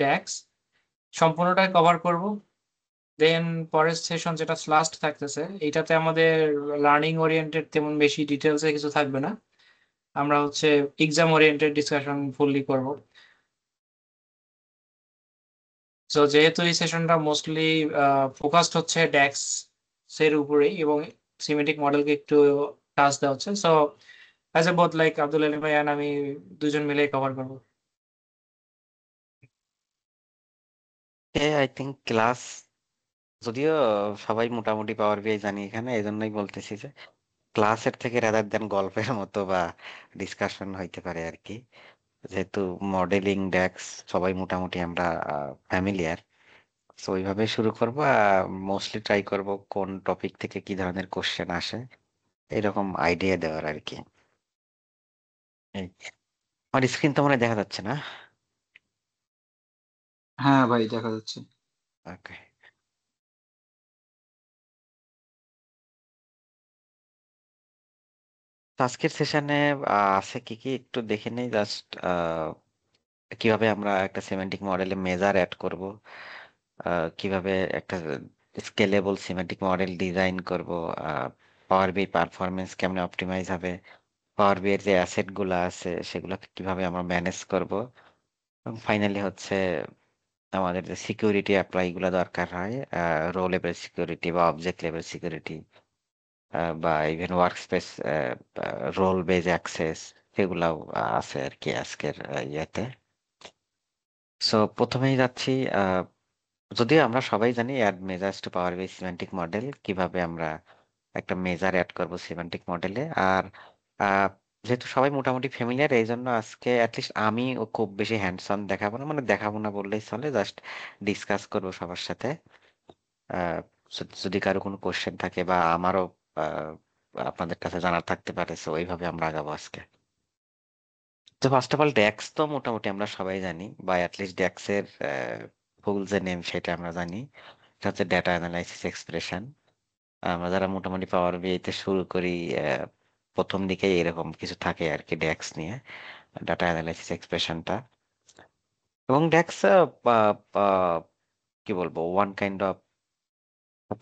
ড্যাক্স সম্পূর্ণটাই কভার করব। দেন পরের সেশন যেটা লাস্ট থাকতেছে এইটাতে আমাদের লার্নিং ওরিয়েন্টেড তেমন বেশি ডিটেলসে কিছু থাকবে না, আমরা হচ্ছে এক্সাম ওরিয়েন্টেড ডিসকাশন ফুললি করব। সো যেহেতু এই সেশনটা মোস্টলি ফোকাসড হচ্ছে ড্যাক্স এর উপরেই এবং সিমেটিক মডেলকে একটু টাচ দেওয়া হচ্ছে, so as a both like Abdul Ali ভাই and আমি দুজন মিলেই কভার করবো। আই থিঙ্ক ক্লাস, যদিও সবাই মোটামুটি পাওয়ার বিআই জানি এখানে, এই জন্যই বলতেছি যে ক্লাসের থেকে রাদার দেন গল্পের মতো বা ডিসকাশন হইতে পারে আর কি। যেহেতু মডেলিং ডেক্স সবাই মোটামুটি আমরা ফ্যামিলিয়ার, সো ওইভাবে শুরু করবো। মোস্টলি ট্রাই করব কোন টপিক থেকে কি ধরনের কোশ্চেন আসে এরকম আইডিয়া দেওয়ার আর কি। এই, আমার স্ক্রিন তো মনে হয় দেখা যাচ্ছে না। হ্যাঁ ভাই, দেখা যাচ্ছে। ওকে, আজকের সেশনে আছে কি কি একটু দেখে নেই জাস্ট। কিভাবে আমরা একটা সিমেন্টিক মডেলে মেজার অ্যাড করব, কিভাবে একটা স্কেলেবল সিমেন্টিক মডেল ডিজাইন করব, পাওয়ার বি পারফরমেন্স কেমনে অপটিমাইজ হবে, পাওয়ার বি এর যে অ্যাসেট গুলো আছে সেগুলোকে কিভাবে আমরা ম্যানেজ করব, এবং ফাইনালি হচ্ছে আমাদের যে সিকিউরিটি অ্যাপ্লাই গুলো দরকার হয়, রো লেভেল সিকিউরিটি বা অবজেক্ট লেভেল সিকিউরিটি, বা even workspace role based access, সেগুলাও আছে আর কি আজকের ইয়েতে। সো প্রথমেই যাচ্ছি, যদিও আমরা সবাই জানি add measures to Power BI semantic model, কিভাবে আমরা একটা মেজার অ্যাড করব সিমেন্টিক মডেলে। আর আহ, যেহেতু সবাই মোটামুটি ফ্যামিলিয়ার, এই জন্য আজকে অ্যাটলিস্ট আমি ও খুব বেশি হ্যান্ডস অন দেখাবো না, মানে দেখাবো না বললেই চলে, জাস্ট ডিসকাস করবো সবার সাথে। আহ, যদি কারো কোনো কোশ্চেন থাকে বা আমারও আহ, আপনাদের কাছে জানার থাকতে পারে, সো ওইভাবে আমরা আগাবো আজকে। তো ফার্স্ট অফ অল ডেক্স তো মোটামুটি আমরা সবাই জানি, বা অ্যাটলিস্ট ডেক্স এর ফুল যে নেম সেটা আমরা জানি। এটা হচ্ছে ডেটা অ্যানালাইসিস এক্সপ্রেশন। আমরা যারা মোটামুটি পাওয়ার বিআইতে শুরু করি, প্রথম দিকে এরকম কিছু থাকে আর কি ডেক্স নিয়ে, ডাটা অ্যানালাইসিস এক্সপ্রেশনটা। এবং ডেক্স কি বলবো, ওয়ান কাইন্ড অফ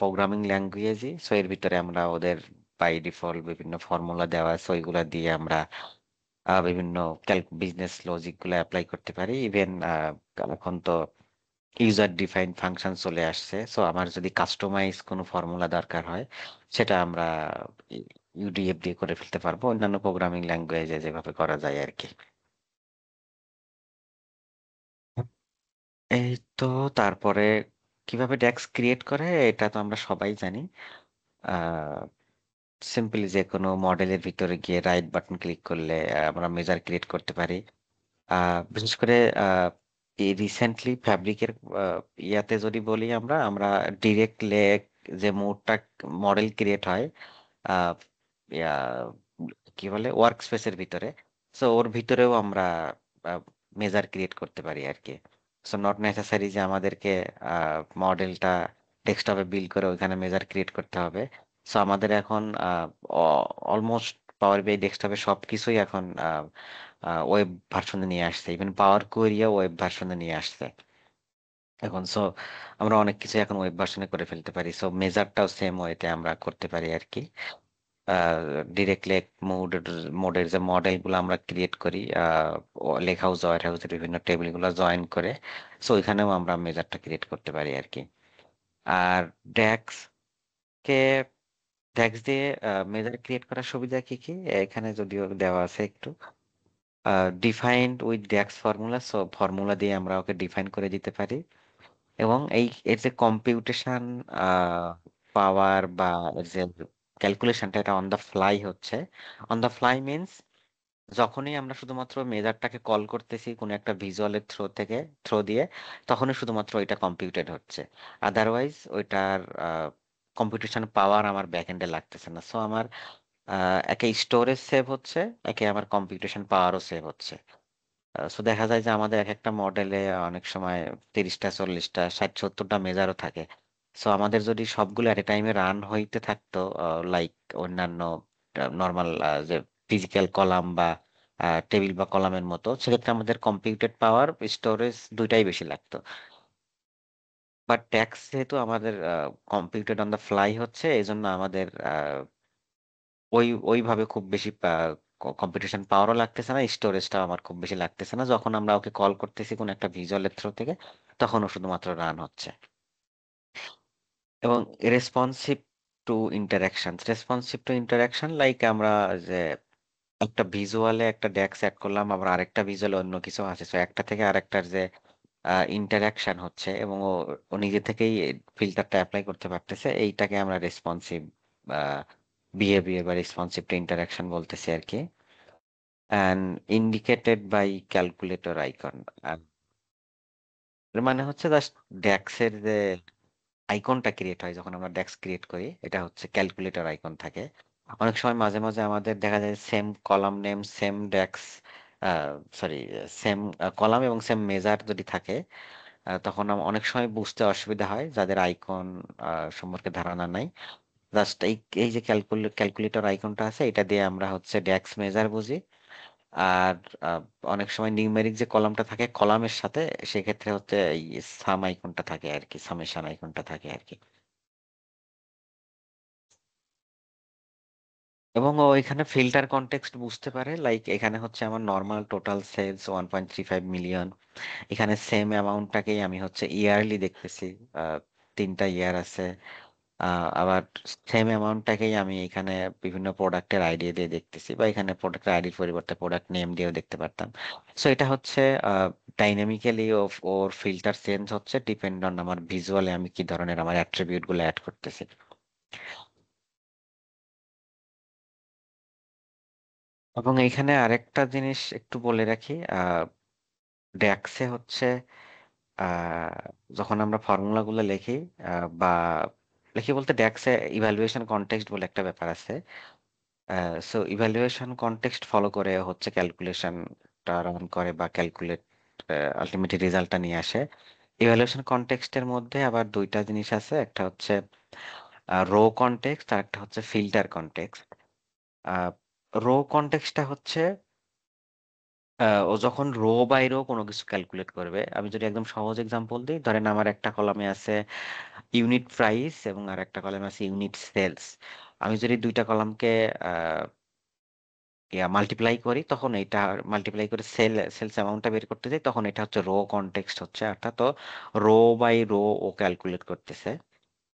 প্রোগ্রামিং ল্যাঙ্গুয়েজই। সো এর ভিতরে আমরা ওদের বাই ডিফল্ট বিভিন্ন ফর্মুলা দেওয়া আছে, ওইগুলা দিয়ে আমরা বিভিন্ন বিজনেস লজিক গুলো অ্যাপ্লাই করতে পারি। ইভেন এখন তো ইউজার ডিফাইন ফাংশন চলে আসছে, সো আমার যদি কাস্টমাইজ কোনো ফর্মুলা দরকার হয় সেটা আমরা ইউডিএফ দিয়ে করে ফেলতে পারবো, অন্যান্য প্রোগ্রামিং ল্যাঙ্গুয়েজে যেভাবে করা যায় আর কি। এই তো, তারপরে কিভাবে ডেক্স ক্রিয়েট করে এটা তো আমরা সবাই জানি। সিম্পলি যে কোনো মডেলের ভিতরে গিয়ে রাইট বাটন ক্লিক করলে আমরা মেজার ক্রিয়েট করতে পারি। বিশেষ করে এই রিসেন্টলি ফ্যাব্রিকের ইয়াতে যদি বলি, আমরা আমরা ডিরেক্ট লেগ যে মোডটা মডেল ক্রিয়েট হয় আহ, ইয়া, কি বলে ওয়ার্ক স্পেসের ভিতরে, সো ওর ভিতরেও আমরা মেজার ক্রিয়েট করতে পারি আর কি। সো নট নেসেসারি যে আমাদেরকে মডেলটা ডেস্কটপে বিল্ড করে ওইখানে মেজার ক্রিয়েট করতে হবে। সো আমাদের এখন অলমোস্ট পাওয়ার বিআই ডেস্কটপে সবকিছুই এখন ওয়েব ভার্সনে নিয়ে আসছে, ইভেন পাওয়ার কোয়েরিও ওয়েব ভার্সনে নিয়ে আসছে এখন। সো আমরা অনেক কিছু এখন ওয়েব ভার্সনে করে ফেলতে পারি, সো মেজারটাও সেম ওয়েতে আমরা করতে পারি আর কি। ডিরেক্টলি মোডের যে মডেল গুলো আমরা ক্রিয়েট করি, লেক হাউস ওয়ার হাউসের বিভিন্ন টেবিল গুলো জয়েন করে, সো ওইখানেও আমরা মেজারটা ক্রিয়েট করতে পারি আর কি। আর ডেক্স কে ডেক্স দিয়ে মেজার ক্রিয়েট করার সুবিধা কি কি এখানে যদিও দেওয়া আছে একটু। Defined with DAX formula, so formula দিয়ে আমরা ওকে ডিফাইন করে দিতে পারি। এবং এই এর যে কম্পিউটেশন পাওয়ার বা এর যে ক্যালকুলেশনটা, এটা অন দা ফ্লাই হচ্ছে। অন দা ফ্লাই মিনস যখনই আমরা শুধুমাত্র মেজারটাকে কল করতেছি কোনো একটা ভিজুয়ালের থ্রো দিয়ে, তখনই শুধুমাত্র ওইটা কম্পিউটেড হচ্ছে। আদারওয়াইজ ওইটার কম্পিউটেশন পাওয়ার আমার ব্যাকএন্ডে লাগতেছে না। সো আমার একে স্টোরেজ সেভ হচ্ছে, একে আমার কম্পিউটেশন পাওয়ারও সেভ হচ্ছে। সো দেখা যায় যে আমাদের এক একটা মডেলে অনেক সময় 30টা 40টা 60 70টা মেজারও থাকে। সো আমাদের যদি সবগুলো এট এ টাইমে রান হইতে থাকতো, লাইক অন্যান্য নর্মাল যে ফিজিক্যাল কলাম বা টেবিল বা কলামের মতো, সেক্ষেত্রে আমাদের কম্পিউটেড পাওয়ার, স্টোরেজ দুইটাই বেশি লাগতো। বাট ট্যাক্স যেহেতু আমাদের কম্পিউটেড অন দ্য ফ্লাই হচ্ছে, এই জন্য আমাদের ওইভাবে খুব বেশি কম্পিউটেশন পাওয়ারও লাগতেছে না, স্টোরেজটাও আমার খুব বেশি লাগতেছে না। যখন আমরা ওকে কল করতেছি কোন একটা ভিজুয়ালের থ্রু থেকে, তখনও শুধুমাত্র রান হচ্ছে। এবং রেসপন্সিভ টু ইন্টারাকশন লাইক আমরা যে একটা ভিজুয়ালে একটা ডেক্স অ্যাড করলাম, আবার আরেকটা ভিজুয়ালে অন্য কিছু আছে, তো একটা থেকে আরেকটার যে ইন্টারাকশন হচ্ছে এবং ও নিজে থেকেই ফিল্টারটা অ্যাপ্লাই করতে পারতেছে, এইটাকে আমরা রেসপন্সিভ বিহেভিয়ার বা রেসপন্সিভ টু ইন্টারাকশন বলতেছি আর কি। And indicated by calculator icon, মানে হচ্ছে জাস্ট ডেক্সের যে আইকনটা ক্রিয়েট হয় যখন আমরা ডেক্স ক্রিয়েট করি, এটা হচ্ছে ক্যালকুলেটর আইকন থাকে। অনেক সময় মাঝে মাঝে আমাদের দেখা যায় সেম কলাম নেম, সেম ডেক্স, সরি, সেম কলাম এবং সেম মেজার যদি থাকে, তখন অনেক সময় বুঝতে অসুবিধা হয় যাদের আইকন সম্পর্কে ধারণা নাই। জাস্ট এই এই যে ক্যালকুলেটর আইকনটা আছে, এটা দিয়ে আমরা হচ্ছে ডেক্স মেজার বুঝি। আর আহ, অনেক সময় নিউমেরিক যে কলামটা থাকে কলামের সাথে, সেক্ষেত্রে হচ্ছে এই সাম আইকনটা থাকে আর কি, সামেশন আইকনটা থাকে আর কি। এবং ও এখানে ফিল্টার কনটেক্সট বুঝতে পারে, লাইক এখানে হচ্ছে আমার নর্মাল টোটাল সেলস 1.35 মিলিয়ন, এখানে সেম অ্যামাউন্টটাকেই আমি হচ্ছে ইয়ারলি দেখতেছি, তিনটা ইয়ার আছে। আবার সেম অ্যামাউন্টটাকেই আমি এখানে বিভিন্ন প্রোডাক্টের আইডিয়া দিয়ে দেখতেছি, বা এখানে প্রোডাক্টের আইডির পরিবর্তে প্রোডাক্ট নেম দিয়েও দেখতে পারতাম। সো এটা হচ্ছে ডাইনামিক্যালি ওর ফিল্টার চেঞ্জ হচ্ছে ডিপেন্ড অন আমার ভিজুয়ালে আমি কি ধরনের আমার অ্যাট্রিবিউট গুলো অ্যাড করতেছি। এবং এইখানে আরেকটা জিনিস একটু বলে রাখি, ড্যাক্সে হচ্ছে আহ, যখন আমরা ফর্মুলা গুলো লিখি, বা লিখি বলতে ড্যাক্সে ইভ্যালুয়েশন কনটেক্সট বলে একটা ব্যাপার আছে। সো ইভ্যালুয়েশন কনটেক্সট ফলো করে হচ্ছে ক্যালকুলেশনটা রান করে বা ক্যালকুলেট আলটিমেটলি রেজাল্টটা নিয়ে আসে। ইভ্যালুয়েশন কনটেক্সটের মধ্যে আবার দুইটা জিনিস আছে, একটা হচ্ছে রো কনটেক্সট আর একটা হচ্ছে ফিল্টার কনটেক্সট। রো কনটেক্সটটা হচ্ছে ও যখন রো বাই রো কোনো কিছু ক্যালকুলেট করবে। আমি যদি একদম সহজ এক্সাম্পল দিই, ধরেন আমার একটা কলামে আছে ইউনিট প্রাইস এবং আর একটা কলামে আছে ইউনিট সেলস। আমি যদি দুইটা কলামকে মাল্টিপ্লাই করি, তখন এটা মাল্টিপ্লাই করে সেলস অ্যামাউন্টটা বের করতে যাই, তখন এটা হচ্ছে রো কনটেক্সট হচ্ছে, অর্থাৎ তো রো বাই রো ও ক্যালকুলেট করতেছে।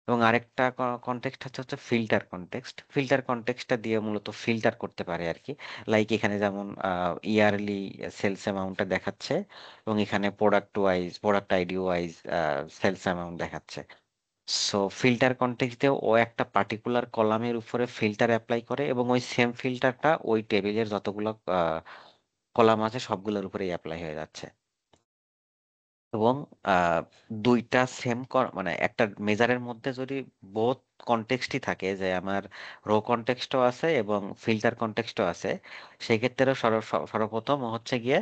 এবং আরেকটা কনটেক্সট হচ্ছে ফিল্টার কনটেক্সট। ফিল্টার কনটেক্সটটা দিয়ে মূলত ফিল্টার করতে পারে আর কি। লাইক এখানে যেমন ইয়ারলি সেলস অ্যামাউন্টটা দেখাচ্ছে, এবং এখানে product ID wise sales amount দেখাচ্ছে। সো ফিল্টার কনটেক্সট দিয়ে ও একটা পার্টিকুলার কলামের উপরে ফিল্টার অ্যাপ্লাই করে, এবং ওই সেম ফিল্টারটা ওই টেবিলের যতগুলো কলাম আছে সবগুলোর উপরেই অ্যাপ্লাই হয়ে যাচ্ছে। এবং আহ, দুইটা সেম মানে একটা মেজারের মধ্যে যদি বোথ কনটেক্সটই থাকে, যে আমার রো কনটেক্সটও আছে এবং ফিল্টার কনটেক্সটও আছে, সেক্ষেত্রে সর্বপ্রথম ও হচ্ছে গিয়ে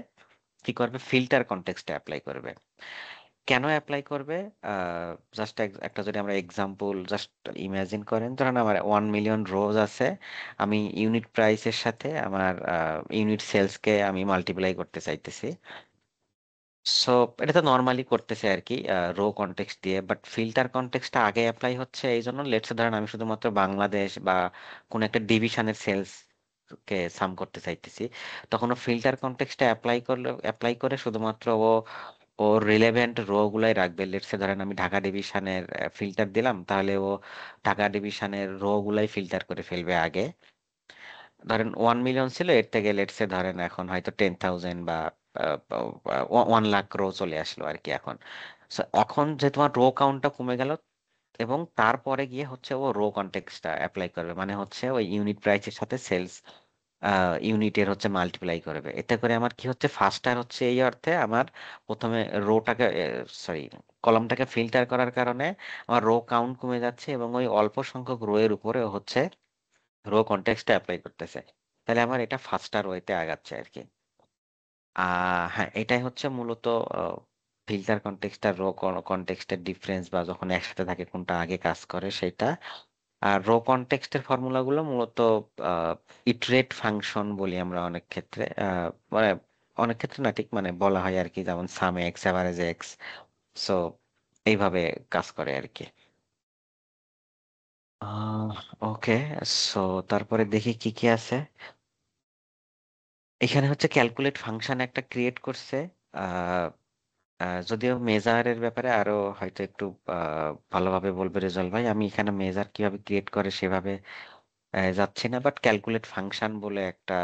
কি করবে, ফিল্টার কনটেক্সটে অ্যাপ্লাই করবে। কেন অ্যাপ্লাই করবে? জাস্ট একটা যদি আমরা এক্সাম্পল জাস্ট ইমাজিন করেন, ধরেন আমার 1 মিলিয়ন রোজ আছে, আমি ইউনিট প্রাইসের সাথে আমার ইউনিট সেলসকে আমি মাল্টিপ্লাই করতে চাইতেছি। সো এটা তো নর্মালি করতেছে আর কি রো কনটেক্সট দিয়ে, বাট ফিল্টার কনটেক্সটটা আগে অ্যাপ্লাই হচ্ছে। এই জন্য লেটস ধরেন আমি শুধুমাত্র বাংলাদেশ বা কোন একটা ডিভিশনের সেলস কে সাম করতে চাইতেছি, তখন ও ফিল্টার কনটেক্সটে অ্যাপ্লাই করে শুধুমাত্র ও রিলেভেন্ট রো গুলাই রাখবে। লেটসে ধরেন আমি ঢাকা ডিভিশনের ফিল্টার দিলাম, তাহলে ও ঢাকা ডিভিশনের রো গুলাই ফিল্টার করে ফেলবে আগে। ধরেন 1 মিলিয়ন ছিল, এর থেকে লেটসে ধরেন এখন হয়তো 10,000 বা 1 লাখ রো চলে আসলো আর কি এখন। So, এখন যে তোমার রো কাউন্টটা কমে গেল, এবং তারপরে গিয়ে হচ্ছে ও রো কনটেক্সটটা অ্যাপ্লাই করবে, মানে হচ্ছে ওই ইউনিট প্রাইসের সাথে সেলস ইউনিটের হচ্ছে মাল্টিপ্লাই করবে। এতে করে আমার কি হচ্ছে, ফাস্টার হচ্ছে এই অর্থে আমার প্রথমে রোটাকে, সরি, কলামটাকে ফিল্টার করার কারণে আমার রো কাউন্ট কমে যাচ্ছে, এবং ওই অল্প সংখ্যক রো এর উপরে ও হচ্ছে রো কনটেক্সটটা অ্যাপ্লাই করতেছে। তাহলে আমার এটা ফাস্টার ওয়েতে আগাচ্ছে আর কি। হ্যাঁ, এটাই হচ্ছে মূলত ফিল্টার কনটেক্সট আর রো কনটেক্সটের ডিফারেন্স, বা যখন একসাথে থাকে কোনটা আগে কাজ করে সেটা। আর রো কনটেক্সটের ফর্মুলাগুলো মূলত ইটারেট ফাংশন বলি আমরা অনেক ক্ষেত্রে, মানে অনেক ক্ষেত্রে না ঠিক মানে বলা হয় আর কি, যেমন সাম এক্স এভারেজ এক্স। সো এইভাবে কাজ করে আর কি। ওকে। সো তারপরে দেখি কি কি আছে। এখানে হচ্ছে ক্যালকুলেট ফাংশন একটা ক্রিয়েট করছে। আহ, যদিও মেজারের ব্যাপারে আরো হয়তো একটু ভালোভাবে বলবে রেজাল্ট ভাই, আমি এখানে মেজার কিভাবে ক্রিয়েট করে সেভাবে যাচ্ছি না, বাট ক্যালকুলেট ফাংশন বলে একটা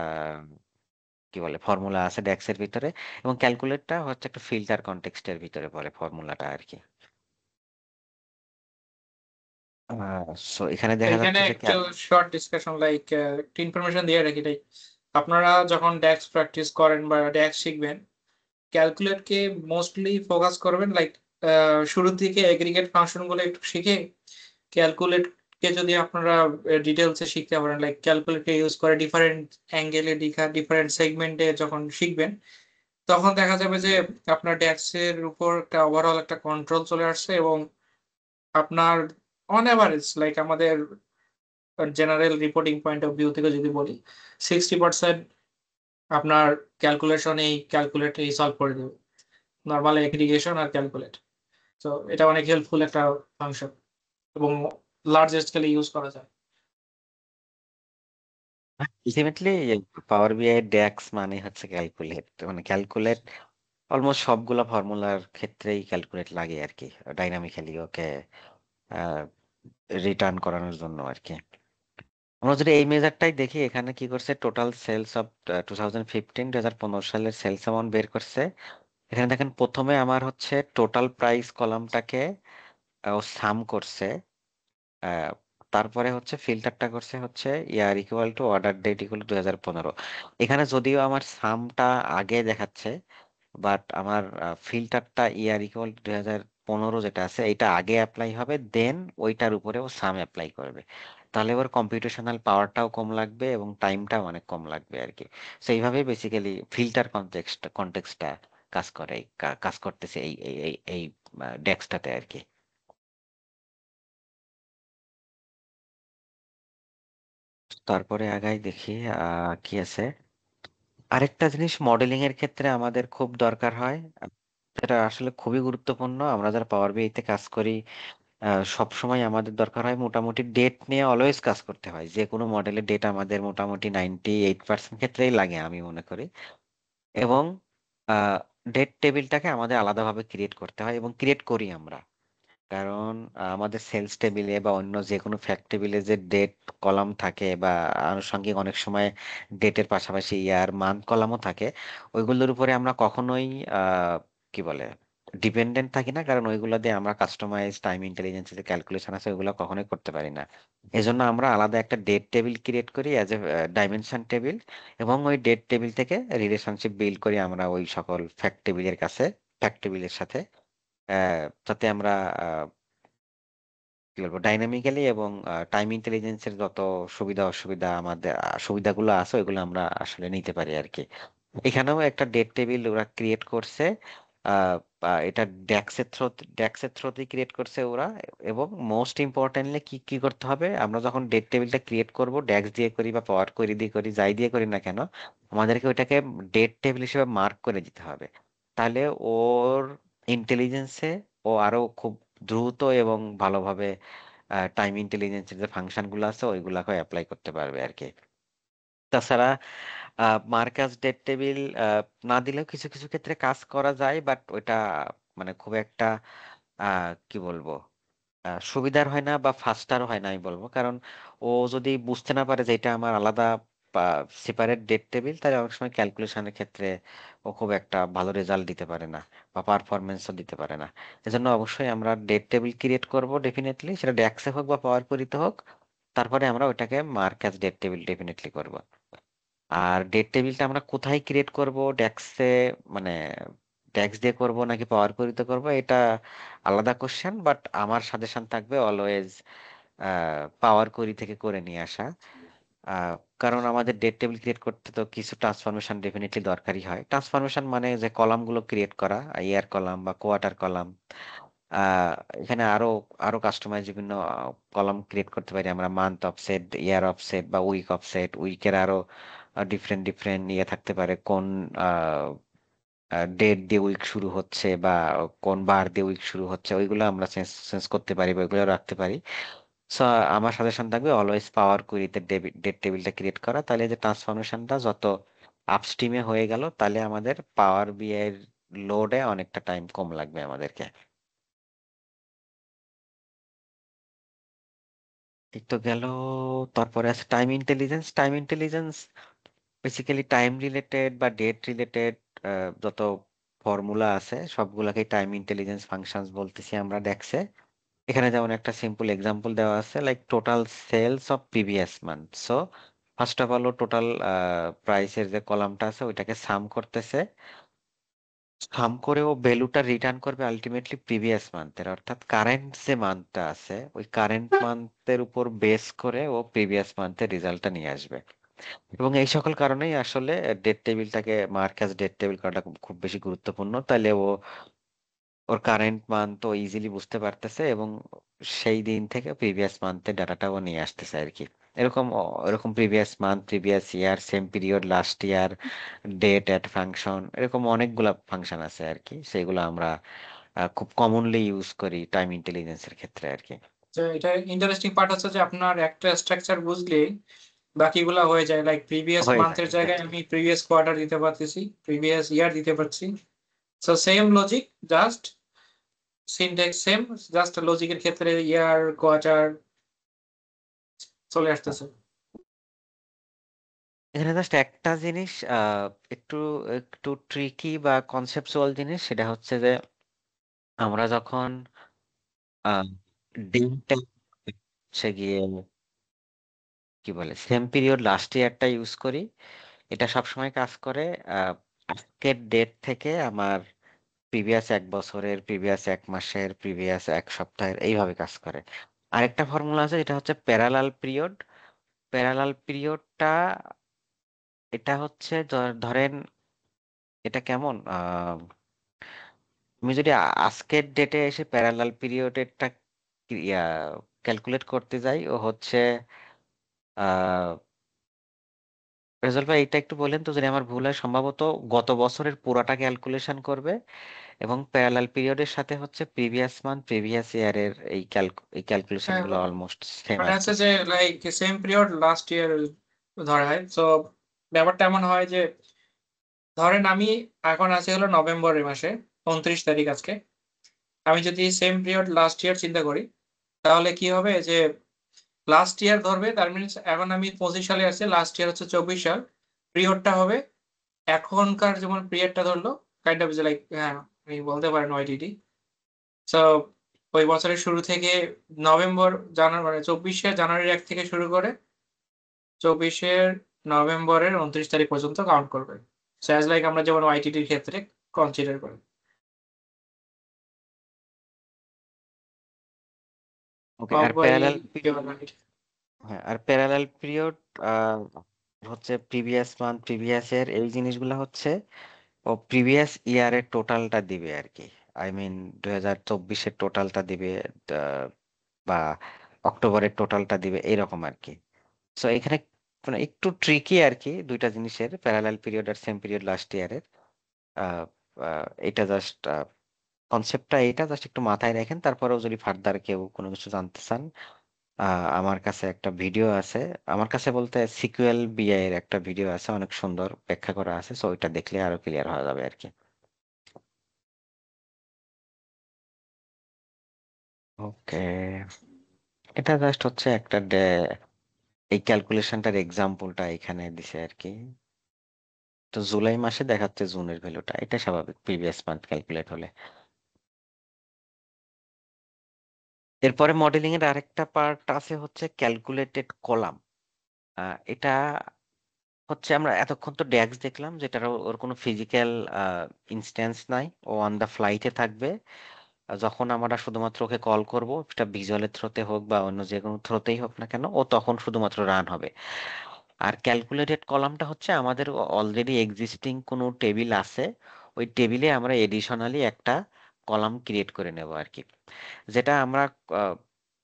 কি বলে ফর্মুলা আছে ডেক্স এর ভিতরে, এবং ক্যালকুলেটটা হচ্ছে একটা ফিল্টার কনটেক্সটের ভিতরে পড়ে ফর্মুলাটা আর কি। সো এখানে দেখা এখানে যাচ্ছে যে একটু শর্ট ডিসকাশন, লাইক একটু ইনফরমেশন দিয়ে রাখি, লাইক আপনারা যখন ড্যাক্স প্র্যাকটিস করেন বা ড্যাক্স শিখবেন, ক্যালকুলেটকে মোস্টলি ফোকাস করবেন, লাইক শুরুর দিকে এগ্রিগেট ফাংশন গুলো একটু শিখে ক্যালকুলেটকে যদি আপনারা ডিটেলসে শিখতে পারেন, লাইক ক্যালকুলেটকে ইউজ করে ডিফারেন্ট অ্যাঙ্গেলে ডিফারেন্ট সেগমেন্টে যখন শিখবেন, তখন দেখা যাবে যে আপনার ড্যাক্স এর উপর একটা ওভারঅল একটা কন্ট্রোল চলে আসছে, এবং আপনার অন এভারেজ, লাইক আমাদের general reporting point of view থেকে যদি বলি, 60% আপনার ক্যালকুলেশন এই ক্যালকুলেটই সলভ করে দেবে, নরমাল এগ্রিগেশন আর ক্যালকুলেট। তো এটা অনেক হেল্পফুল একটা ফাংশন, এবং লার্জ স্কেলে ইউজ করা যায়। আলটিমেটলি পাওয়ার বিআই ডেক্স মানে হচ্ছে ক্যালকুলেট, মানে ক্যালকুলেট অলমোস্ট সবগুলা ফর্মুলার ক্ষেত্রেই ক্যালকুলেট লাগে আর কি, ডাইনামিক্যালি ওকে রিটার্ন করানোর জন্য আর কি। আমরা যদি এই মেজারটাই দেখি, এখানে কি করছে, টোটাল সেলস অফ 2015 সালের সেলস অ্যামাউন্ট বের করছে। এখানে দেখেন প্রথমে আমার হচ্ছে টোটাল প্রাইস কলামটাকে ও সাম করছে। আহ, তারপরে হচ্ছে ফিল্টারটা করছে হচ্ছে year equal to order date equal to 2015। এখানে যদিও আমার সামটা আগে দেখাচ্ছে, বাট আমার ফিল্টারটা ইয়ার ইকুয়াল টু 2015 যেটা আছে এটা আগে অ্যাপ্লাই হবে, দেন ওইটার উপরেও সাম অ্যাপ্লাই করবে। তাহলে এবার কম্পিউটেশনাল পাওয়ারটাও কম লাগবে এবং টাইমটাও অনেক কম লাগবে আর কি। তো এইভাবে বেসিক্যালি ফিল্টার কনটেক্সটটা কাজ করে, কাজ করতেছে এই এই এই এই ডেস্কটাতে আর কি। তারপরে আগাই দেখি কি আছে। আরেকটা জিনিস মডেলিং এর ক্ষেত্রে আমাদের খুব দরকার হয়, এটা আসলে খুবই গুরুত্বপূর্ণ। আমরা যারা পাওয়ার বিআই তে কাজ করি, সব সময় আমাদের দরকার হয় মোটামুটি ডেট নিয়ে অলওয়েজ কাজ করতে হয়। যে কোনো মডেলের ডেট আমাদের মোটামুটি 98% ক্ষেত্রেই লাগে আমি মনে করি। এবং ডেট টেবিলটাকে আমাদের আলাদাভাবে ক্রিয়েট করতে হয় এবং ক্রিয়েট করি আমরা। কারণ আমাদের সেলস টেবিলে বা অন্য যে কোনো ফ্যাক্ট টেবিলে যে ডেট কলাম থাকে বা আনুষঙ্গিক অনেক সময় ডেটের পাশাপাশি ইয়ার মান্থ কলামও থাকে, ওইগুলোর উপরে আমরা কখনোই কি বলে ডিপেন্ডেন্ট থাকি না, কারণ ওইগুলো দিয়ে আমরা কাস্টমাইজ টাইম ইন্টেলিজেন্স যে ক্যালকুলেশন আছে ওইগুলো কখনোই করতে পারি না। এজন্য আমরা আলাদা একটা ডেট টেবিল ক্রিয়েট করি অ্যাজ এ ডাইমেনশন টেবিল, এবং ওই ডেট টেবিল থেকে রিলেশনশিপ বিল্ড করি আমরা ওই সকল ফ্যাক্ট টেবিলের সাথে, যাতে আমরা কি বলবো ডাইনামিক্যালি এবং টাইম ইন্টেলিজেন্সের যত সুবিধা অসুবিধা আমাদের সুবিধাগুলো আছে ওইগুলো আমরা আসলে নিতে পারি আর কি। এখানেও একটা ডেট টেবিল ওরা ক্রিয়েট করছে। এটা ড্যাক্সের থ্রোতে ক্রিয়েট করছে ওরা। এবং মোস্ট ইম্পর্টেন্টলি কি কি করতে হবে, আমরা যখন ডেট টেবিলটা ক্রিয়েট করব, ড্যাক্স দিয়ে করি বা পাওয়ার কোয়েরি দিয়ে করি, যাই দিয়ে করি না কেন, আমাদেরকে ওইটাকে ডেট টেবিল হিসেবে মার্ক করে দিতে হবে। তাহলে ওর ইন্টেলিজেন্সে ও আরো খুব দ্রুত এবং ভালোভাবে টাইম ইন্টেলিজেন্সের যে ফাংশন গুলো আছে ওইগুলাকে অ্যাপ্লাই করতে পারবে আর কি। তাছাড়া মার্কাস ডেট টেবিল না দিলেও কিছু কিছু ক্ষেত্রে কাজ করা যায়, বাট ওইটা মানে খুব একটা কি বলবো সুবিধার হয় না বা ফাস্টার হয় না আমি বলবো। কারণ ও যদি বুঝতে না পারে যে এটা আমার আলাদা সেপারেট ডেট টেবিল, তাহলে অনেক সময় ক্যালকুলেশনের ক্ষেত্রে ও খুব একটা ভালো রেজাল্ট দিতে পারে না বা পারফরমেন্সও দিতে পারে না। এজন্য অবশ্যই আমরা ডেট টেবিল ক্রিয়েট করব ডেফিনেটলি, সেটা ড্যাক্সে হোক বা পাওয়ার কোয়েরিতে হোক। তারপরে আমরা ওইটাকে mark as date table definitely করব। আর ডেট টেবিলটা আমরা কোথায় ক্রিয়েট করব, ডেক্সে মানে ডেক্স দিয়ে করব নাকি পাওয়ার কোয়েরিতে করব, এটা আলাদা কোশ্চেন, বাট আমার সাজেশন থাকবে অলওয়েজ পাওয়ার কোয়েরি থেকে করে নিয়ে আসা। আহ, কারণ আমাদের ডেট টেবিল ক্রিয়েট করতে তো কিছু ট্রান্সফরমেশন ডেফিনেটলি দরকারই হয়। ট্রান্সফরমেশন মানে যে কলামগুলো ক্রিয়েট করা, ইয়ার কলাম বা কোয়ার্টার কলাম, আহ এখানে আরো আরো কাস্টমাইজ বিভিন্ন কলাম ক্রিয়েট করতে পারি আমরা, মান্থ অফসেট, ইয়ার অফসেট বা উইক অফসেট। উইকের আরো ডিফারেন্ট ডিফারেন্ট ইয়ে থাকতে পারে, কোন ডেট দিয়ে উইক শুরু হচ্ছে বা কোন বার দিয়ে উইক শুরু হচ্ছে, ওইগুলো আমরা চেঞ্জ চেঞ্জ করতে পারি বা ওইগুলো রাখতে পারি। সো আমার সাজেশন থাকবে অলওয়েজ পাওয়ার কুইরিতে ডেট টেবিলটা ক্রিয়েট করা, তাহলে যে ট্রান্সফরমেশনটা যত আপস্ট্রিমে হয়ে গেল, তাহলে আমাদের পাওয়ার বিআই এর লোডে অনেকটা টাইম কম লাগবে আমাদেরকে। এই তো গেল। তারপরে আছে time intelligence. Time intelligence basically time related বা ডেট রিলেটেড যত ফর্মুলা আছে সবগুলাকে টাইম ইন্টেলিজেন্স ফাংশনস বলতেছি আমরা ডেক্সে। এখানে যেমন একটা সিম্পল এক্সাম্পল দেওয়া আছে, like total sales of previous month. So first of all total প্রাইসের যে কলামটা আছে ওইটাকে সাম করতেছে, সাম করে ও ভ্যালুটা রিটার্ন করবে আলটিমেটলি প্রিভিয়াস মান্থের, অর্থাৎ কারেন্ট যে মান্থটা আছে ওই কারেন্ট মান্থের উপর বেস করে ও প্রিভিয়াস মান্থের রেজাল্টটা নিয়ে আসবে। এবং এই সকল কারণেই আসলে ডেট টেবিলটাকে মার্ক অ্যাজ ডেট টেবিল করাটা খুব বেশি গুরুত্বপূর্ণ, তাহলে ও ওর কারেন্ট মান্থ তো ইজিলি বুঝতে পারতেছে এবং সেই দিন থেকে প্রিভিয়াস মান্থের ডাটাটাও নিয়ে আসতেছে আর কি। এরকম previous month, previous year, same period last year, DATEADD function, এরকম অনেকগুলা ফাংশন আছে আর কি, সেগুলো আমরা খুব কমনলি ইউজ করি টাইম ইন্টেলিজেন্সের ক্ষেত্রে আর কি। তো এটা ইন্টারেস্টিং পার্ট হচ্ছে যে আপনার একটা স্ট্রাকচার বুঝলে বাকিগুলা হয়ে যায়, লাইক প্রিভিয়াস হয়ে যায় মান্থের জায়গায় এক্স্যাক্টলি। আমি প্রিভিয়াস কোয়ার্টার দিতে পারতেছি, প্রিভিয়াস ইয়ার দিতে পারছি। So same logic, just syntax same, just লজিকের ক্ষেত্রে ইয়ার কোয়ার্টার চলে আসতেছে। এখানে জাস্ট একটা জিনিস একটু একটু ট্রিকি বা কনসেপচুয়াল জিনিস, সেটা হচ্ছে যে আমরা যখন দিনটা হচ্ছে গিয়ে কি বলে সেম পিরিয়ড লাস্ট ইয়ারটা ইউজ করি, এটা সবসময় কাজ করে আজকের ডেট থেকে আমার প্রিভিয়াস এক বছরের, প্রিভিয়াস এক মাসের, প্রিভিয়াস এক সপ্তাহের, এইভাবে কাজ করে। আরেকটা ফর্মুলা আছে যেটা হচ্ছে প্যারালাল পিরিয়ড। প্যারালাল পিরিয়ডটা এটা হচ্ছে ধরেন এটা কেমন, তুমি যদি আজকের ডেটে এসে প্যারালাল পিরিয়ডেরটা ক্যালকুলেট করতে যাই, ও হচ্ছে রেজাল্ট ভাই এটা একটু বলেন তো যদি আমার ভুল হয়, সম্ভবত গত বছরের পুরাটা ক্যালকুলেশন করবে এবং প্যারালাল পিরিয়ডের সাথে হচ্ছে প্রিভিয়াস মান্থ, প্রিভিয়াস ইয়ারের এই ক্যালকুলেশন হ্যাঁ, গুলো অলমোস্ট সেম মানে আর কি। হচ্ছে যে লাইক সেম পিরিয়ড লাস্ট ইয়ার ধরা হয়। তো ব্যাপারটা এমন হয় যে ধরেন আমি এখন আছি হলো নভেম্বরের মাসে 29 তারিখ আজকে। আমি যদি সেম পিরিয়ড লাস্ট ইয়ার চিন্তা করি, তাহলে কি হবে যে লাস্ট ইয়ার ধরবে, তার মিনস এখন আমি 25 সালে আছি, লাস্ট ইয়ার হচ্ছে 24 সাল। পিরিয়ডটা হবে এখনকার যেমন পিরিয়ডটা ধরলো, কাইন্ড অফ লাইক, হ্যাঁ আপনি বলতে পারেন ওয়াইটিটি। সো ওই বছরের শুরু থেকে নভেম্বর, জানুয়ারি, মানে 24শে জানুয়ারির 1 থেকে শুরু করে 24শে নভেম্বরের 29 তারিখ পর্যন্ত কাউন্ট করবে। সো অ্যাজ লাইক আমরা যেমন ওয়াইটিটির ক্ষেত্রে কনসিডার করি। ওকে। আর অব্যয় প্যারালাল ডেভেলপমেন্ট। হ্যাঁ, আর প্যারালাল পিরিয়ড হচ্ছে প্রিভিয়াস মান্থ, প্রিভিয়াস ইয়ার, এই জিনিসগুলো হচ্ছে ও প্রিভিয়াস ইয়ারের টোটালটা দিবে আর কি। আই মিন 2024-এর টোটালটা দিবে, আহ, বা অক্টোবরের টোটালটা দিবে, এইরকম আর কি। সো এখানে মানে একটু ট্রিকি আর কি দুইটা জিনিসের, প্যারালাল পিরিয়ড আর সেম পিরিয়ড লাস্ট ইয়ারের। এটা জাস্ট কনসেপ্টটা, এটা জাস্ট একটু মাথায় রাখেন। তারপরেও যদি ফার্দার কেউ কোনো কিছু জানতে চান, আমার কাছে একটা ভিডিও আছে, আমার কাছে বলতে সিকুয়েল বিআই এর একটা ভিডিও আছে, অনেক সুন্দর ব্যাখ্যা করা আছে, সো ওইটা দেখলে আরো ক্লিয়ার হয়ে যাবে আর কি। ওকে। এটা জাস্ট হচ্ছে একটা এই ক্যালকুলেশনটার এক্সাম্পলটা এখানে দিছে আর কি। তো জুলাই মাসে দেখাচ্ছে জুনের ভ্যালুটা, এটা স্বাভাবিক প্রিভিয়াস মান্থ ক্যালকুলেট হলে। এরপরে মডেলিং এর আরেকটা পার্ট আছে হচ্ছে ক্যালকুলেটেড কলাম। এটা হচ্ছে আমরা এতক্ষণ তো ড্যাক্স দেখলাম, যেটার ওর কোনো ফিজিক্যাল ইনস্ট্যান্স নাই, ও অন দা ফ্লাইটে থাকবে। যখন আমরা শুধুমাত্র ওকে কল করব, সেটা ভিজুয়ালের থ্রোতে হোক বা অন্য যে কোনো থ্রোতেই হোক না কেন, ও তখন শুধুমাত্র রান হবে। আর ক্যালকুলেটেড কলামটা হচ্ছে আমাদের অলরেডি এক্সিস্টিং কোনো টেবিল আছে, ওই টেবিলে আমরা এডিশনালি একটা কলাম ক্রিয়েট করে নেব আর কি, যেটা আমরা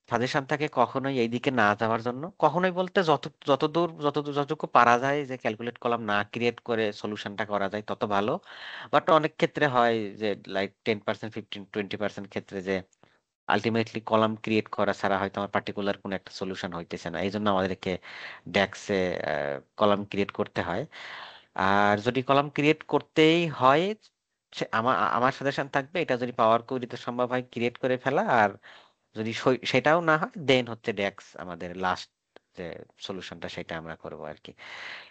সাজেশন থাকে কখনোই এইদিকে না যাওয়ার জন্য, কখনোই বলতে যতটুকু পারা যায় যে ক্যালকুলেট কলাম না ক্রিয়েট করে সলিউশনটা করা যায় তত ভালো। বাট অনেক ক্ষেত্রে হয় যে লাইক 10% 15-20% ক্ষেত্রে যে আলটিমেটলি কলাম ক্রিয়েট করা ছাড়া হয়তো আমার পার্টিকুলার কোনো একটা সলিউশন হইতেছে না, এই জন্য আমাদেরকে ড্যাক্সে কলাম ক্রিয়েট করতে হয়। আর যদি কলাম ক্রিয়েট করতেই হয়, আমার আমার সাজেশন থাকবে এটা যদি পাওয়ার কোয়েরিতে সম্ভব হয় ক্রিয়েট করে ফেলা, আর যদি সেটাও না হয় দেন হচ্ছে ডেক্স আমাদের লাস্ট যে সলিউশনটা সেটা আমরা করব আর কি।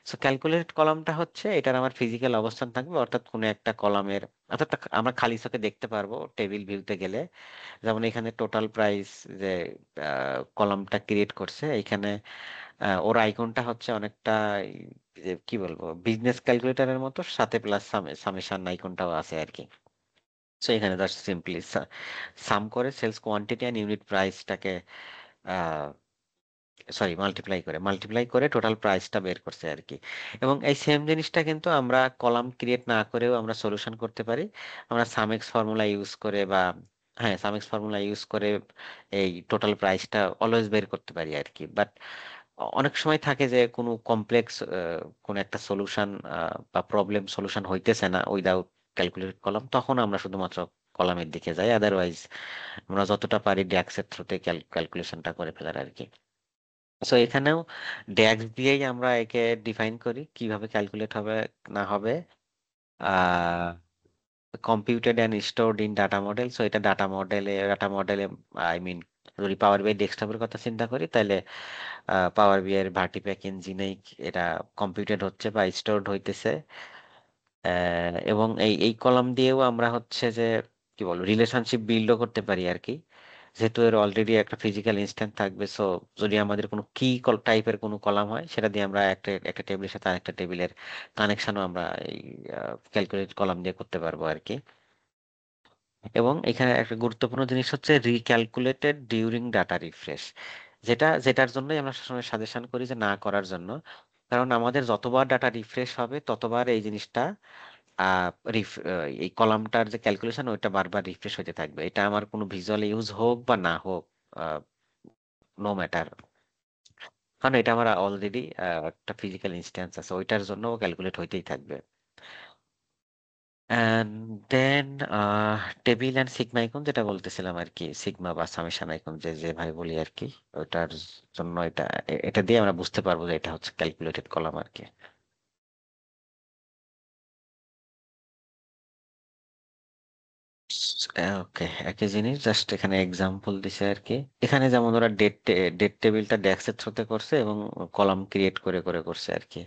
সো ক্যালকুলেট কলামটা হচ্ছে এটার আমার ফিজিক্যাল অবস্থান থাকবে, অর্থাৎ কোনো একটা কলামের, অর্থাৎ আমরা খালি চোখে দেখতে পারবো টেবিল ভিউতে গেলে। যেমন এখানে টোটাল প্রাইস যে কলামটা ক্রিয়েট করছে, এখানে ওর আইকনটা হচ্ছে অনেকটা এই যে কি বলবো বিজনেস ক্যালকুলেটরের মতো, সাথে প্লাস সামেশন আইকনটাও আছে আর কি। সো এখানে জাস্ট সিম্পলি সাম করে সেলস কোয়ান্টিটি অ্যান্ড ইউনিট প্রাইসটাকে মাল্টিপ্লাই করে টোটাল প্রাইসটা বের করছে আর কি। এবং এই সেম জিনিসটা কিন্তু আমরা কলাম ক্রিয়েট না করেও আমরা সলিউশন করতে পারি। আমরা সামেক্স ফর্মুলা ইউজ করে বা হ্যাঁ সামেক্স ফর্মুলা ইউজ করে এই টোটাল প্রাইসটা অলওয়েজ বের করতে পারি আর কি। বাট অনেক সময় থাকে যে কোনো কমপ্লেক্স কোন একটা সলিউশন বা প্রবলেম সলিউশন হইতেছে না উইদাউট ক্যালকুলেটেড কলাম, তখন আমরা শুধুমাত্র কলামের দিকে যাই, আদারওয়াইজ আমরা যতটা পারি ড্যাক্সের থ্রুতে ক্যালকুলেশনটা করে ফেলার আর কি। সো এখানেও ড্যাক্স দিয়েই আমরা একে ডিফাইন করি কিভাবে ক্যালকুলেট হবে না হবে। Ah computed and stored in data model. So এটা ডাটা মডেলে আই মিন যদি পাওয়ার বিআই ডেস্কটপের কথা চিন্তা করি তাহলে পাওয়ার বিআই এর ভার্টিপ্যাক ইঞ্জিনেই এটা কম্পিউটেড হচ্ছে বা স্টোরড হইতেছে। এবং এই কলাম দিয়েও আমরা হচ্ছে যে কি বলবো রিলেশনশিপ বিল্ডও করতে পারি আর কি, যেহেতু এর অলরেডি একটা ফিজিক্যাল ইনস্ট্যান্স থাকবে। সো যদি আমাদের কোনো কি টাইপের কোনো কলাম হয় সেটা দিয়ে আমরা একটা একটা টেবিলের সাথে আরেকটা টেবিলের কানেকশনও আমরা এই ক্যালকুলেট কলাম দিয়ে করতে পারবো আর কি। এবং এখানে একটা গুরুত্বপূর্ণ জিনিস হচ্ছে রিক্যালকুলেটেড ডিউরিং ডাটা রিফ্রেশ, যেটার জন্যই আমরা সবসময় সাজেশন করি যে না করার জন্য। কারণ আমাদের যতবার ডাটা রিফ্রেশ হবে ততবার এই জিনিসটা এই কলামটার যে ক্যালকুলেশন ওইটা বারবার রিফ্রেশ হতে থাকবে, এটা আমার কোনো ভিজুয়াল ইউজ হোক বা না হোক, নো ম্যাটার, কারণ এটা আমার অলরেডি একটা ফিজিক্যাল ইনস্ট্যান্স আছে, ওইটার জন্য ক্যালকুলেট হইতেই থাকবে। And then table and sigma icon যেটা বলতেছিলাম আর কি, সিগমা বা সামেশন আইকন যে যে ভাই বলি আর কি, ওটার জন্য এটা দিয়ে আমরা বুঝতে পারবো যে এটা হচ্ছে ক্যালকুলেটেড কলাম আর কি। ওকে, একই জিনিস জাস্ট এখানে এক্সাম্পল দিছে আর কি। এখানে যেমন ওরা ডেট টেবিলটা ডেক্সের থ্রুতে করছে এবং কলাম ক্রিয়েট করে করে করছে আর কি।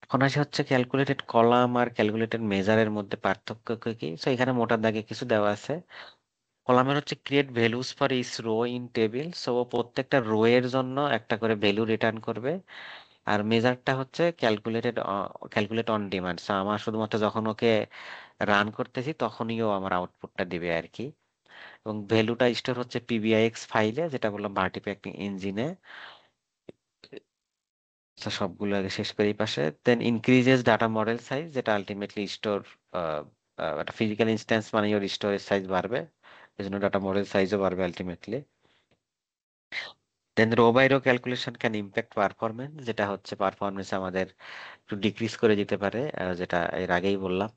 এখন আসে হচ্ছে ক্যালকুলেটেড কলাম আর ক্যালকুলেটেড মেজারের মধ্যে পার্থক্য কি। সো এখানে মোটা দাগে কিছু দেওয়া আছে। কলামের হচ্ছে create values for each row in table, so ও প্রত্যেকটা রো এর জন্য একটা করে ভ্যালু রিটার্ন করবে। আর মেজারটা হচ্ছে ক্যালকুলেট অন ডিমান্ড, সো আমার শুধুমাত্র যখন ওকে রান করতেছি তখনই ও আমার আউটপুটটা দিবে আর কি। এবং ভ্যালুটা স্টোর হচ্ছে পিবিআইএক্স ফাইলে, যেটা বললাম ভার্টিপ্যাক ইঞ্জিনে। তো সবগুলো আগে শেষ করি এই পাশে। দেন ইনক্রিজেস ডাটা মডেল সাইজ, যেটা আলটিমেটলি স্টোর একটা ফিজিক্যাল ইনস্ট্যান্স মানে ওর স্টোরেজ সাইজ বাড়বে, এই জন্য ডাটা মডেল সাইজও বাড়বে ultimately. Then row by row calculation can impact performance, যেটা হচ্ছে পারফরমেন্স আমাদের একটু ডিক্রিজ করে দিতে পারে, যেটা এর আগেই বললাম।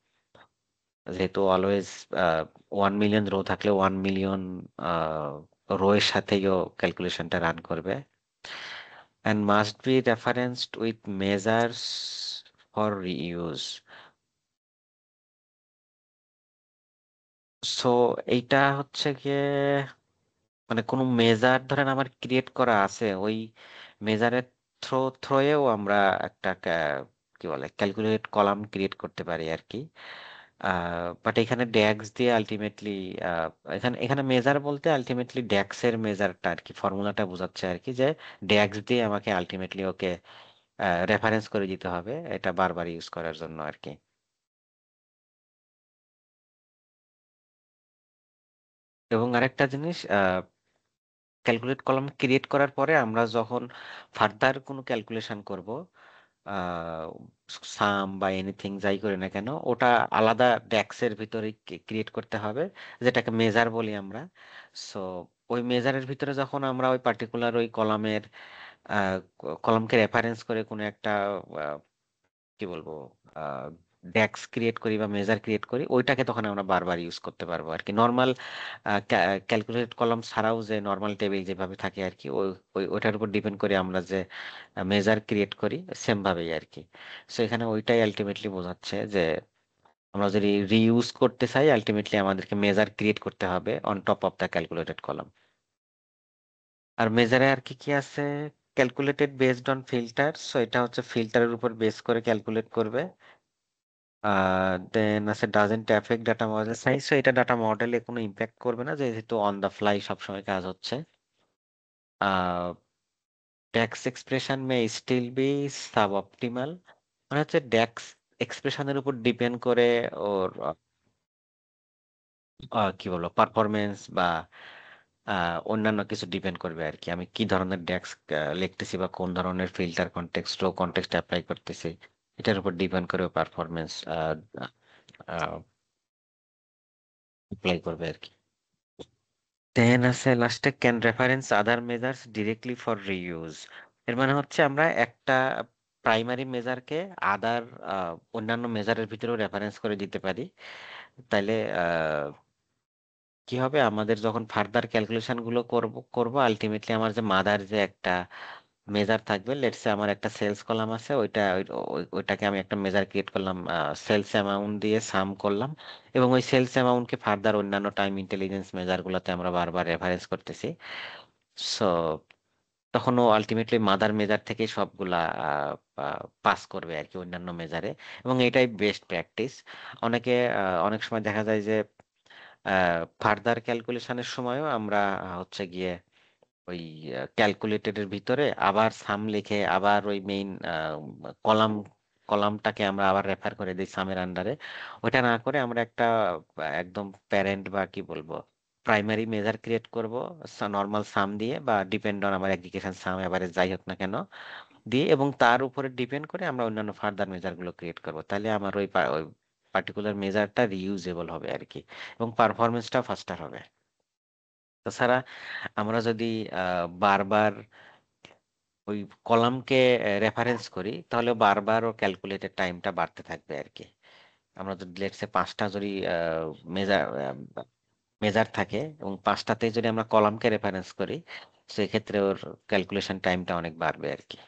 যেহেতু অলওয়েজ 1 মিলিয়ন রো থাকলে 1 মিলিয়ন রো এর সাথেই ও ক্যালকুলেশনটা রান করবে। And must be referenced with measures for reuse. So এইটা হচ্ছে গিয়ে মানে কোনো মেজার ধরেন আমার ক্রিয়েট করা আছে, ওই মেজারের থ্রোয়েও আমরা একটা কি বলে ক্যালকুলেট কলাম ক্রিয়েট করতে পারি আর কি। বাট এখানে ড্যাক্স দিয়ে আলটিমেটলি এখানে এখানে মেজার বলতে আলটিমেটলি ড্যাক্সের মেজারটা আর কি, ফর্মুলাটা বোঝাচ্ছে আর কি, যে ড্যাক্স দিয়ে আমাকে আলটিমেটলি ওকে রেফারেন্স করে দিতে হবে এটা বারবার ইউজ করার জন্য আর কি। এবং আরেকটা জিনিস, ক্যালকুলেট কলাম ক্রিয়েট করার পরে আমরা যখন ফার্দার কোনো ক্যালকুলেশন করব, সাম বা এনিথিং যাই করি না কেন, ওটা আলাদা ডেক্সের ভিতরে ক্রিয়েট করতে হবে, যেটাকে মেজার বলি আমরা। সো ওই মেজারের ভিতরে যখন আমরা ওই পার্টিকুলার ওই কলামের কলামকে রেফারেন্স করে কোনো একটা কি বলবো ডেক্স ক্রিয়েট করি বা মেজার ক্রিয়েট করি, ওইটাকে তখন আমরা বারবার ইউজ করতে পারবো আর কি। নর্মাল ক্যালকুলেট কলাম ছাড়াও যে নর্মাল টেবিল যেভাবে থাকে আর কি, ওইটার উপর ডিপেন্ড করে আমরা যে মেজার ক্রিয়েট করি সেম ভাবেই আর কি। সো এখানে ওইটাই আলটিমেটলি বোঝাচ্ছে যে আমরা যদি রিইউজ করতে চাই, আলটিমেটলি আমাদেরকে মেজার ক্রিয়েট করতে হবে on top of the calculated column. আর মেজারে আর কি কি আছে? Calculated based on filter, so এটা হচ্ছে ফিল্টারের উপর বেস করে ক্যালকুলেট করবে। দেন আছে doesn't affect data model size, so এটা ডাটা মডেলে কোনো ইম্প্যাক্ট করবে না, যেহেতু অন দা ফ্লাই সবসময় কাজ হচ্ছে। DAX expression may still be suboptimal, মানে হচ্ছে ডেক্স এক্সপ্রেশনের উপর ডিপেন্ড করে ওর কি বলবো পারফরমেন্স বা অন্যান্য কিছু ডিপেন্ড করবে আর কি। আমি কি ধরনের ডেক্স লিখতেছি বা কোন ধরনের ফিল্টার কনটেক্সট ও কনটেক্সট অ্যাপ্লাই করতেছি, এটার উপর ডিপেন্ড করে পারফরমেন্স অ্যাপ্লাই করবে আর কি। দেন আছে লাস্টে can reference other measures directly for reuse. এর মানে হচ্ছে আমরা একটা প্রাইমারি মেজারকে আদার অন্যান্য মেজারের ভিতরেও রেফারেন্স করে দিতে পারি। তাইলে কি হবে, আমাদের যখন ফার্দার ক্যালকুলেশন গুলো করব আলটিমেটলি আমার যে মাদার যে একটা মেজার থাকবে, লেটসে আমার একটা সেলস কলাম আছে, ওইটাকে আমি একটা মেজার ক্রিয়েট করলাম, সেলস অ্যামাউন্ট দিয়ে সাম করলাম, এবং ওই সেলস অ্যামাউন্টকে ফার্দার অন্যান্য টাইম ইন্টেলিজেন্স মেজার গুলোতে আমরা বারবার রেফারেন্স করতেছি। সো তখন ও আলটিমেটলি মাদার মেজার থেকে সবগুলা পাস করবে আর কি অন্যান্য মেজারে, এবং এটাই বেস্ট প্র্যাকটিস। অনেক সময় দেখা যায় যে ফার্দার ক্যালকুলেশনের সময়ও আমরা হচ্ছে গিয়ে ওই ক্যালকুলেটেডের ভিতরে আবার সাম লিখে আবার ওই মেইন কলামটাকে আমরা আবার রেফার করে দিই সামের আন্ডারে। ওটা না করে আমরা একটা একদম প্যারেন্ট বা কি বলবো প্রাইমারি মেজার ক্রিয়েট করব নর্মাল সাম দিয়ে, বা ডিপেন্ড অন আমার অ্যাগ্রিগেশন সাম এভারেজ যাই হোক না কেন দিয়ে, এবং তার উপরে ডিপেন্ড করে আমরা অন্যান্য ফার্দার মেজার গুলো ক্রিয়েট করব। তাহলে আমার ওই পার্টিকুলার মেজারটা রিইউজেবল হবে আর কি, এবং পারফরমেন্সটা ফাস্টার হবে। তাছাড়া আমরা যদি বারবার ওই কলামকে রেফারেন্স করি, তাহলে বারবার ও ক্যালকুলেটেড টাইমটা বাড়তে থাকবে আর কি। আমরা যদি লেটসে 5টা যদি মেজার মেজার থাকে এবং 5টাতে যদি আমরা কলামকে রেফারেন্স করি, সেক্ষেত্রে ওর ক্যালকুলেশন টাইমটা অনেক বাড়বে আর কি।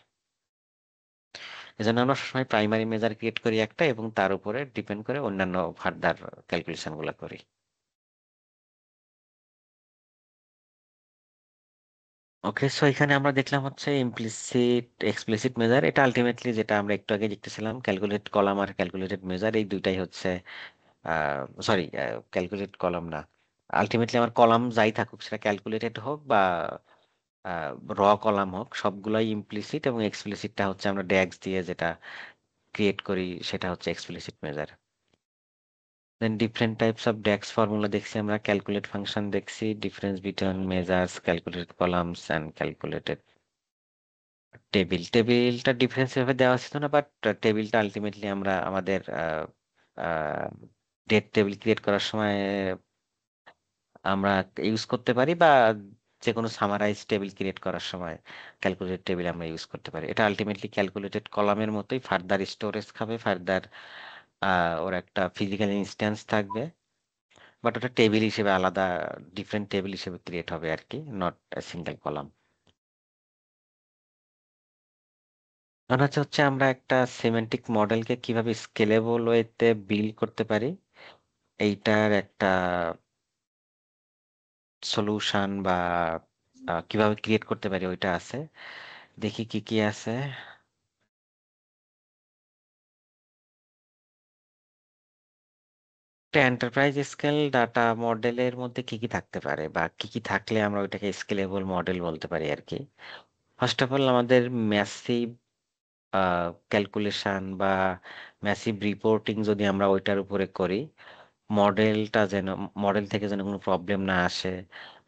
এজন্য আমরা সবসময় প্রাইমারি মেজার ক্রিয়েট করি একটা, এবং তার উপরে ডিপেন্ড করে অন্যান্য ফার্দার ক্যালকুলেশন গুলো করি। ওকে, সো এখানে আমরা দেখলাম হচ্ছে ইমপ্লিসিট এক্সপ্লিসিট মেজার। এটা আলটিমেটলি যেটা আমরা একটু আগে দেখতেছিলাম, ক্যালকুলেট কলাম আর ক্যালকুলেটেড মেজার, এই দুইটাই হচ্ছে সরি ক্যালকুলেট কলাম না, আলটিমেটলি আমার কলাম যাই থাকুক সেটা ক্যালকুলেটেড হোক বা র কলাম হোক, সবগুলাই ইমপ্লিসিট, এবং এক্সপ্লিসিটটা হচ্ছে আমরা ড্যাগস দিয়ে যেটা ক্রিয়েট করি সেটা হচ্ছে explicit measure. Then different types of DAX formula দেখছি আমরা, ক্যালকুলেট ফাংশন দেখছি, difference between measures, calculated columns and calculated টেবিলটা ডিফারেন্স ভাবে দেওয়া ছিল না, বাট টেবিলটা আলটিমেটলি আমরা আমাদের ডেট টেবিল ক্রিয়েট করার সময় আমরা ইউজ করতে পারি, বা যে কোনো সামারাইজ টেবিল ক্রিয়েট করার সময় ক্যালকুলেটেড টেবিল আমরা ইউজ করতে পারি। এটা আলটিমেটলি ক্যালকুলেটেড কলামের মতোই ফার্দার স্টোরেজ খাবে, ফার্দার ওর একটা ফিজিক্যাল ইনস্ট্যান্স থাকবে, বাট ওটা টেবিল হিসেবে আলাদা ডিফারেন্ট টেবিল হিসেবে ক্রিয়েট হবে আর কি, নট সিঙ্গেল কলাম। কারণ হচ্ছে আমরা একটা সিমেন্টিক মডেলকে কিভাবে স্কেলেবল ওয়েতে বিল্ড করতে পারি, এইটার একটা সলিউশন বা কিভাবে ক্রিয়েট করতে পারি ওইটা আছে। দেখি কি কি আছে। একটা এন্টারপ্রাইজ স্কেল ডাটা মডেলের মধ্যে কি কি থাকতে পারে, বা কি কি থাকলে আমরা ওইটাকে স্কেলেবল মডেল বলতে পারি আর কি। ফার্স্ট অফ অল আমাদের ম্যাসিভ ক্যালকুলেশন বা ম্যাসিভ রিপোর্টিং যদি আমরা ওইটার উপরে করি, মডেলটা যেন মডেল থেকে যেন কোনো প্রবলেম না আসে,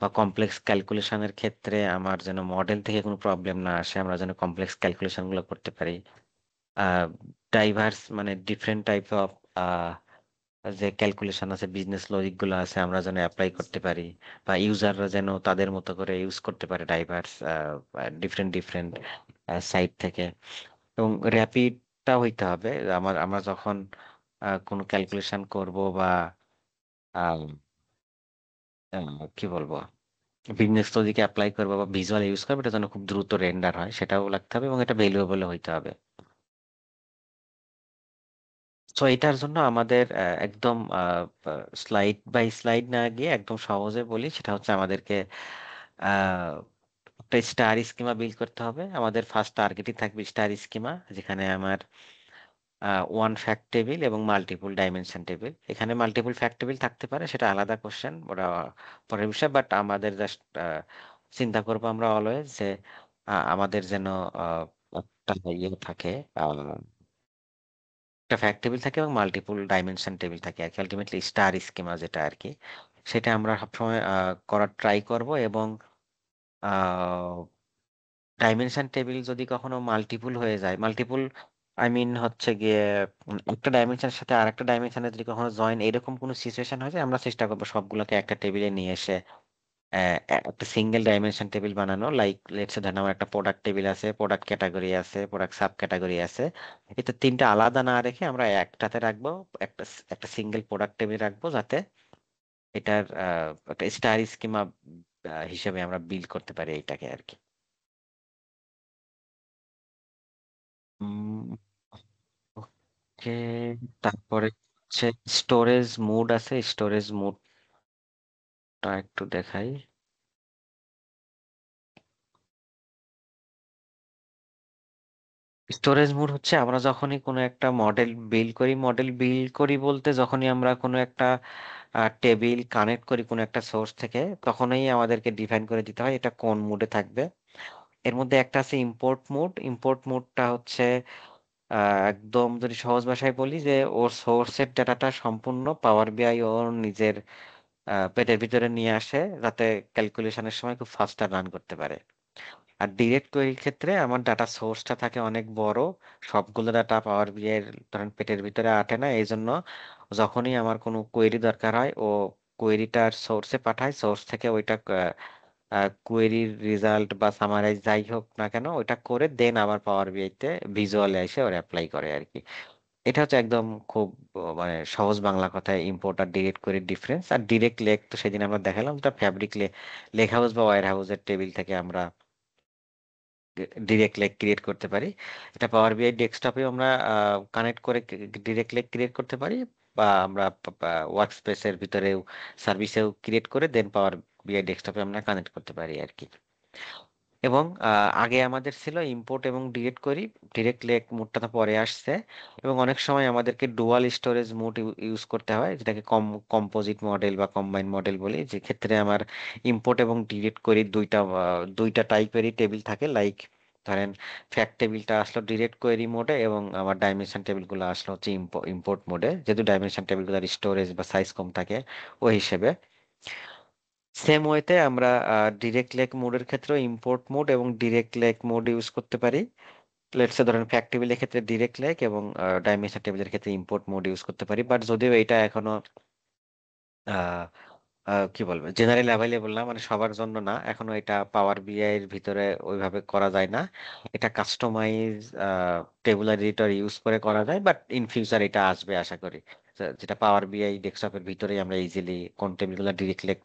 বা কমপ্লেক্স ক্যালকুলেশনের ক্ষেত্রে আমার যেন মডেল থেকে কোনো প্রবলেম না আসে, আমরা যেন কমপ্লেক্স ক্যালকুলেশন গুলো করতে পারি। ডাইভার্স মানে ডিফারেন্ট টাইপ অফ যে ক্যালকুলেশন আছে, বিজনেস লজিক গুলো আছে, আমরা যেন অ্যাপ্লাই করতে পারি, বা ইউজাররা যেন তাদের মতো করে ইউজ করতে পারে ডাইভার্স ডিফারেন্ট ডিফারেন্ট সাইট থেকে। এবং র্যাপিডটা হইতে হবে। আমরা যখন কোনো ক্যালকুলেশন করব বা আম, কি বলবো, বিজনেস লজিকে অ্যাপ্লাই করবো বা ভিজুয়াল ইউজ করবো, এটা যেন খুব দ্রুত রেন্ডার হয় সেটাও লাগতে হবে, এবং এটা ভ্যালুয়েবল হইতে হবে। তো এটার জন্য আমাদের একদম স্লাইড বাই স্লাইড না গিয়ে একদম সহজে বলি, সেটা হচ্ছে আমাদেরকে আহ, একটা স্টার স্কিমা বিল্ড করতে হবে। আমাদের ফার্স্ট টার্গেটই থাকবে স্টার স্কিমা, যেখানে আমার ওয়ান ফ্যাক্ট টেবিল এবং মাল্টিপল ডাইমেনশন টেবিল। এখানে মাল্টিপল ফ্যাক্ট টেবিল থাকতে পারে, সেটা আলাদা কোশ্চেন, ওটা পরের বিষয়। বাট আমাদের জাস্ট চিন্তা করবো আমরা অলওয়েজ যে আমাদের যেন আহ, একটা ইয়ে থাকে, একটা ফ্যাক্ট টেবিল থাকে এবং মাল্টিপল ডাইমেনশন টেবিল থাকে আর কি, আলটিমেটলি স্টার স্কিমা যেটা আর কি, সেটা আমরা সবসময় করার ট্রাই করব। এবং ডাইমেনশন টেবিল যদি কখনো মাল্টিপল হয়ে যায়, মাল্টিপল আই মিন হচ্ছে গিয়ে একটা ডাইমেনশনের সাথে আরেকটা ডাইমেনশনে যদি কখনো জয়েন, এরকম কোনো সিচুয়েশন হয়, যে আমরা চেষ্টা করবো সবগুলোকে একটা টেবিলে নিয়ে এসে একটা সিঙ্গেল ডাইমেনশন টেবিল বানানো। লাইক লেটস ধরেন আমার একটা প্রোডাক্ট টেবিল আছে, প্রোডাক্ট ক্যাটাগরি আছে, প্রোডাক্ট সাব ক্যাটাগরি আছে। এটা তিনটা আলাদা না রেখে আমরা একটাতে রাখবো, একটা একটা সিঙ্গেল প্রোডাক্ট টেবিল রাখবো, যাতে এটার একটা স্টার স্কিমা হিসেবে আমরা বিল্ড করতে পারি এইটাকে আর কি। ওকে, তারপরে হচ্ছে স্টোরেজ মোড আছে, স্টোরেজ মোডটা একটু দেখাই। স্টোরেজ মোড হচ্ছে আমরা যখনই কোনো একটা মডেল বিল্ড করি, মডেল বিল্ড করি বলতে যখনই আমরা কোনো একটা টেবিল কানেক্ট করি কোনো একটা সোর্স থেকে, তখনই আমাদেরকে ডিফাইন করে দিতে হয় এটা কোন মোডে থাকবে। এর মধ্যে একটা আছে ইম্পোর্ট মোড। ইম্পোর্ট মোডটা হচ্ছে একদম যদি সহজ ভাষায় বলি, যে ওর সোর্সের ডাটাটা সম্পূর্ণ পাওয়ার বিআই ওর নিজের পেটের ভিতরে নিয়ে আসে, যাতে ক্যালকুলেশনের সময় খুব ফাস্টার রান করতে পারে। আর ডিরেক্ট কোয়েরির ক্ষেত্রে আমার ডাটা সোর্সটা থাকে অনেক বড়, সবগুলো ডাটা পাওয়ার বিআই এর ধরেন পেটের ভিতরে আটে না। এই জন্য যখনই আমার কোনো কোয়েরি দরকার হয়, ও কোয়েরিটার সোর্সে পাঠায়, সোর্স থেকে ওইটা কোয়েরির রেজাল্ট বা সামারাইজ যাই হোক না কেন, ওইটা করে দেন আবার পাওয়ার বিআইতে ভিজুয়ালে এসে ওর অ্যাপ্লাই করে আর কি। এটা হচ্ছে একদম খুব মানে সহজ বাংলা কথায় ইম্পোর্ট আর ডিরেক্ট কোয়েরির ডিফারেন্স। আর ডিরেক্ট লেগ তো সেদিন আমরা দেখালাম, ওটা ফ্যাব্রিক লেক হাউস বা ওয়্যার হাউসের টেবিল থেকে আমরা ডিরেক্ট লেগ ক্রিয়েট করতে পারি। এটা পাওয়ার বিআই ডেস্কটপে আমরা কানেক্ট করে ডিরেক্ট লেগ ক্রিয়েট করতে পারি, বা আমরা ওয়ার্ক স্পেসের ভিতরেও সার্ভিসেও ক্রিয়েট করে দেন পাওয়ার বিআই ডেস্কটপে আমরা কানেক্ট করতে পারি আর কি। এবং আগে আমাদের ছিল ইম্পোর্ট এবং ডিরেক্ট করি, ডিরেক্ট লেগ মোডটা তো পরে আসছে। এবং অনেক সময় আমাদেরকে ডুয়াল স্টোরেজ মোড ইউজ করতে হয়, যেটাকে কম্পোজিট মডেল বা কম্বাইন মডেল বলি, যে ক্ষেত্রে আমার ইম্পোর্ট এবং ডিরেক্ট করি দুইটা টাইপেরই টেবিল থাকে। লাইক ধরেন ফ্যাক্ট টেবিলটা আসলো ডিরেক্ট কোয়েরি মোডে, এবং আমার ডাইমেনশন টেবিলগুলো আসলো হচ্ছে ইম্পোর্ট মোডে, যেহেতু ডাইমেনশন টেবিলগুলোর স্টোরেজ বা সাইজ কম থাকে ওই হিসেবে। সেম ওয়েতে আমরা ডিরেক্ট লেক মোডের ক্ষেত্রে ইম্পোর্ট মোড এবং ডিরেক্ট লেক মোড ইউজ করতে পারি। লেটসে ধরেন ফ্যাক্ট টেবিলের ক্ষেত্রে ডিরেক্ট লেক এবং ডাইমেনশন টেবিলের ক্ষেত্রে ইম্পোর্ট মোড ইউজ করতে পারি। বাট যদিও এটা এখনো আহ, কি বলবো জেনারেল অ্যাভেলেবল না, মানে সবার জন্য না, এখনো এটা পাওয়ার বিআই এর ভিতরে ওইভাবে করা যায় না। এটা কাস্টমাইজ টেবুলার এডিটর ইউজ করে করা যায়, বাট ইন ফিউচার এটা আসবে আশা করি। যেটা পাওয়ার বিআই ডেস্কটপের ভিতরেই আমরা ইজিলি কোন টেবিলগুলো ডিরেক্ট লেক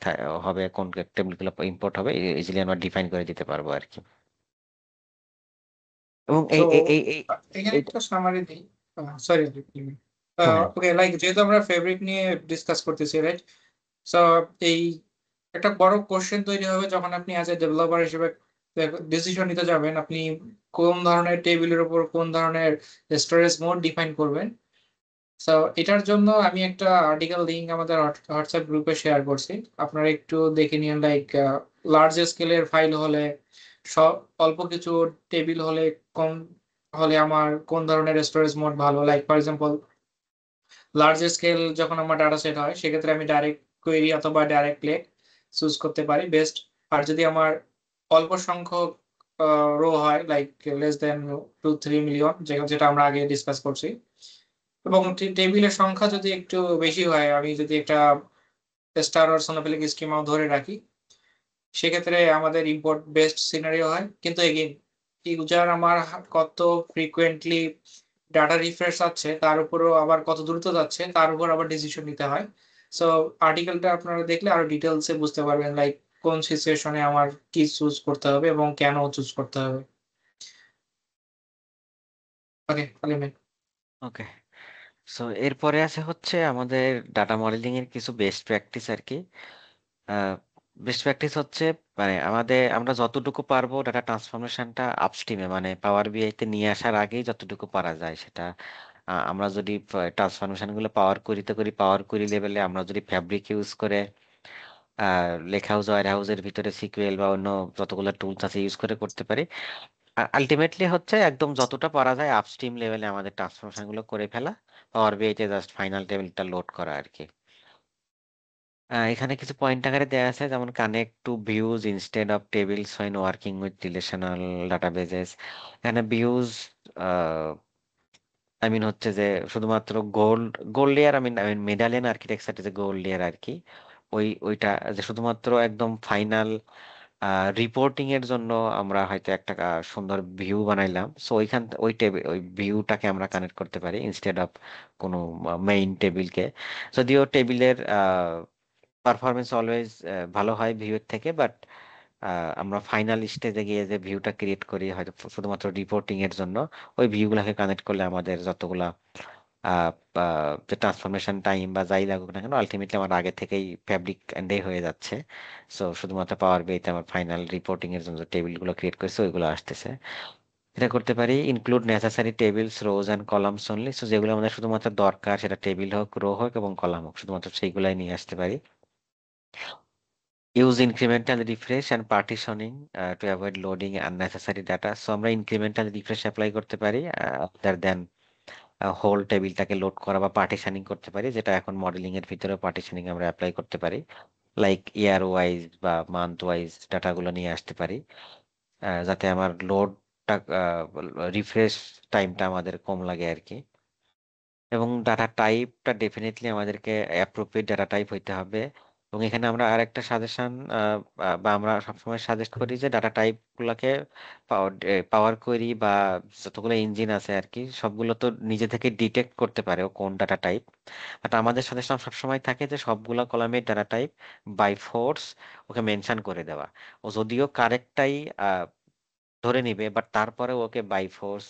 হবে, কোন টেবিলগুলো ইম্পোর্ট হবে, ইজিলি আমরা ডিফাইন করে দিতে পারবো আর কি। এবং তো এই এই এই এই এখানে এই- একটা সামারি দিই। সরি, হ্যাঁ হ্যাঁ ওকে, লাইক যেহেতু আমরা ফেব্রিক নিয়ে ডিসকাস করতেছি, রাইট? সো এই একটা বড় কোশ্চেন তৈরি হবে যখন আপনি অ্যাজ এ ডেভেলপার হিসেবে ডিসিশন নিতে যাবেন, আপনি কোন ধরনের টেবিলের উপর কোন ধরনের স্টোরেজ মোড ডিফাইন করবেন। সো এটার জন্য আমি একটা আর্টিকেল লিংক আমাদের হোয়াটসঅ্যাপ গ্রুপে শেয়ার করছি, আপনারা একটু দেখে নিন। লাইক লার্জ স্কেলের ফাইল হলে, সব অল্প কিছু টেবিল হলে, কম হলে আমার কোন ধরনের স্টোরেজ মোড ভালো। Like for example, large scale যখন আমার ডাটা সেট হয়, সেক্ষেত্রে আমি ডাইরেক্ট কোয়েরি অথবা ডাইরেক্ট লেক চুজ করতে পারি বেস্ট। আর যদি আমার অল্প সংখ্যক রো হয়, লাইক লেস দেন 2-3 মিলিয়ন, যেটা আমরা আগে ডিসকাস করছি। এবং টেবিলের সংখ্যা যদি একটু বেশি হয়, আমি যদি একটা স্টার আর সোনোফিলিক স্কিমাও ধরে রাখি, সেক্ষেত্রে আমাদের ইম্পোর্ট বেস্ট সিনারিও হয়। কিন্তু এগেইন, ইউজার আমার কত ফ্রিকোয়েন্টলি ডাটা রিফ্রেশ আছে, তার উপরও আবার কত দ্রুত যাচ্ছে, তার উপর আবার ডিসিশন নিতে হয়। সো আর্টিকেলটা আপনারা দেখলে আরো ডিটেলসে বুঝতে পারবেন, লাইক কোন সিচুয়েশনে আমার কি চুজ করতে হবে এবং কেন চুজ করতে হবে। ওকে, আলিমেন। ওকে, সো এরপরে আছে হচ্ছে আমাদের ডাটা মডেলিং এর কিছু বেস্ট প্র্যাকটিস আর কি। বেস্ট প্র্যাকটিস হচ্ছে মানে আমরা যতটুকু পারবো ডাটা ট্রান্সফরমেশনটা আপস্ট্রিমে মানে পাওয়ার বিআই তে নিয়ে আসার আগেই যতটুকু পারা যায় সেটা আমরা যদি ট্রান্সফরমেশন গুলো পাওয়ার কুড়ি লেভেলে আমরা যদি ফ্যাব্রিক ইউজ করে লেক হাউস ওয়্যার হাউসের ভিতরে সিকিউএল বা অন্য যতগুলো টুলস আছে ইউজ করে করতে পারি। আলটিমেটলি হচ্ছে একদম যতটা পারা যায় আপস্ট্রিম লেভেলে আমাদের ট্রান্সফরমেশন গুলো করে ফেলা, পাওয়ার বিআই তে জাস্ট ফাইনাল টেবিলটা লোড করা আর কি। এখানে কিছু পয়েন্ট আকারে দেওয়া আছে, যেমন connect to views instead of tables when working with relational databases. এখানে ভিউজ আই মিন হচ্ছে যে শুধুমাত্র gold layer, I mean medallion architecture যে গোল্ড লেয়ার আর কি, ওইটা যে শুধুমাত্র একদম ফাইনাল রিপোর্টিং এর জন্য আমরা হয়তো একটা সুন্দর ভিউ বানাইলাম, সো ওই ভিউটাকে আমরা কানেক্ট করতে পারি ইনস্টেড অফ কোনো মেইন টেবিলকে। যদিও টেবিলের পারফরমেন্স অলওয়েজ ভালো হয় ভিউয়ের থেকে, বাট আমরা ফাইনাল স্টেজে গিয়ে যে ভিউটা ক্রিয়েট করি হয়তো শুধুমাত্র রিপোর্টিং এর জন্য, ওই ভিউগুলোকে কানেক্ট করলে আমাদের যতগুলা আহ, যে ট্রান্সফরমেশন টাইম বা যাই লাগুক না কেন আলটিমেটলি আমার আগে থেকেই ফ্যাব্রিক এন্ডে হয়ে যাচ্ছে। সো শুধুমাত্র পাওয়ার বিআইতে আমার ফাইনাল রিপোর্টিং এর জন্য যে টেবিলগুলো ক্রিয়েট করেছে ওইগুলো আসতেছে। এটা করতে পারি include necessary tables rose and columns only, so যেগুলো আমাদের শুধুমাত্র দরকার, সেটা টেবিল হোক, রো হোক এবং কলাম হোক, শুধুমাত্র সেইগুলাই নিয়ে আসতে পারি। Use incremental refresh and partitioning to avoid loading unnecessary data, so আমরা ইনক্রিমেন্টাল রিফ্রেশ অ্যাপ্লাই করতে পারি আদার দেন হোল টেবিলটাকে লোড করা বা পার্টিশনিং করতে পারি, যেটা এখন মডেলিং এর ভিতরে পার্টিশনিং আমরা অ্যাপ্লাই করতে পারি। লাইক ইয়ার ওয়াইজ বা মান্থ ওয়াইজ ডাটাগুলো নিয়ে আসতে পারি, যাতে আমার লোডটা রিফ্রেশ টাইমটা আমাদের কম লাগে আর কি। এবং ডাটা টাইপটা ডেফিনেটলি আমাদেরকে অ্যাপ্রোপ্রিয়েট ডাটা টাইপ হইতে হবে। এবং এখানে আমরা আরেকটা সাজেশন বা আমরা সবসময় সাজেস্ট করি যে ডাটা টাইপ গুলাকে পাওয়ার কোয়েরি বা যতগুলো ইঞ্জিন আছে আর কি সবগুলো তো নিজে থেকে ডিটেক্ট করতে পারে ও কোন ডাটা টাইপ, বাট আমাদের সাজেশন সবসময় থাকে যে সবগুলা কলামের ডাটা টাইপ বাই ফোর্স ওকে মেনশন করে দেওয়া। ও যদিও কারেক্টটাই ধরে নিবে, বাট তারপরে ওকে বাই ফোর্স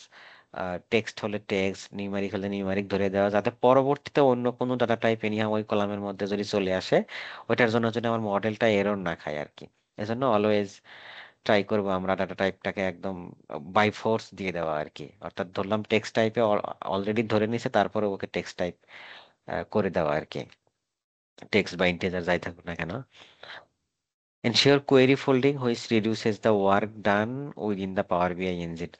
টেক্সট হলে টেক্সট, নিউমেরিক হলে নিউমেরিক ধরে দেওয়া, যাতে পরবর্তীতে অন্য কোনো ডাটা টাইপ এনিহাও ওই কলামের মধ্যে যদি চলে আসে ওইটার জন্য যদি আমার মডেলটা এরর না খায় আর কি। এজন্য অলওয়েজ ট্রাই করবো আমরা ডাটা টাইপটাকে একদম বাই ফোর্স দিয়ে দেওয়া আর কি, অর্থাৎ ধরলাম টেক্সট টাইপে অলরেডি ধরে নিছে তারপরে ওকে টেক্সট টাইপ করে দেওয়া আর কি, টেক্সট বা ইন্টিজার যাই থাকুক না কেন। Ensure query folding which reduces the work done within the Power BI engine.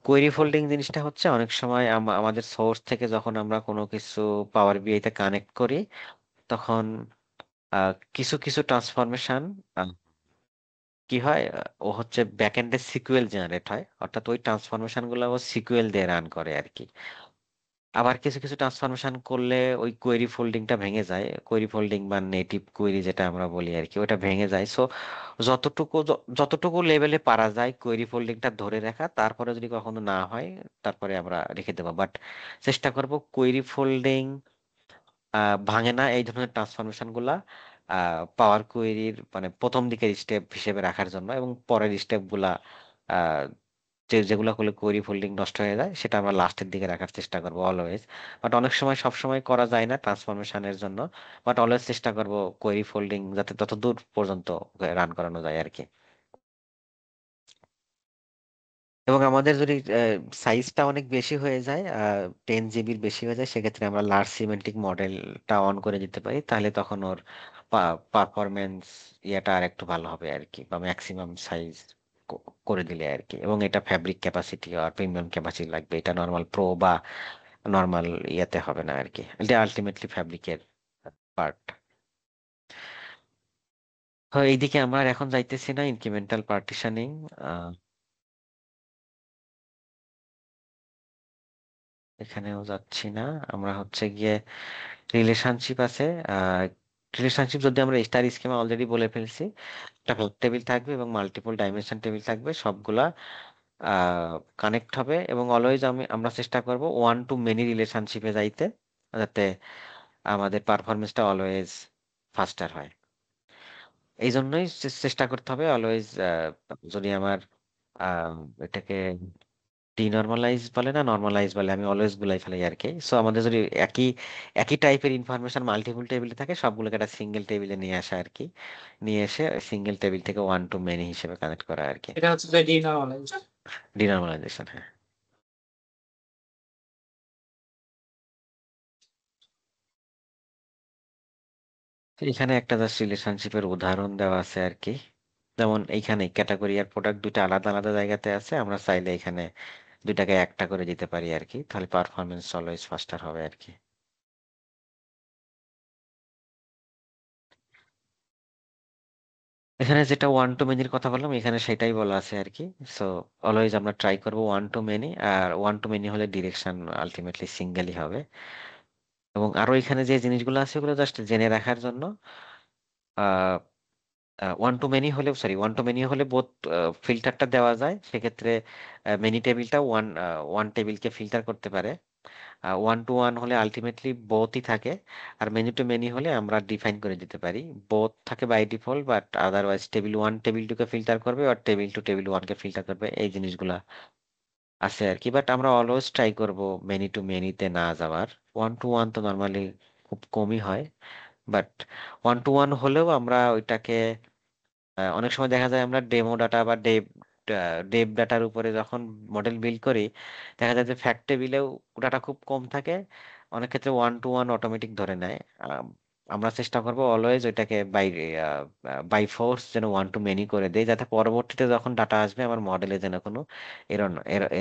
Query folding জিনিসটা হচ্ছে অনেক সময় আমাদের সোর্স থেকে যখন আমরা কোনো কিছু পাওয়ার বিআই তে কানেক্ট করি তখন কিছু কিছু ট্রান্সফরমেশন কি হয়, ও হচ্ছে ব্যাকএন্ডে সিকুয়েল জেনারেট হয়, অর্থাৎ ওই ট্রান্সফরমেশন গুলো ও সিকুয়েল দিয়ে রান করে আর কি। আবার কিছু কিছু ট্রান্সফরমেশন করলে ওই কোয়েরি ফোল্ডিংটা ভেঙে যায়, কোয়েরি ফোল্ডিং বা নেটিভ কোয়েরি যেটা আমরা বলি আর কি, ওটা ভেঙে যায়। সো যতটুকু লেভেলে পারা যায় কোয়েরি ফোল্ডিংটা ধরে রাখা, তারপরে যদি কখনো না হয় তারপরে আমরা রেখে দেবো, বাট চেষ্টা করব কোয়েরি ফোল্ডিং ভাঙে না এই ধরনের ট্রান্সফরমেশন গুলা পাওয়ার কোয়েরির মানে প্রথম দিকের স্টেপ হিসেবে রাখার জন্য, এবং পরের স্টেপ গুলা যেগুলো করলে কোয়েরি ফোল্ডিং নষ্ট হয়ে যায় সেটা আমরা লাস্টের দিকে রাখার চেষ্টা করবো অলওয়েজ। বাট অনেক সময় সব সময় করা যায় না ট্রান্সফরমেশনের জন্য, বাট অলওয়েজ চেষ্টা করবো কোয়েরি ফোল্ডিং যাতে তত দূর পর্যন্ত রান করানো যায় আর কি। এবং আমাদের যদি সাইজটা অনেক বেশি হয়ে যায় 10 জিবির বেশি হয়ে যায় সেক্ষেত্রে আমরা লার্জ সিমেন্টিক মডেলটা অন করে দিতে পারি, তাহলে তখন ওর পারফরমেন্স ইয়েটা আর একটু ভালো হবে আর কি, বা ম্যাক্সিমাম সাইজ করে দিলে আর কি। এবং এটা ফ্যাব্রিক ক্যাপাসিটি আর প্রিমিয়াম ক্যাপাসিটি লাগবে, এটা নর্মাল প্রো বা নর্মাল ইয়েতে হবে না আর কি, এটা আলটিমেটলি ফ্যাব্রিকের পার্ট। এইদিকে আমরা আর এখন যাইতেছি না ইনক্রিমেন্টাল পার্টিশনিং। এখানেও যাচ্ছি না। আমরা হচ্ছে গিয়ে রিলেশনশিপ আছে। রিলেশনশিপ যদি আমরা স্টার স্কিমা অলরেডি বলে ফেলছি, একটা ভেক্টর টেবিল থাকবে এবং মাল্টিপল ডাইমেনশন টেবিল থাকবে, সবগুলা কানেক্ট হবে এবং অলওয়েজ আমরা চেষ্টা করব ওয়ান টু মেনি রিলেশনশিপে যাইতে, যাতে আমাদের পারফরমেন্সটা অলওয়েজ ফাস্টার হয়। এই জন্যই চেষ্টা করতে হবে অলওয়েজ, যদি আমার আহ, এটাকে ডিনর্মালাইজ বলে না নর্মালাইজ বলে, আমি অলওয়েজ গুলাই ফেলাই আর কি। সো আমাদের যদি একই একই টাইপের ইনফরমেশন মাল্টিপল টেবিলে থাকে, সবগুলোকে একটা সিঙ্গেল টেবিলে নিয়ে আসা আর কি, নিয়ে এসে সিঙ্গেল টেবিল থেকে ওয়ান টু মেনি হিসেবে কানেক্ট করা আর কি। এটা হচ্ছে যে ডিনরমালাইজ। ডিনর্মালাইজেশন, হ্যাঁ। তো এখানে একটা জাস্ট রিলেশনশিপের উদাহরণ দেওয়া আছে আর কি। যেমন এইখানে ক্যাটাগরি আর প্রোডাক্ট দুইটা আলাদা আলাদা জায়গাতে আছে, আমরা চাইলে এখানে দুইটাকে একটা করে দিতে পারি আর কি, তাহলে পারফরমেন্স অলওয়েজ ফাস্টার হবে আর কি। এখানে যেটা ওয়ান টু মেনির কথা বললাম, এখানে সেটাই বলা আছে আর কি। সো অলওয়েজ আমরা ট্রাই করবো one to many, R one to many হলে ডিরেকশন আলটিমেটলি সিঙ্গেলই হবে। এবং আরো এখানে যে জিনিসগুলো আছে ওগুলো জাস্ট জেনে রাখার জন্য, ওয়ান টু মেনি হলে, সরি, ওয়ান টু মেনি হলে বোথ ফিল্টারটা দেওয়া যায়, সেক্ষেত্রে মেনি টেবিলটা ওয়ান ওয়ান টেবিলকে ফিল্টার করতে পারে। ওয়ান টু ওয়ান হলে আলটিমেটলি বোথই থাকে। আর মেনি টু মেনি হলে আমরা ডিফাইন করে দিতে পারি বোথ থাকে by default, but otherwise table one table টুকে ফিল্টার করবে আর টেবিল টু টেবিল ওয়ানকে ফিল্টার করবে, এই জিনিসগুলা আছে আর কি। বাট আমরা অলওয়েজ ট্রাই করব মেনি টু মেনিতে না যাওয়ার। ওয়ান টু ওয়ান তো নর্মালি খুব কমই হয়, বাট ওয়ান টু ওয়ান হলেও আমরা ওইটাকে অনেক সময় দেখা যায় আমরা ডেমো ডাটা বা ডেভ ডাটার উপরে যখন মডেল বিল্ড করি, দেখা যায় যে ফ্যাক্ট টেবিলেও ডাটা খুব কম থাকে, অনেক ক্ষেত্রে ওয়ান টু ওয়ান অটোমেটিক ধরে নেয়। আম, আমরা চেষ্টা করবো অলওয়েজ ওইটাকে বাই ফোর্স যেন ওয়ান টু মেনি করে দেয়, যাতে পরবর্তীতে যখন ডাটা আসবে আমার মডেলে যেন কোনো এরর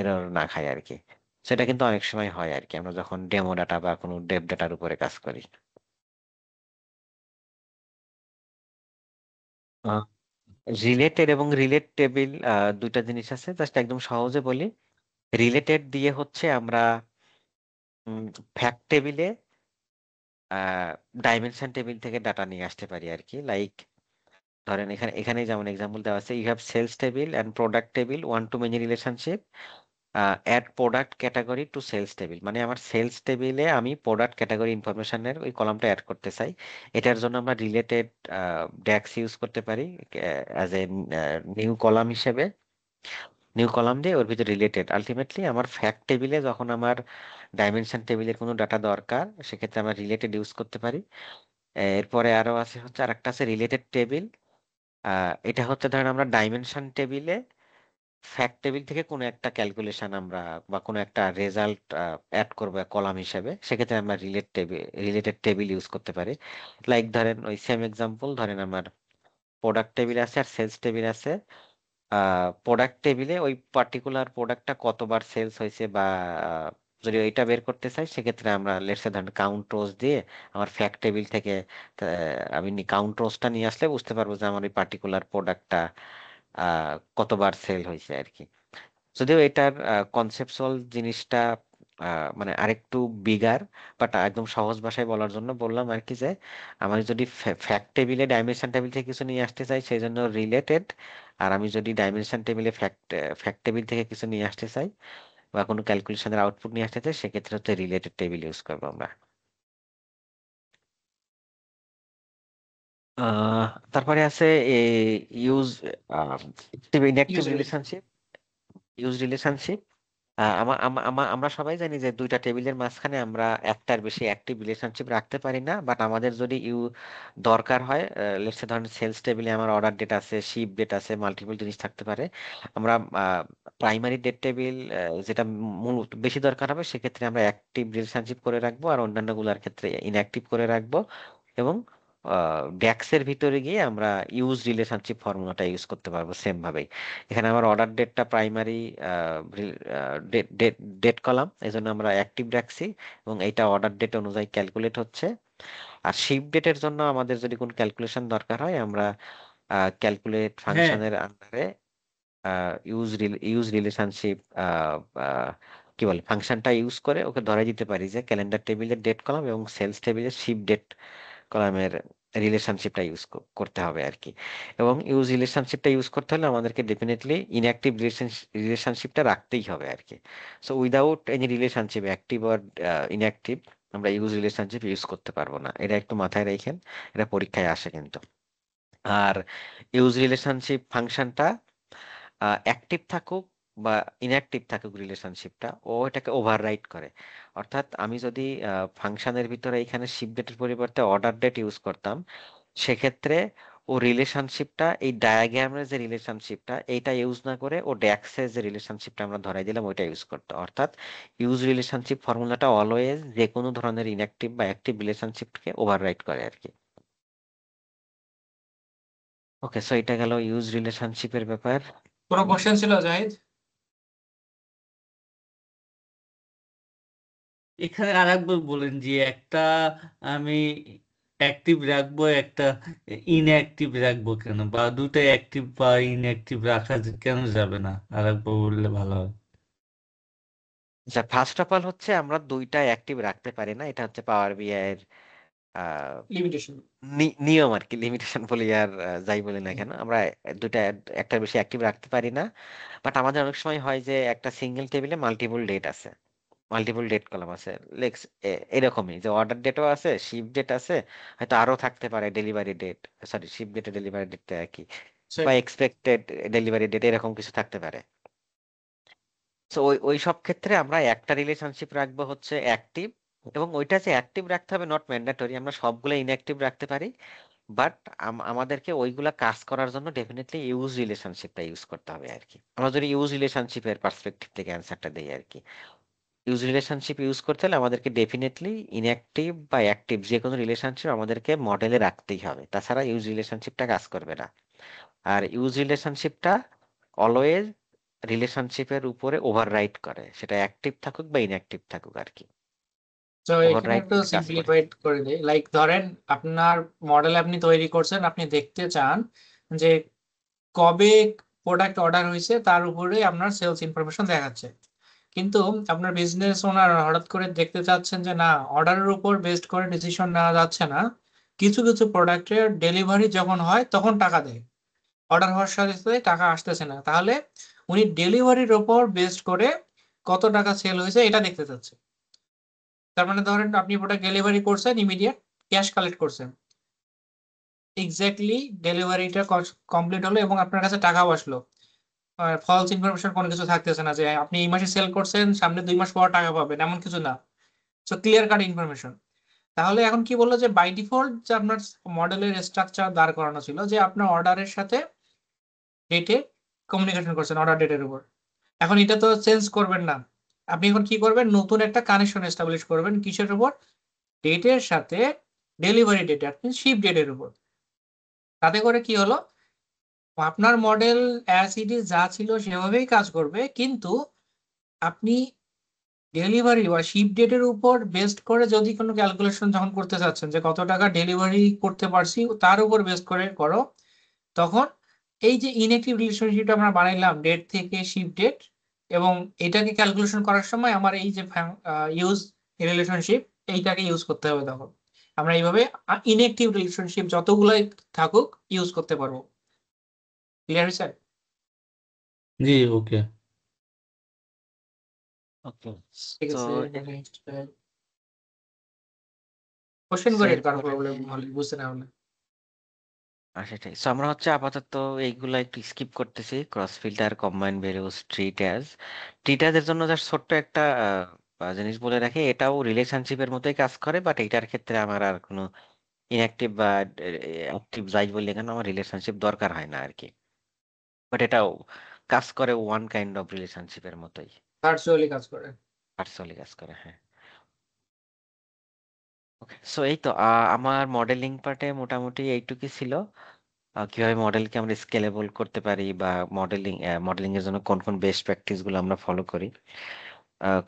এরর না খায় আর কি। সেটা কিন্তু অনেক সময় হয় আর কি, আমরা যখন ডেমো ডাটা বা কোনো ডেভ ডাটার উপরে কাজ করি। রিলেটেড এবং রিলেট টেবিল দুইটা জিনিস আছে, জাস্ট একদম সহজে বলি। রিলেটেড দিয়ে হচ্ছে আমরা ফ্যাক্ট টেবিলে ডাইমেনশন টেবিল থেকে ডাটা নিয়ে আসতে পারি আর কি। লাইক ধরেন এখানে এখানে যেমন এক্সাম্পল দেওয়া আছে, you have sales table and product table one to many relationship, add product category to sales table. মানে আমার সেলস টেবিলে আমি প্রোডাক্ট ক্যাটাগরি ইনফরমেশনের ওই কলামটা অ্যাড করতে চাই, এটার জন্য আমরা রিলেটেড ড্যাক্স ইউজ করতে পারি অ্যাজ এ নিউ কলাম হিসেবে। নিউ কলাম দিয়ে ওর ভিতরে রিলেটেড, আলটিমেটলি আমার ফ্যাক্ট টেবিলে যখন আমার ডাইমেনশন টেবিলের কোনো ডাটা দরকার, সেক্ষেত্রে আমরা রিলেটেড ইউজ করতে পারি। এরপরে আরো আছে হচ্ছে আরেকটা আছে রিলেটেড টেবিল। এটা হচ্ছে ধরেন আমরা ডাইমেনশন টেবিলে ফ্যাক্ট টেবিল থেকে কোনো একটা ক্যালকুলেশন আমরা বা কোনো একটা রেজাল্ট অ্যাড করবো কলাম হিসেবে, সেক্ষেত্রে আমরা রিলেটেড টেবিল ইউজ করতে পারি। লাইক ধরেন ওই সেম এক্সাম্পল, ধরেন আমার প্রোডাক্ট টেবিল আছে আর সেলস টেবিল আছে। প্রোডাক্ট টেবিলে ওই পার্টিকুলার প্রোডাক্টটা কতবার সেলস হয়েছে বা আহ, যদি ওইটা বের করতে চাই, সেক্ষেত্রে আমরা লেটস সে ধরেন কাউন্ট রোজ দিয়ে আমার ফ্যাক্ট টেবিল থেকে আমি কাউন্ট রোজটা নিয়ে আসলে বুঝতে পারবো যে আমার ওই পার্টিকুলার প্রোডাক্টটা কতবার সেল হয়েছে আর কি। যদিও এটার কনসেপচুয়াল জিনিসটা মানে আরেকটু বিগার, বাট একদম সহজ ভাষায় বলার জন্য বললাম আর কি, যে আমি যদি ফ্যাক্ট টেবিলে ডাইমেনশন টেবিল থেকে কিছু নিয়ে আসতে চাই সেই জন্য রিলেটেড, আর আমি যদি ডাইমেনশন টেবিলে ফ্যাক্ট টেবিল থেকে কিছু নিয়ে আসতে চাই বা কোনো ক্যালকুলেশনের আউটপুট নিয়ে আসতে চাই, সেক্ষেত্রে হচ্ছে রিলেটেড টেবিল ইউজ করবো আমরা। আহ তারপরে আছে use inactive usually relationship. Use relationship, আমরা সবাই জানি যে দুইটা টেবিলের মাঝখানে আমরা একটার বেশি অ্যাক্টিভ রিলেশনশিপ রাখতে পারি না, বাট আমাদের যদি দরকার হয়, লেটস ধরেন সেলস টেবিলে আমার অর্ডার ডেট আছে, শিপ ডেট আছে, মাল্টিপল জিনিস থাকতে পারে। আমরা প্রাইমারি ডেট টেবিল যেটা মূল বেশি দরকার হবে, সেক্ষেত্রে আমরা অ্যাক্টিভ রিলেশনশিপ করে রাখবো, আর অন্যান্য গুলার ক্ষেত্রে ইনঅ্যাক্টিভ করে রাখবো। এবং ড্যাক্সের ভিতরে গিয়ে আমরা ইউজ রিলেশনশিপ ফর্মুলাটা ইউজ করতে পারবো সেম ভাবে। এখানে আমার অর্ডার ডেটটা প্রাইমারি ডেট ডেট কলাম, এই জন্য আমরা অ্যাক্টিভ রাখছি এবং এইটা অর্ডার ডেট অনুযায়ী ক্যালকুলেট হচ্ছে। আর শিপ ডেটের জন্য আমাদের যদি কোনো ক্যালকুলেশন দরকার হয়, আমরা ক্যালকুলেট হ্যাঁ। ফাংশনের আন্ডারে ইউজ রিলেশনশিপ কি বলে ফাংশনটা ইউজ করে ওকে ধরে দিতে পারি যে ক্যালেন্ডার টেবিলের ডেট কলাম এবং সেলস টেবিলের শিপ ডেট কলামের রিলেশনশিপটা ইউজ করতে হবে আর কি। এবং রিলেশনশিপটা ইউজ করতে হলে আমাদেরকে ডেফিনেটলি ইনঅ্যাক্টিভ রিলেশনশিপটা রাখতেই হবে আর কি। So without any relationship active আর ইনঅ্যাক্টিভ আমরা রিলেশনশিপ ইউজ করতে পারবো না, এটা একটু মাথায় রেখেন, এটা পরীক্ষায় আসে কিন্তু। আর রিলেশনশিপ ফাংশনটা অ্যাক্টিভ থাকুক বা ইনঅ্যাক্টিভ থাকুক রিলেশনশিপটা, ও এটাকে ওভাররাইড করে। অর্থাৎ আমি যদি ফাংশনের ভিতরে এখানে শিপ ডেটের পরিবর্তে অর্ডার ডেট ইউজ করতাম, সেক্ষেত্রে ও রিলেশনশিপটা এই ডায়াগ্রামের যে রিলেশনশিপটা এইটা ইউজ না করে ও ড্যাক্সের যে রিলেশনশিপটা আমরা ধরাই দিলাম ওইটা ইউজ করতো। অর্থাৎ রিলেশনশিপ ফর্মুলাটা অলওয়েজ যে কোনো ধরনের ইনঅ্যাক্টিভ বা অ্যাক্টিভ রিলেশনশিপকে ওভাররাইড করে আর কি। ওকে, সো এটা গেল রিলেশনশিপের ব্যাপার। কোনো কোশ্চেন ছিল জাহিদ? এখানে আরেকবার বলেন যে একটা আমি অ্যাক্টিভ রাখবো, একটা ইনঅ্যাক্টিভ রাখবো কেন, বা দুটো অ্যাক্টিভ বা ইনঅ্যাক্টিভ রাখা কেন যাবে না, আরেকবার বললে ভালো হয়। আচ্ছা, ফার্স্ট অফ অল হচ্ছে আমরা দুইটা অ্যাক্টিভ রাখতে পারি না, এটা হচ্ছে পাওয়ার বিআই এর আহ, লিমিটেশন। নিয়ম আর কি, লিমিটেশন বলি আর যাই বলি না কেন, আমরা দুইটা একটার বেশি অ্যাক্টিভ রাখতে পারি না। বাট আমাদের অনেক সময় হয় যে একটা সিঙ্গেল টেবিলে মাল্টিপল ডেট আছে, মাল্টিপল ডেট কলাম আছে, লেক্স এরকমই যে অর্ডার ডেটও আছে, শিপ ডেট আছে, হয়তো আরো থাকতে পারে ডেলিভারি ডেট, সরি শিপ ডেটে ডেলিভারি ডেট একই, বা এক্সপেক্টেড ডেলিভারি ডেট এরকম কিছু থাকতে পারে। তো ওই ওই সব ক্ষেত্রে আমরা একটা রিলেশনশিপ রাখবো হচ্ছে অ্যাক্টিভ, এবং ওইটা যে অ্যাক্টিভ রাখতে হবে নট ম্যান্ডেটরি, আমরা সবগুলো ইনঅ্যাক্টিভ রাখতে পারি। বাট আমাদেরকে ওইগুলা কাজ করার জন্য ডেফিনেটলি রিলেশনশিপটা ইউজ করতে হবে আর কি। আমরা যদি রিলেশনশিপের পার্সপেক্টিভ থেকে অ্যান্সারটা দিই আর কি, রিলেশনশিপ ইউজ করতে হলে আমাদেরকে ডেফিনেটলি ইনঅ্যাক্টিভ বা অ্যাক্টিভ যে কোনো রিলেশনশিপ আমাদেরকে মডেলে রাখতেই হবে, তাছাড়া রিলেশনশিপটা কাজ করবে না। আর রিলেশনশিপটা অলওয়েজ রিলেশনশিপের উপরে ওভাররাইড করে, সেটা অ্যাক্টিভ থাকুক বা ইনঅ্যাক্টিভ থাকুক আর কি, তো এখানে ওভাররাইড একটু করে কাজ করে। সিম্পলিফাইড করে দিই, লাইক ধরেন আপনার মডেল আপনি তৈরি করছেন, আপনি দেখতে চান যে কবে প্রোডাক্ট অর্ডার হয়েছে তার উপরে আপনার সেলস ইনফরমেশন দেখাচ্ছে। কিন্তু আপনার বিজনেস ওনার হঠাৎ করে দেখতে চাচ্ছেন যে না, অর্ডারের উপর বেসড করে ডিসিশন নেওয়া যাচ্ছে না, কিছু কিছু প্রোডাক্টের ডেলিভারি যখন হয় তখন টাকা দেয়, অর্ডার হওয়ার সাথে সাথে টাকা আসতেছে না, তাহলে উনি ডেলিভারির উপর বেসড করে কত টাকা সেল হয়েছে এটা দেখতে চাচ্ছে। তার মানে ধরেন আপনি প্রোডাক্ট ডেলিভারি করছেন, ইমিডিয়েট ক্যাশ কালেক্ট করছেন, এক্স্যাক্টলি ডেলিভারিটা কমপ্লিট হলো এবং আপনার কাছে টাকাও আসলো, ফলস ইনফরমেশন কোনো কিছু থাকতেছে না যে আপনি এই মাসে সেল করছেন সামনে 2 মাস পর টাকা পাবেন, এমন কিছু না। So clear cut information. তাহলে এখন কি বললো যে বাই ডিফল্ট যে আপনার মডেলের স্ট্রাকচার দাঁড় করানো ছিল যে আপনার অর্ডারের সাথে ডেটে কমিউনিকেশন করছেন, অর্ডার ডেটের উপর। এখন এটা তো চেঞ্জ করবেন না, আপনি এখন কি করবেন, নতুন একটা কানেকশন এস্টাবলিশ করবেন কিসের উপর, ডেটের সাথে ডেলিভারি ডেট আপনি শিপ ডেটের উপর। তাতে করে কি হলো, আপনার মডেল অ্যাজ ইট ইজ যা ছিল সেভাবেই কাজ করবে, কিন্তু আপনি ডেলিভারি বা শিপ ডেটের উপর বেস্ড করে যদি কোনো ক্যালকুলেশন যখন করতে চাচ্ছেন যে কত টাকা ডেলিভারি করতে পারছি তার উপর বেস্ড করে করো, তখন এই যে ইনএক্টিভ রিলেশনশিপটা আমরা বানাইলাম ডেট থেকে শিপ ডেট, এবং এটাকে ক্যালকুলেশন করার সময় আমার এই যে ইউজ রিলেশনশিপ এইটাকে ইউজ করতে হবে, তখন আমরা এইভাবে ইনএক্টিভ রিলেশনশিপ যতগুলাই থাকুক ইউজ করতে পারবো। ক্লিয়ার হয়েছে? জি, ওকে। ওকে, ঠিক তো আছে, কোশ্চেন করে কারো এরপরে প্রবলেম হলে বুঝতে না হলে। সেটাই। সো আমরা হচ্ছে আপাতত এইগুলা একটু স্কিপ করতেছি, cross filter, combine variables, treatas এর জন্য জাস্ট ছোট্ট একটা জিনিস বলে রাখি, এটাও রিলেশনশিপের মতোই কাজ করে, বাট এটার ক্ষেত্রে আমার আর কোনো ইনঅ্যাক্টিভ বা অ্যাক্টিভ যাই বললে কেন আমার রিলেশনশিপ দরকার হয় না আর কি। বাট এটাও কাজ করে ওয়ান কাইন্ড অফ রিলেশনশিপের মতোই, ভার্চুয়ালি কাজ করে। পার্সোনালি কাজ করে, হ্যাঁ। ওকে, সো এই তো আমার মডেলিং পার্টে মোটামুটি এইটুকুই ছিল। কিভাবে মডেলকে আমরা স্কেলেবল করতে পারি, বা মডেলিং এর জন্য কোন কোন বেস্ট প্র্যাকটিস গুলো আমরা ফলো করি।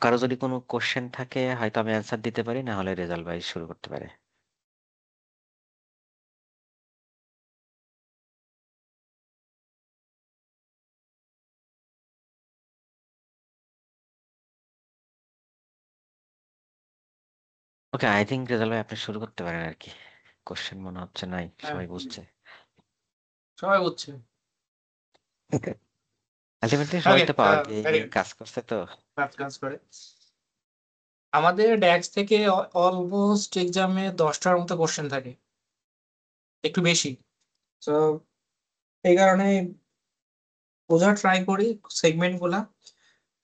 কারো যদি কোনো কোশ্চেন থাকে হয়তো আমি অ্যান্সার দিতে পারি, না হলে রেজাল্ট ভাই শুরু করতে পারে। ওকে, আই থিঙ্ক রেজাল্ট ভাই আপনি শুরু করতে পারেন আর কি। কোশ্চেন মনে হচ্ছে নাই, হ্যাঁ, সবাই বুঝছে। সবাই বুঝছে। আলটিমেটলি সবাই ওকে, তো পাওয়ার বিআই ভেরি নিয়ে গুড, কাজ করছে তো। কাজ করে। আমাদের ড্যাক্স থেকে অলমোস্ট এক্সামে 10টার মতো কোশ্চেন থাকে, একটু বেশি। তো এই কারণে বোঝার ট্রাই করি সেগমেন্ট গুলা।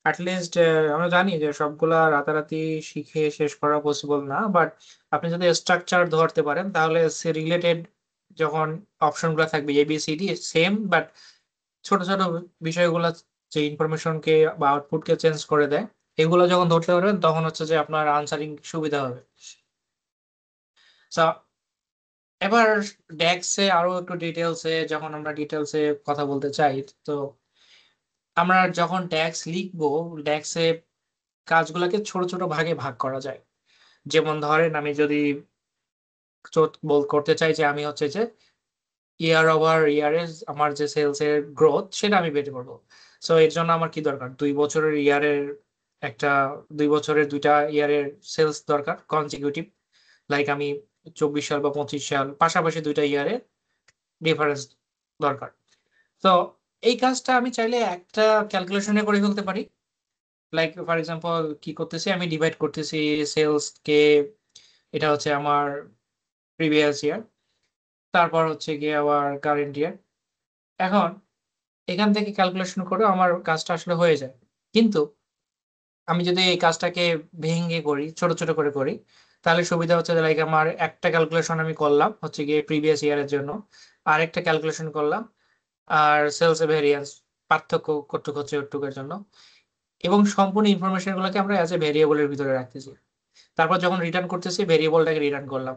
অ্যাটলিস্ট আমরা জানি যে সবগুলা রাতারাতি শিখে শেষ করা পসিবল না, বাট আপনি যদি স্ট্রাকচার ধরতে পারেন তাহলে সে রিলেটেড যখন অপশন গুলো থাকবে এবিসিডি সেম, বাট ছোট ছোট বিষয়গুলো যে ইনফরমেশনকে বা আউটপুটকে চেঞ্জ করে দেয়, এগুলো যখন ধরতে পারবেন তখন হচ্ছে যে আপনার আনসারিং সুবিধা হবে। So, এবার ডেক্সে আরো একটু ডিটেলসে যখন আমরা ডিটেলসে কথা বলতে চাই, তো আমরা যখন ডেক্স লিখবো, ডেক্সে কাজগুলোকে ছোট ছোট ভাগে ভাগ করা যায়। যেমন ধরেন আমি যদি করতে চাই যে আমি হচ্ছে যে ইয়ার ওভার ইয়ারের আমার যে সেলস এর গ্রোথ সেটা আমি বের করবো। সো এর জন্য আমার কি দরকার, 2 বছরের ইয়ারের একটা 2 বছরের 2টা ইয়ারের সেলস দরকার কনজিকিউটিভ। লাইক আমি 24 সাল বা 25 সাল পাশাপাশি 2টা ইয়ারের ডিফারেন্স দরকার। তো এই কাজটা আমি চাইলে একটা ক্যালকুলেশনে করে ফেলতে পারি। লাইক ফর এক্সাম্পল কি করতেছি, আমি ডিভাইড করতেছি সেলস কে, এটা হচ্ছে আমার প্রিভিয়াস ইয়ার, তারপর হচ্ছে গিয়ে আবার কারেন্ট ইয়ার। এখন এখান থেকে ক্যালকুলেশন করে আমার কাজটা আসলে হয়ে যায়। কিন্তু আমি যদি এই কাজটাকে ভেঙে করি, ছোট ছোট করে করি, তাহলে সুবিধা হচ্ছে লাইক আমার একটা ক্যালকুলেশন আমি করলাম হচ্ছে গিয়ে প্রিভিয়াস ইয়ারের জন্য, আরেকটা ক্যালকুলেশন করলাম আর সেলস ভেরিয়েন্স পার্থক্য কতটুকু হচ্ছে ওটুকুর জন্য, এবং সম্পূর্ণ ইনফরমেশন গুলোকে আমরা অ্যাজ এ ভেরিয়েবলের ভিতরে রাখতেছি। তারপর যখন রিটার্ন করতেছি ভেরিয়েবলটাকে রিটার্ন করলাম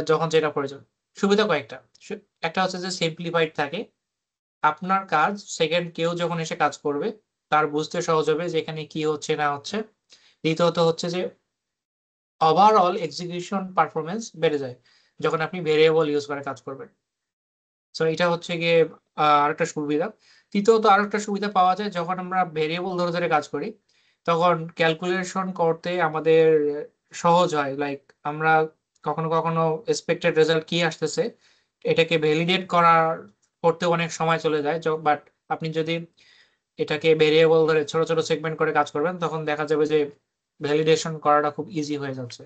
যখন যেটা প্রয়োজন। সুবিধা কয়েকটা, একটা হচ্ছে যে সিম্পলিফাইড থাকে, আপনার কাজ সেকেন্ড কেউ যখন এসে কাজ করবে তার বুঝতে সহজ হবে যে এখানে কি হচ্ছে না হচ্ছে। দ্বিতীয়ত হচ্ছে যে ওভারঅল এক্সিকিউশন পারফরমেন্স বেড়ে যায় যখন আপনি ভেরিয়েবল ইউজ করে কাজ করবেন। সো এটা হচ্ছে গিয়ে আরেকটা সুবিধা। তৃতীয়ত আরেকটা সুবিধা পাওয়া যায় যখন আমরা ভেরিয়েবল ধরে ধরে কাজ করি, তখন ক্যালকুলেশন করতে আমাদের সহজ হয়। লাইক আমরা কখনো কখনো এক্সপেক্টেড রেজাল্ট কি আসতেছে এটাকে ভ্যালিডেট করতে অনেক সময় চলে যায়। বাট আপনি যদি এটাকে ভেরিয়েবল ধরে ছোট ছোট সেগমেন্ট করে কাজ করবেন তখন দেখা যাবে যে ভ্যালিডেশন করাটা খুব ইজি হয়ে যাচ্ছে।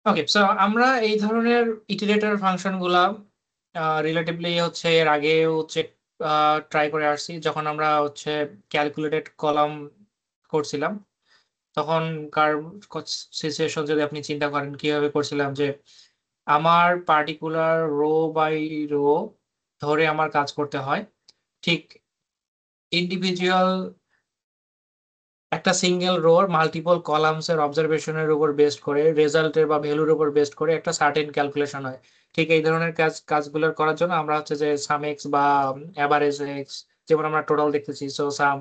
ওকে, সো আমরা এই ধরনের ইটারেটর ফাংশন গুলা রিলেটিভলি হচ্ছে এর আগে হচ্ছে ট্রাই করে আসছি। যখন আমরা হচ্ছে ক্যালকুলেটেড কলাম করছিলাম তখনকার সিচুয়েশন যদি আপনি চিন্তা করেন কিভাবে করছিলাম, যে আমার পার্টিকুলার রো বাই রো ধরে আমার কাজ করতে হয়, ঠিক ইন্ডিভিজুয়াল একটা সিঙ্গেল রোর মাল্টিপল কলামস এর অবজারভেশনের উপর বেস্ড করে রেজাল্টের বা ভ্যালুর উপর বেস্ড করে একটা সার্টেন ক্যালকুলেশন হয়। ঠিক এই ধরনের কাজগুলো করার জন্য আমরা হচ্ছে যে সাম এক্স বা অ্যাভারেজ এক্স, যেমন আমরা টোটাল দেখতেছি, সো সাম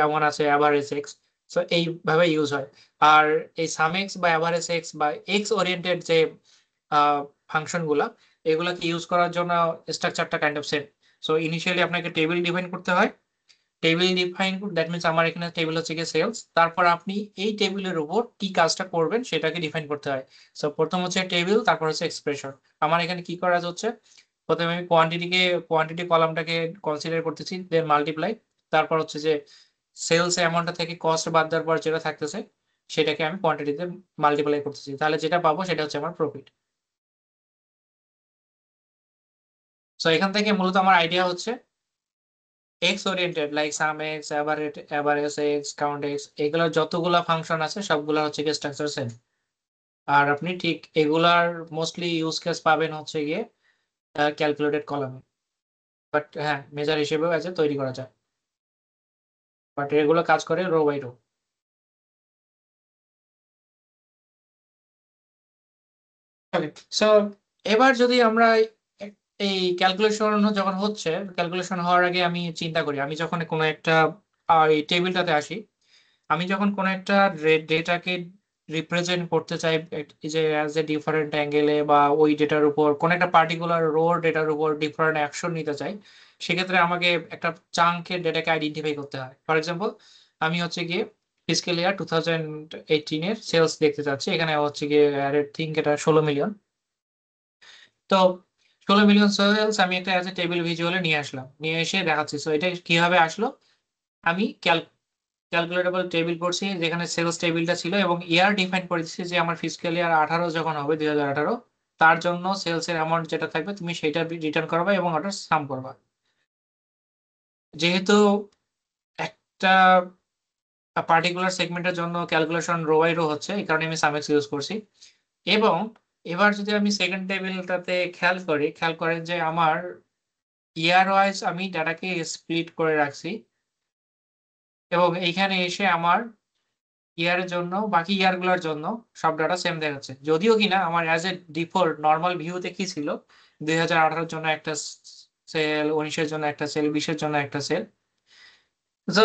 এমন আছে অ্যাভারেজ এক্স, সো এইভাবে ইউজ হয়। আর এই সাম এক্স বা অ্যাভারেজ এক্স বা এক্স ওরিয়েন্টেড যে ফাংশন গুলা, এগুলাকে ইউজ করার জন্য স্ট্রাকচারটা kind of same. So initially আপনাকে টেবিল ডিফাইন করতে হয়, টেবিল ডিফাইন দ্যাট মিনস আমার এখানে টেবিল হচ্ছে গিয়ে সেলস, তারপর আপনি এই টেবিলের উপর কি কাজটা করবেন সেটাকে ডিফাইন করতে হয়। সো প্রথম হচ্ছে টেবিল, তারপর হচ্ছে এক্সপ্রেশন। আমার এখানে কি করা হচ্ছে, প্রথমে আমি কোয়ান্টিটি কলামটাকে কনসিডার করতেছি, দেন মাল্টিপ্লাই, তারপর হচ্ছে যে সেলস অ্যামাউন্টটা থেকে কস্ট বাদ দেওয়ার পর যেটা থাকতেছে সেটাকে আমি কোয়ান্টিটিতে মাল্টিপ্লাই করতেছি, তাহলে যেটা পাবো সেটা হচ্ছে আমার প্রফিট। সো এখান থেকে মূলত আমার আইডিয়া হচ্ছে x oriented like some x, average x, count x, এগুলোর যতগুলা ফাংশন আছে সবগুলা হচ্ছে গিয়ে স্ট্রাকচার সেম। আর আপনি ঠিক এগুলার মোস্টলি ইউজ কেস পাবেন হচ্ছে গিয়ে ক্যালকুলেটেড কলামে। বাট হ্যাঁ, মেজার হিসেবেও আছে তৈরি করা যায়, বাট এগুলো কাজ করে row by row. Okay, so এবার যদি আমরা এই ক্যালকুলেশন যখন হচ্ছে, ক্যালকুলেশন হওয়ার আগে আমি চিন্তা করি, আমি যখন কোনো একটা এই টেবিলটাতে আসি, আমি যখন কোনো একটা ডেটাকে রিপ্রেজেন্ট করতে চাই এই যে অ্যাজ এ ডিফারেন্ট অ্যাঙ্গেলে, বা ওই ডেটার উপর কোন একটা পার্টিকুলার রো ডেটার উপর ডিফারেন্ট অ্যাকশন নিতে চাই, সেক্ষেত্রে আমাকে একটা চাঙ্কের ডেটাকে আইডেন্টিফাই করতে হয়। ফর এক্সাম্পল আমি হচ্ছে গিয়ে ফিসক্যাল ইয়ার 2018 এর সেলস দেখতে চাচ্ছি। এখানে হচ্ছে গিয়ে থিঙ্ক এটা 16 মিলিয়ন। তো 16 মিলিয়ন সেলস আমি একটা অ্যাজ এ টেবিল ভিজুয়ালে নিয়ে আসলাম, নিয়ে এসে দেখাচ্ছি। সো এটা কিভাবে আসলো, আমি ক্যালকুলেটেবল টেবিল করছি যেখানে সেলস টেবিলটা ছিল এবং ইয়ার ডিফাইন করে দিচ্ছি যে আমার ফিসক্যাল ইয়ার 18 যখন হবে 2018, তার জন্য সেলস এর অ্যামাউন্ট যেটা থাকবে তুমি সেটা রিটার্ন করবা এবং ওটা সাম করবা। যেহেতু একটা পার্টিকুলার সেগমেন্টের জন্য ক্যালকুলেশন রো বাই রো হচ্ছে, এই কারণে আমি সামেক্স ইউজ করছি। এবং এবার যদি আমি সেকেন্ড টেবিলটাতে খেয়াল করেন যে আমার ইয়ার ওয়াইজ আমি ডাটাকে স্প্লিট করে রাখছি এবং এইখানে এসে আমার ইয়ারের জন্য বাকি ইয়ারগুলোর জন্য সব ডাটা সেম দেখাচ্ছে, যদিও কিনা আমার অ্যাজ এ ডিফল্ট নর্মাল ভিউতে কি ছিল 2018 জন্য একটা সেল, 19-এর জন্য একটা সেল, 20-এর জন্য একটা সেল। তো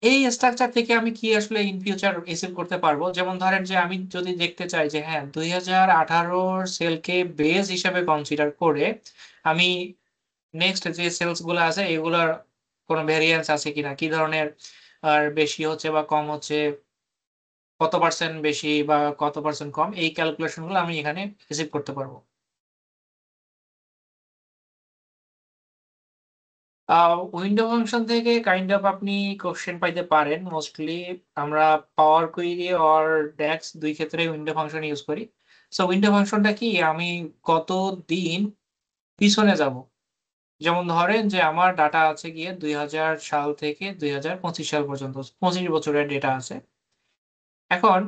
এই স্ট্রাকচার থেকে আমি কি আসলে ইন ফিউচার এসিভ করতে পারবো, যেমন ধরেন যে আমি যদি দেখতে চাই যে হ্যাঁ 2018 সেলকে বেস হিসেবে কনসিডার করে আমি নেক্সট যে সেলস গুলো আছে এগুলোর কোনো ভেরিয়েন্স আছে কিনা, কি ধরনের আর বেশি হচ্ছে বা কম হচ্ছে, কত পার্সেন্ট বেশি বা কত পার্সেন্ট কম, এই ক্যালকুলেশন গুলো আমি এখানে রিসিভ করতে পারবো। উইন্ডো ফাংশন থেকে কাইন্ড অফ আপনি কোশ্চেন পাইতে পারেন মোস্টলি। আমরা পাওয়ার কুইরি অর ড্যাক্স দুই ক্ষেত্রে উইন্ডো ফাংশন ইউজ করি। সো উইন্ডো ফাংশনটা কি, আমি কত দিন পিছনে যাব, যেমন ধরেন যে আমার ডাটা আছে গিয়ে 2000 সাল থেকে 2025 সাল পর্যন্ত, 25 বছরের ডেটা আছে। এখন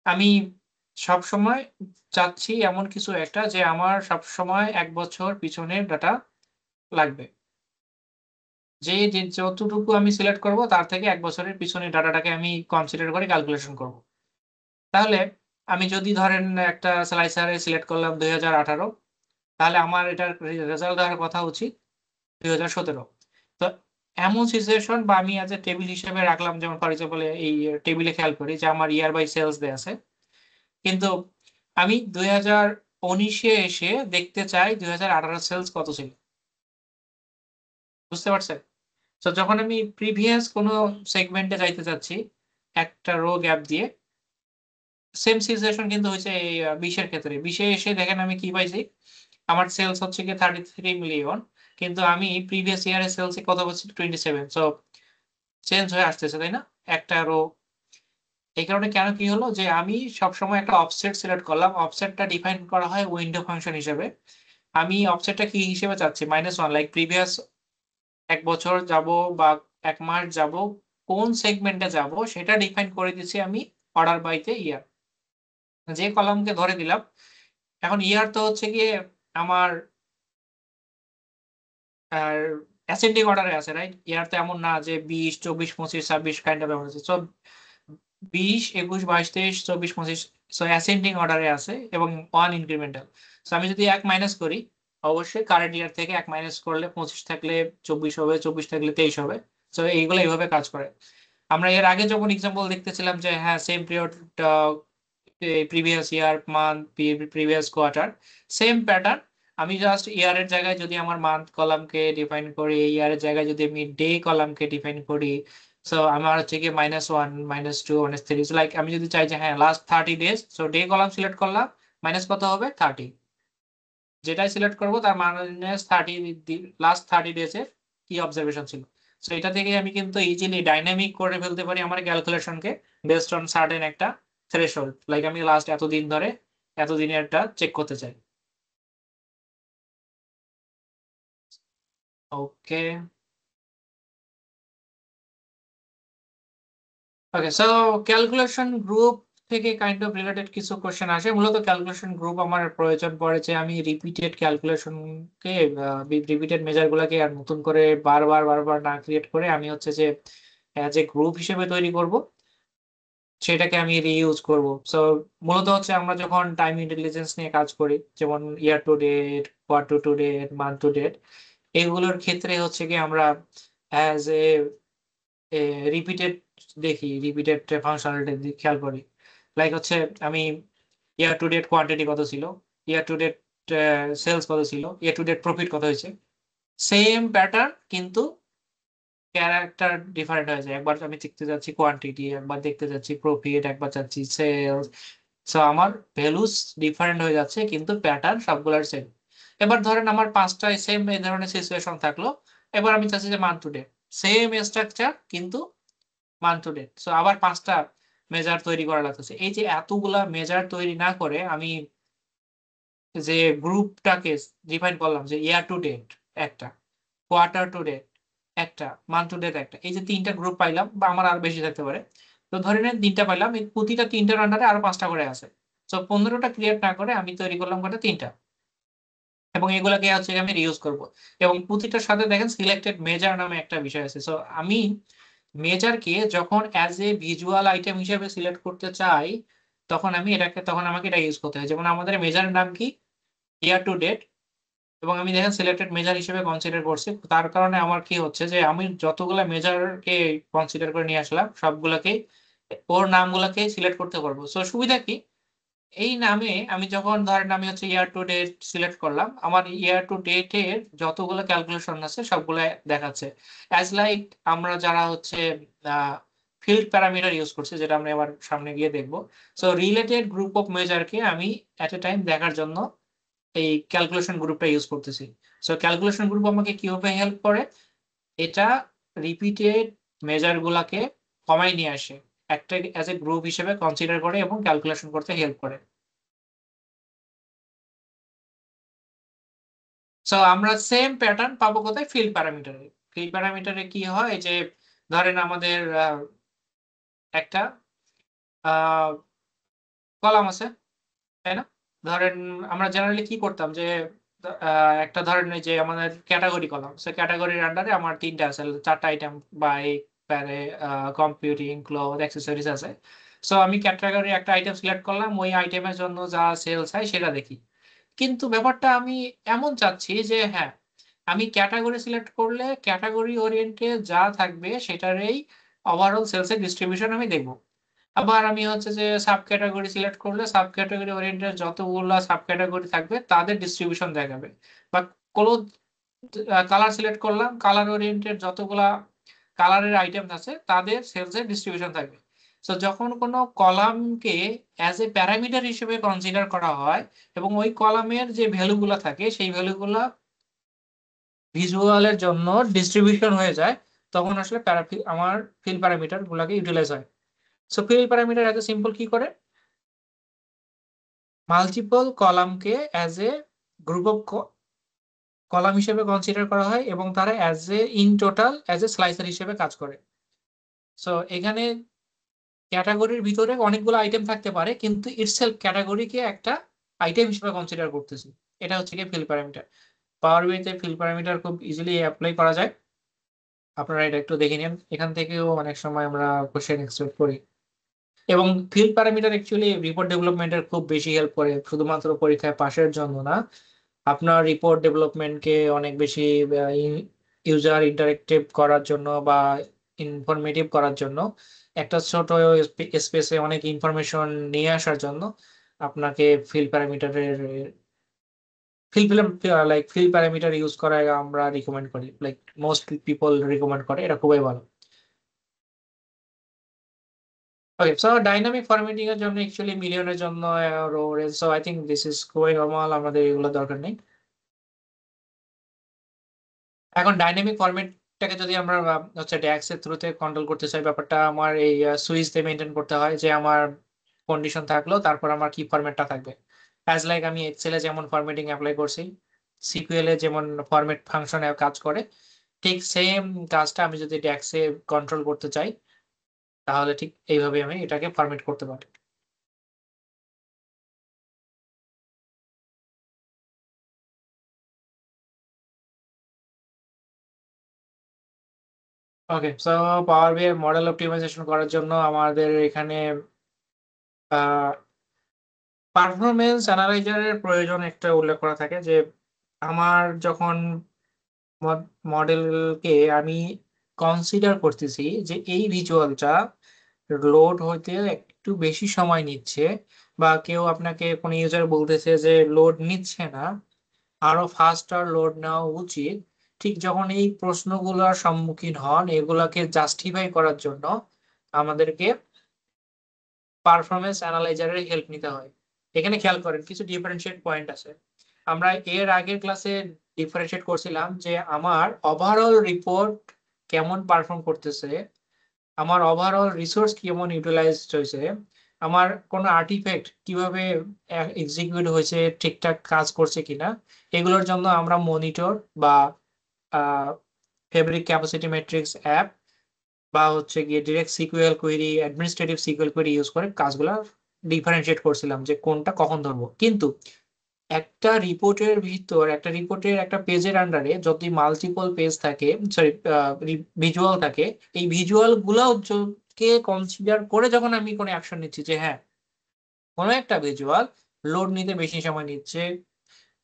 আমি সব সময় চাচ্ছি এমন কিছু একটা যে আমার সব সময় 1 বছর পিছনের ডাটা লাগবে, যে যতটুকু আমি সিলেক্ট করব তার থেকে 1 বছরের পিছনের ডাটাটাকে আমি কনসিডার করে ক্যালকুলেশন করব। তাহলে আমি যদি ধরেন একটা স্লাইসারে সিলেক্ট করলাম 2018, তাহলে আমার এটার রেজাল্ট দেওয়ার কথা উচিত 2017। তো এমন সিচুয়েশন বা আমি অ্যাজ এ টেবিল হিসেবে রাখলাম, যেমন ফর এক্সাম্পল এই টেবিলে খেয়াল করি যে আমার ইয়ার বাই সেলস দেয়া আছে, কিন্তু আমি 2019-এ এসে দেখতে চাই 2018 সেলস কত ছিল। বুঝতে পারছেন? তো যখন আমি প্রিভিয়াস কোনো সেগমেন্টে যাইতে চাচ্ছি একটা রো গ্যাপ দিয়ে, সেম সিচুয়েশন কিন্তু হয়েছে এই 20-এর ক্ষেত্রে। 20-এ এসে দেখেন আমি কি পাইছি, আমার সেলস হচ্ছে কি 33 মিলিয়ন, কিন্তু আমি প্রিভিয়াস ইয়ারের সেলস কত পাচ্ছি 27। সো চেঞ্জ হয়ে আসতেছে, তাই না, একটা রো। এই কারণে কেন কি হলো যে আমি সবসময় একটা অফসেট সিলেক্ট করলাম, অফসেটটা ডিফাইন করা হয় উইন্ডো ফাংশন হিসেবে। আমি অফসেটটা কি হিসেবে চাচ্ছি, -1, লাইক প্রিভিয়াস 1 বছর যাব বা 1 মাস যাব, কোন সেগমেন্টে যাব সেটা ডিফাইন করে দিচ্ছি আমি অর্ডার বাইতে ইয়ার, যে কলামকে ধরে দিলাম। এখন ইয়ার তো হচ্ছে গিয়ে আমার আর অ্যাসেন্ডিং অর্ডারে আছে, রাইট? ইয়ার তো এমন না যে 20, 24, 25, 26 কাইন্ড অফ ব্যাপার আছে। সো 20, 21, 22, 23, 24, 25 সো অ্যাসেন্ডিং অর্ডারে আছে এবং 1 ইনক্রিমেন্টাল। সো আমি যদি 1 মাইনাস করি, অবশ্যই কারেন্ট ইয়ার থেকে 1 মাইনাস করলে 25 থাকলে 24 হবে, 24 থাকলে 23 হবে। সো এইগুলো এইভাবে কাজ করে। আমরা এর আগে যখন এক্সাম্পল দেখতেছিলাম যে হ্যাঁ same period, previous year month, previous quarter, same pattern. আমি জাস্ট ইয়ারের জায়গায় যদি আমার মান্থ কলামকে ডিফাইন করি, ইয়ারের জায়গায় যদি আমি ডে কলামকে ডিফাইন করি, সো আমার হচ্ছে কি -1, -2, -3, লাইক আমি যদি চাই যে হ্যাঁ last 30 days, so day column select করলাম, মাইনাস কত হবে 30, যেটাই সিলেক্ট করবো তার -30, লাস্ট 30 ডেজ এর কি অবজারভেশন ছিল। সো এটা থেকে আমি কিন্তু ইজিলি ডাইনামিক করে ফেলতে পারি আমার ক্যালকুলেশনকে বেসড অন সার্টেন একটা থ্রেশহোল্ড, লাইক আমি লাস্ট এতদিন ধরে এতদিনেরটা চেক করতে চাই। ওকে ওকে, সো ক্যালকুলেশন গ্রুপ থেকে কাইন্ড অফ রিলেটেড কিছু কোশ্চেন আসে। মূলত ক্যালকুলেশন গ্রুপ আমার প্রয়োজন পড়ে যে আমি রিপিটেড ক্যালকুলেশনকে, রিপিটেড মেজার গুলাকে আর নতুন করে বারবার বারবার না ক্রিয়েট করে আমি হচ্ছে যে অ্যাজ এ গ্রুপ হিসেবে তৈরি করব, সেটাকে আমি রিইউজ করব। সো মূলত হচ্ছে আমরা যখন টাইম ইন্টেলিজেন্স নিয়ে কাজ করি, যেমন year to date, quarter to date, month to date, এগুলোর ক্ষেত্রে হচ্ছে কি আমরা অ্যাজ এ রিপিটেড দেখি, রিপিটেড ফাংশনালিটি খেয়াল করি। লাইক হচ্ছে আমি ইয়ার টু ডেট কোয়ান্টিটি কত ছিল, ইয়ার টু ডেট সেলস কত ছিল, ইয়ার টু ডেট প্রফিট কত হয়েছে, সেম প্যাটার্ন কিন্তু ক্যারেক্টার ডিফারেন্ট হয়ে যায়। একবার আমি দেখতে যাচ্ছি কোয়ান্টিটি, একবার দেখতে যাচ্ছি প্রফিট, একবার যাচ্ছি সেলস। সো আমার ভ্যালুস ডিফারেন্ট হয়ে যাচ্ছে কিন্তু প্যাটার্ন সবগুলোর সেম। এবার ধরেন আমার 5টা সেম এই ধরনের সিচুয়েশন থাকলো। এবার আমি চাচ্ছি যে month to date, same structure কিন্তু মান্থ টু ডেট। সো আবার 5টা মেজার তৈরি করা লাগতেছে। এই যে এতগুলা মেজার তৈরি না করে আমি যে গ্রুপটাকে ডিফাইন করলাম যে ইয়ার টু ডেট একটা, কোয়ার্টার টু ডেট একটা, মান্থ টু ডেট একটা, এই যে 3টা গ্রুপ পাইলাম, বা আমার আরো বেশি থাকতে পারে। তো ধরে নেন 3টা পাইলাম, এই প্রতিটা 3টার আন্ডারে আরো 5টা করে আছে। তো 15টা ক্রিয়েট না করে আমি তৈরি করলাম কটা, 3টা। এবং এগুলাকে হচ্ছে আমি রিউজ করব। এবং প্রতিটার সাথে দেখেন সিলেক্টেড মেজার নামে একটা বিষয় আছে। সো আমি মেজারকে যখন অ্যাজ এ ভিজুয়াল আইটেম হিসেবে সিলেক্ট করতে চাই, তখন আমাকে এটা ইউজ করতে হয়। যেমন আমাদের মেজারের নাম কি, ইয়ার টু ডেট, এবং আমি দেখেন সিলেক্টেড মেজার হিসেবে কনসিডার করছি। তার কারণে আমার কি হচ্ছে যে আমি যতগুলা মেজারকে কনসিডার করে নিয়ে আসলাম সবগুলাকে ওর নামগুলাকে সিলেক্ট করতে পারবো। সো সুবিধা কি, এই নামে আমি যখন ধরেন আমি হচ্ছে ইয়ার টু ডেট সিলেক্ট করলাম, আমার ইয়ার টু ডেট এর যতগুলো ক্যালকুলেশন আছে সবগুলো দেখাচ্ছে। অ্যাজ লাইক আমরা যারা হচ্ছে ফিল্ড প্যারামিটার ইউজ করছি, যেটা আমরা এবার সামনে গিয়ে দেখবো। সো রিলেটেড গ্রুপ অফ মেজারকে আমি এট এ টাইম দেখার জন্য এই ক্যালকুলেশন গ্রুপটা ইউজ করতেছি। সো ক্যালকুলেশন গ্রুপ আমাকে কিভাবে হেল্প করে, এটা রিপিটেড মেজার গুলাকে কমাই নিয়ে আসে, একটা অ্যাজ এ গ্রুপ হিসেবে কনসিডার করে এবং ক্যালকুলেশন করতে হেল্প করে। সো আমরা সেম প্যাটার্ন পাবো কোথায়, ফিল্ড প্যারামিটারে। ফিল্ড প্যারামিটারে কি হয় যে ধরেন আমাদের একটা কলাম আছে, তাই না? ধরেন আমরা জেনারেলি কি করতাম যে একটা ধরেন এই যে আমাদের ক্যাটাগরি কলাম, সে ক্যাটাগরির আন্ডারে আমার 3টা আছে, 4টা আইটেম, বাইক, প্যারে, কম্পিউটিং, ক্লোথ, অ্যাক্সেসরিজ আছে। সো আমি ক্যাটাগরি একটা আইটেম সিলেক্ট করলাম, ওই আইটেমের জন্য যা সেলস হয় সেটা দেখি। কিন্তু ব্যাপারটা আমি এমন চাচ্ছি যে হ্যাঁ, আমি ক্যাটাগরি সিলেক্ট করলে ক্যাটাগরি ওরিয়েন্টে যা থাকবে সেটারই ওভারঅল সেলসের ডিস্ট্রিবিউশন আমি দেখবো। আবার আমি হচ্ছে যে সাব ক্যাটাগরি সিলেক্ট করলে সাব ক্যাটাগরি ওরিয়েন্টেড যতগুলো সাব ক্যাটাগরি থাকবে তাদের ডিস্ট্রিবিউশন দেখাবে। বা কোনো কালার সিলেক্ট করলাম, কালার ওরিয়েন্টেড যতগুলা কালারের আইটেম আছে তাদের সেলসের ডিস্ট্রিবিউশন থাকবে। সো যখন কোনো কলামকে অ্যাজ এ প্যারামিটার হিসেবে কনসিডার করা হয় এবং ওই কলামের যে ভ্যালুগুলো থাকে সেই ভ্যালুগুলো ভিজুয়ালের জন্য ডিস্ট্রিবিউশন হয়ে যায়, তখন আসলে আমার ফিল প্যারামিটার গুলাকে ইউটিলাইজ হয়। সো ফিল প্যারামিটার এত সিম্পল কি করে, মাল্টিপল কলামকে as a group of column হিসেবে কনসিডার করা হয় এবং তারা as a in total as a slicer হিসেবে কাজ করে। সো এখানে ক্যাটাগরির ভিতরে অনেকগুলো আইটেম থাকতে পারে কিন্তু ইটসেলফ ক্যাটাগরিকে একটা আইটেম হিসেবে কনসিডার করতেছি। এটা হচ্ছে কি ফিল প্যারামিটার। পাওয়ার বিআইতে ফিল প্যারামিটার খুব ইজিলি অ্যাপ্লাই করা যায়। আপনারা এটা একটু দেখে নিন, এখান থেকেও অনেক সময় আমরা কোশ্চেন এক্সপেক্ট করি। এবং ফিল্ড প্যারামিটার অ্যাকচুয়ালি রিপোর্ট ডেভেলপমেন্টের খুব বেশি হেল্প করে, শুধুমাত্র পরীক্ষায় পাশের জন্য না, আপনার রিপোর্ট ডেভেলপমেন্টকে অনেক বেশি ইউজার ইন্টারেক্টিভ করার জন্য বা ইনফরমেটিভ করার জন্য, একটা ছোট স্পেসে অনেক ইনফরমেশন নিয়ে আসার জন্য আপনাকে ফিল্ড প্যারামিটারের ফিল্ড প্যারামিটার ইউজ করা আমরা রিকমেন্ড করি, লাইক মোস্ট পিপল রিকমেন্ড করে, এটা খুবই ভালো। Okay, so dynamic formatting এর জন্য actually মিলিয়নের জন্য row range, so I think this is খুবই নরমাল, আমাদের এগুলো দরকার নেই। এখন ডাইনামিক ফরম্যাটটাকে যদি আমরা হচ্ছে ড্যাক্স এর থ্রুতে কন্ট্রোল করতে চাই, ব্যাপারটা আমার এই সুইচ দিয়ে মেনটেন করতে হয় যে আমার কন্ডিশন থাকলো তারপর আমার কি ফরম্যাটটা থাকবে। অ্যাজ লাইক আমি এক্সেলে যেমন ফরম্যাটিং অ্যাপ্লাই করছি, সিকিউএল এ যেমন ফরম্যাট ফাংশন কাজ করে, ঠিক সেম কাজটা আমি যদি ড্যাক্সে কন্ট্রোল করতে চাই তাহলে ঠিক এইভাবে আমি এটাকে ফরম্যাট করতে পারি। ওকে, সো পাওয়ার বিআই মডেল অপটিমাইজেশন করার জন্য আমাদের এখানে পারফরমেন্স অ্যানালাইজারের প্রয়োজন একটা উল্লেখ করা থাকে, যে আমার যখন মডেলকে আমি কনসিডার করতেছি যে এই ভিজুয়ালটা লোড হইতে একটু বেশি সময় নিচ্ছে, বা কেউ আপনাকে কোনো ইউজার বলতেছে যে লোড নিচ্ছে না, আরো ফাস্টার লোড নেওয়া উচিত, ঠিক যখন এই প্রশ্নগুলোর সম্মুখীন হন, এগুলাকে জাস্টিফাই করার জন্য আমাদেরকে পারফরমেন্স অ্যানালাইজারের হেল্প নিতে হয়। এখানে খেয়াল করেন কিছু ডিফারেন্সিয়েট পয়েন্ট আছে। আমরা এর আগের ক্লাসে ডিফারেন্সিয়েট করছিলাম যে আমার ওভারঅল রিপোর্ট কেমন পারফর্ম করতেছে, আমার ওভারঅল রিসোর্স কেমন ইউটিলাইজড হয়েছে, আমার কোনো আর্টিফ্যাক্ট কিভাবে এক্সিকিউট হয়েছে, ঠিকঠাক কাজ করছে কিনা, এগুলোর জন্য আমরা মনিটর বা ফেব্রিক ক্যাপাসিটি ম্যাট্রিক্স অ্যাপ বা হচ্ছে গিয়ে direct SQL query, administrative SQL query use করে কাজগুলো ডিফারেন্সিয়েট করছিলাম যে কোনটা কখন ধরবো। কিন্তু একটা রিপোর্টের ভিতর, একটা রিপোর্টের একটা পেজের আন্ডারে যদি মাল্টিপল পেজ থাকে, সরি ভিজুয়াল থাকে, এই ভিজুয়াল গুলোকে কনসিডার করে যখন আমি কোনো অ্যাকশন নিচ্ছি যে হ্যাঁ কোনো একটা ভিজুয়াল লোড নিতে বেশি সময় নিচ্ছে,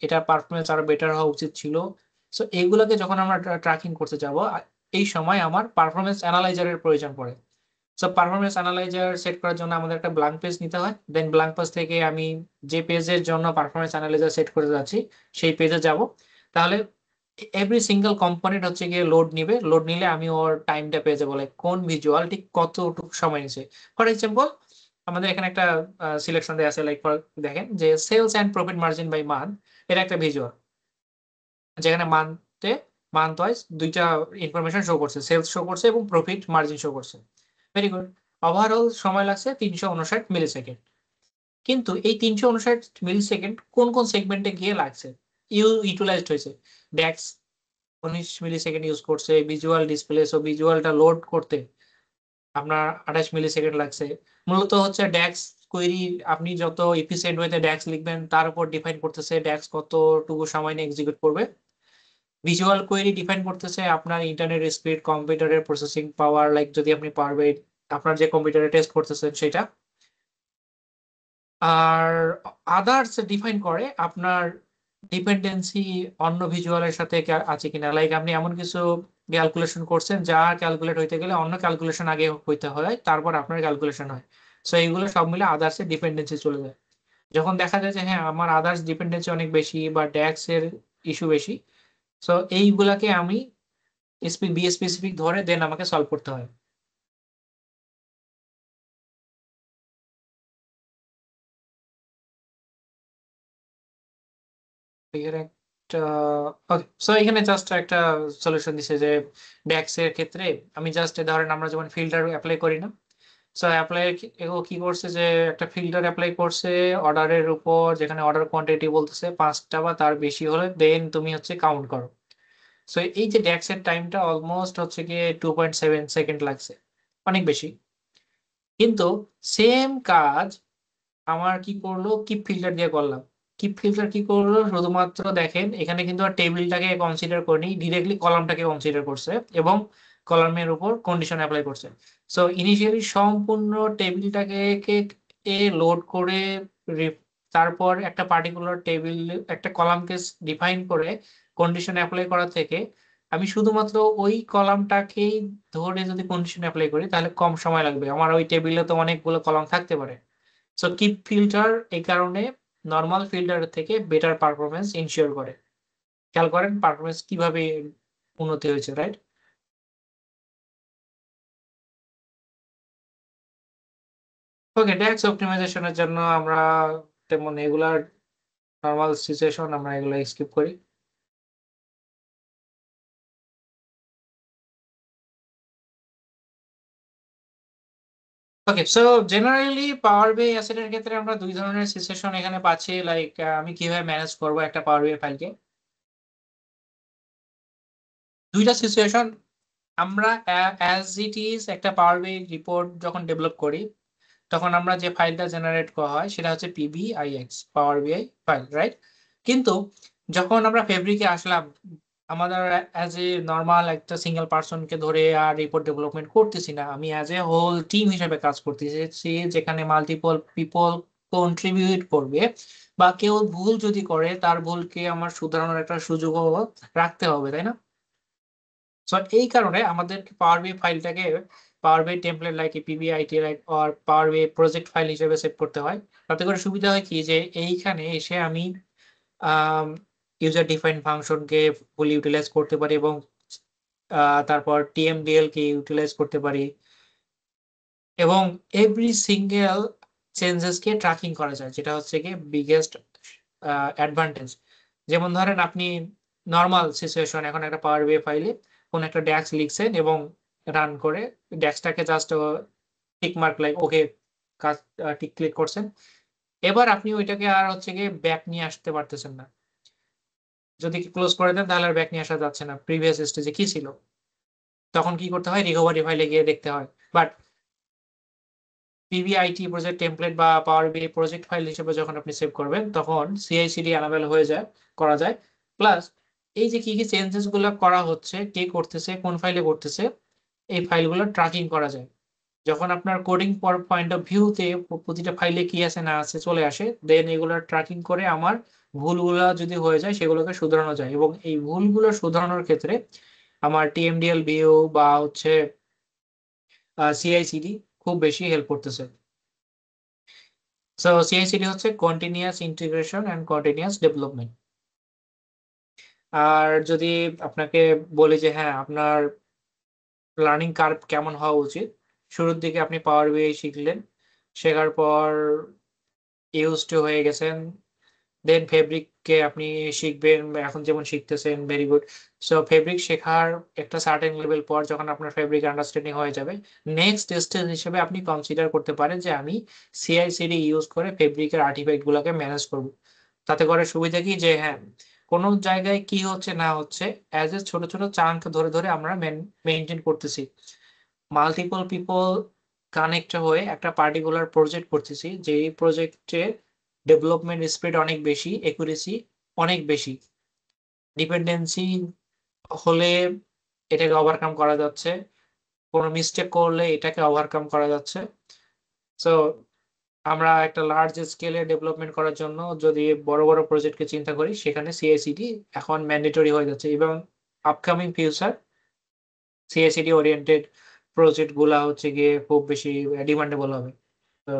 এটা পারফরমেন্স আরো বেটার হওয়া উচিত ছিল, সো এইগুলোকে যখন আমরা ট্র্যাকিং করতে যাব, এই সময় আমার পারফরমেন্স অ্যানালাইজারের প্রয়োজন পড়ে। সো পারফরমেন্স অ্যানালাইজার সেট করার জন্য আমাদের একটা ব্ল্যাঙ্ক পেজ নিতে হয়। দেন ব্ল্যাঙ্ক পেজ থেকে আমি যে পেজের জন্য পারফরমেন্স অ্যানালাইজার সেট করে যাচ্ছি সেই পেজে যাব। তাহলে এভরি সিঙ্গেল কম্পোনেন্ট হচ্ছে গিয়ে লোড নিবে, লোড নিলে আমি ওর টাইমটা পেয়ে যাবো, লাইক কোন ভিজুয়াল ঠিক কতটুকু সময় নিছে। ফর এক্সাম্পল আমাদের এখানে একটা সিলেকশন দেওয়া আছে, লাইক দেখেন যে sales and profit margin by month, এটা একটা ভিজুয়াল যেখানে মান্থ ওয়াইজ দুইটা ইনফরমেশন শো করছে, সেলস শো করছে এবং প্রফিট মার্জিন শো করছে। Very good. ওভারঅল সময় লাগছে 359 মিলি সেকেন্ড। কিন্তু এই 359 মিলি সেকেন্ড কোন কোন সেগমেন্টে গিয়ে লাগছে, ইউটিলাইজড হয়েছে? ড্যাক্স 19 মিলি সেকেন্ড ইউজ করছে, ভিজুয়াল ডিসপ্লে, সো ভিজুয়ালটা লোড করতে আপনার 28 মিলি সেকেন্ড লাগছে। মূলত হচ্ছে ড্যাক্স কোয়েরি, আপনি যত এফিসিয়েন্ট ওয়েতে ড্যাক্স লিখবেন তার উপর ডিফাইন করতেছে ড্যাক্স কতটুকু সময় নিয়ে এক্সিকিউট করবে। ভিজুয়াল কোয়েরি ডিফাইন করতেছে আপনার ইন্টারনেট স্পিড, কম্পিউটারের প্রসেসিং পাওয়ার, লাইক যদি আপনি পারবেন আপনার যে কম্পিউটারে টেস্ট করতেছেন সেটা। আর আদার্স ডিফাইন করে আপনার ডিপেন্ডেন্সি অন্য ভিজুয়ালের সাথে আছে কিনা, লাইক আপনি এমন কিছু ক্যালকুলেশন করছেন যা ক্যালকুলেট হইতে গেলে অন্য ক্যালকুলেশন আগে হইতে হয়, তারপর আপনার ক্যালকুলেশন হয়। সো এইগুলো সব মিলে আদার্স এর ডিপেন্ডেন্সি চলে যায়। যখন দেখা যায় যে হ্যাঁ আমার আদার্স ডিপেন্ডেন্সি অনেক বেশি বা ড্যাক্স এর ইস্যু বেশি, সো এইগুলাকে আমি বি স্পেসিফিক ধরে দেন আমাকে সলভ করতে হয়। এখানে একটা ওকে, সো এখানে জাস্ট একটা সলিউশন দিছে যে ড্যাক্স এর ক্ষেত্রে আমি জাস্ট ধরেন আমরা যেমন ফিল্টার অ্যাপ্লাই করি না, সো অ্যাপ্লাই ও কি করছে যে একটা ফিল্টার অ্যাপ্লাই করছে অর্ডারের উপর, যেখানে অর্ডার কোয়ান্টিটি বলতেছে 5টা বা তার বেশি হলে দেন তুমি হচ্ছে কাউন্ট করো। সো এই যে ড্যাক্স এর টাইমটা অলমোস্ট হচ্ছে গিয়ে 2.7 সেকেন্ড লাগছে, অনেক বেশি। কিন্তু সেম কাজ আমার কি করলো, কিপ ফিল্টার দিয়ে করলাম। কিপ ফিল্টার কি করলো, শুধুমাত্র দেখেন এখানে কিন্তু আর টেবিলটাকে কনসিডার করেনি, ডিরেক্টলি কলামটাকে কনসিডার করছে এবং কলামের উপর কন্ডিশন অ্যাপ্লাই করছে। সো ইনিশিয়ালি সম্পূর্ণ টেবিলটাকে লোড করে তারপর একটা পার্টিকুলার টেবিল, একটা কলামকে ডিফাইন করে কন্ডিশন অ্যাপ্লাই করা থেকে আমি শুধুমাত্র ওই কলামটাকেই ধরে যদি কন্ডিশন অ্যাপ্লাই করি তাহলে কম সময় লাগবে। আমার ওই টেবিলে তো অনেকগুলো কলাম থাকতে পারে। সো কিপ ফিল্টার এই কারণে নর্মাল ফিল্টারের থেকে বেটার পারফরমেন্স ইনশিওর করে। খেয়াল করেন পারফরমেন্স কিভাবে উন্নতি হয়েছে, রাইট? ওকে, ট্যাক্স অপটিমাইজেশনের জন্য আমরা তেমন এগুলার নর্মাল সিচুয়েশন আমরা এগুলো স্কিপ করি। ওকে, সো জেনারেলি পাওয়ার বি অ্যাসেটের ক্ষেত্রে আমরা দুই ধরনের সিচুয়েশন এখানে পাচ্ছি, লাইক আমি কিভাবে ম্যানেজ করব একটা পাওয়ার বি ফাইলকে। দুইটা সিচুয়েশন, আমরা অ্যাজ ইট ইজ একটা পাওয়ার বি রিপোর্ট যখন ডেভেলপ করি তখন আমরা যে ফাইলটা জেনারেট করা হয় সেটা হচ্ছে PBIX, পাওয়ার বিআই ফাইল, রাইট? কিন্তু যখন আমরা ফেব্রিকে আসলাম, আমাদের অ্যাজ এ নর্মাল একটা সিঙ্গেল পার্সনকে ধরে আর রিপোর্ট ডেভেলপমেন্ট করতেছি না, আমি অ্যাজ এ হোল টিম হিসেবে কাজ করতেছি, যেখানে মাল্টিপল পিপল কন্ট্রিবিউট করবে, বা কেউ ভুল যদি করে তার ভুলকে আমার শুধরানোর একটা সুযোগও রাখতে হবে, তাই না? সো এই কারণে আমাদেরকে পাওয়ার বি ফাইলটাকে power BI template like PBIT like or power BI project file হিসেবে সেভ করতে হয়। তাতে করে সুবিধা হয় কি যে এইখানে এসে আমি ইউজার ডিফাইন ফাংশনকে ফুলি ইউটিলাইজ করতে পারি এবং তারপর TMDL কে ইউটিলাইজ করতে পারি এবং এভরি সিঙ্গেল চেঞ্জেসকে ট্র্যাকিং করা যায়, যেটা হচ্ছে কি বিগেস্ট অ্যাডভান্টেজ। যেমন ধরেন আপনি নর্মাল সিচুয়েশন এখন একটা পাওয়ার বিআই ফাইলে কোন একটা ড্যাক্স লিখছেন এবং রান করে ড্যাক্সটাকে just tick mark like okay কাজ টিক ক্লিক করছেন। এবার আপনি ওইটাকে আর হচ্ছে গিয়ে ব্যাক নিয়ে আসতে পারতেছেন না। যদি ক্লোজ করে দেন তাহলে আর ব্যাক নিয়ে আসা যাচ্ছে না প্রিভিয়াস স্টেজে কি ছিল, তখন কি করতে হয়, রিকভারি ফাইলে গিয়ে দেখতে হয়। বাট পিভিআইটি প্রজেক্ট টেমপ্লেট বা পাওয়ার বিআই প্রজেক্ট ফাইল হিসেবে যখন আপনি সেভ করবেন তখন CI/CD অ্যানাবেল হয়ে যায়, করা যায়। প্লাস এই যে কি কি চেঞ্জেস গুলো করা হচ্ছে, কে করতেছে, কোন ফাইলে করতেছে, এই ফাইলগুলো ট্র্যাকিং করা যায়। যখন আপনার কোডিং পয়েন্ট অফ ভিউতে প্রতিটা ফাইলে কি আছে না আছে চলে আসে, দেন এগুলো ট্র্যাকিং করে আমার ভুলগুলো যদি হয়ে যায় সেগুলোকে শুধরানো যায়। এবং এই ভুলগুলো শুধরানোর ক্ষেত্রে আমার TMDL ভিউ বা হচ্ছে CI/CD খুব বেশি হেল্প করতেছে। সো CI/CD হচ্ছে continuous integration and continuous development. আর যদি আপনাকে বলি যে হ্যাঁ আপনার লার্নিং কার্ভ কেমন হওয়া উচিত, শুরুর দিকে আপনি পাওয়ার বিআই শিখলেন, শেখার পর ইউজ টু হয়ে গেছেন, দেন ফেব্রিককে আপনি শিখবেন, এখন যেমন শিখতেছেন, ভেরি গুড। সো ফেব্রিক শেখার একটা সার্টেন লেভেল পর যখন আপনার ফেব্রিক আন্ডারস্ট্যান্ডিং হয়ে যাবে, নেক্সট স্টেজ হিসেবে আপনি কনসিডার করতে পারেন যে আমি CI/CD ইউজ করে ফেব্রিকের আর্টিফ্যাক্ট গুলোকে ম্যানেজ করব। তাতে করে সুবিধা কি যে হ্যাঁ কোনো জায়গায় কি হচ্ছে না হচ্ছে অ্যাজ এ ছোট ছোট চাঙ্ক ধরে ধরে আমরা মেনটেন করতেছি। মাল্টিপল পিপল কানেক্ট হয়ে একটা পার্টিকুলার প্রজেক্ট করতেছি, যে এই প্রজেক্টের ডেভেলপমেন্ট স্পিড অনেক বেশি, একুরেসি অনেক বেশি। ডিপেন্ডেন্সি হলে এটাকে ওভারকাম করা যাচ্ছে, কোনো মিস্টেক করলে এটাকে ওভারকাম করা যাচ্ছে। সো আমরা একটা লার্জ স্কেলে ডেভেলপমেন্ট করার জন্য যদি বড় বড় প্রজেক্টকে চিন্তা করি, সেখানে CI/CD এখন ম্যান্ডেটরি হয়ে যাচ্ছে এবং upcoming future CI/CD oriented project গুলা হচ্ছে গিয়ে খুব বেশি ডিমান্ডেবল হবে। তো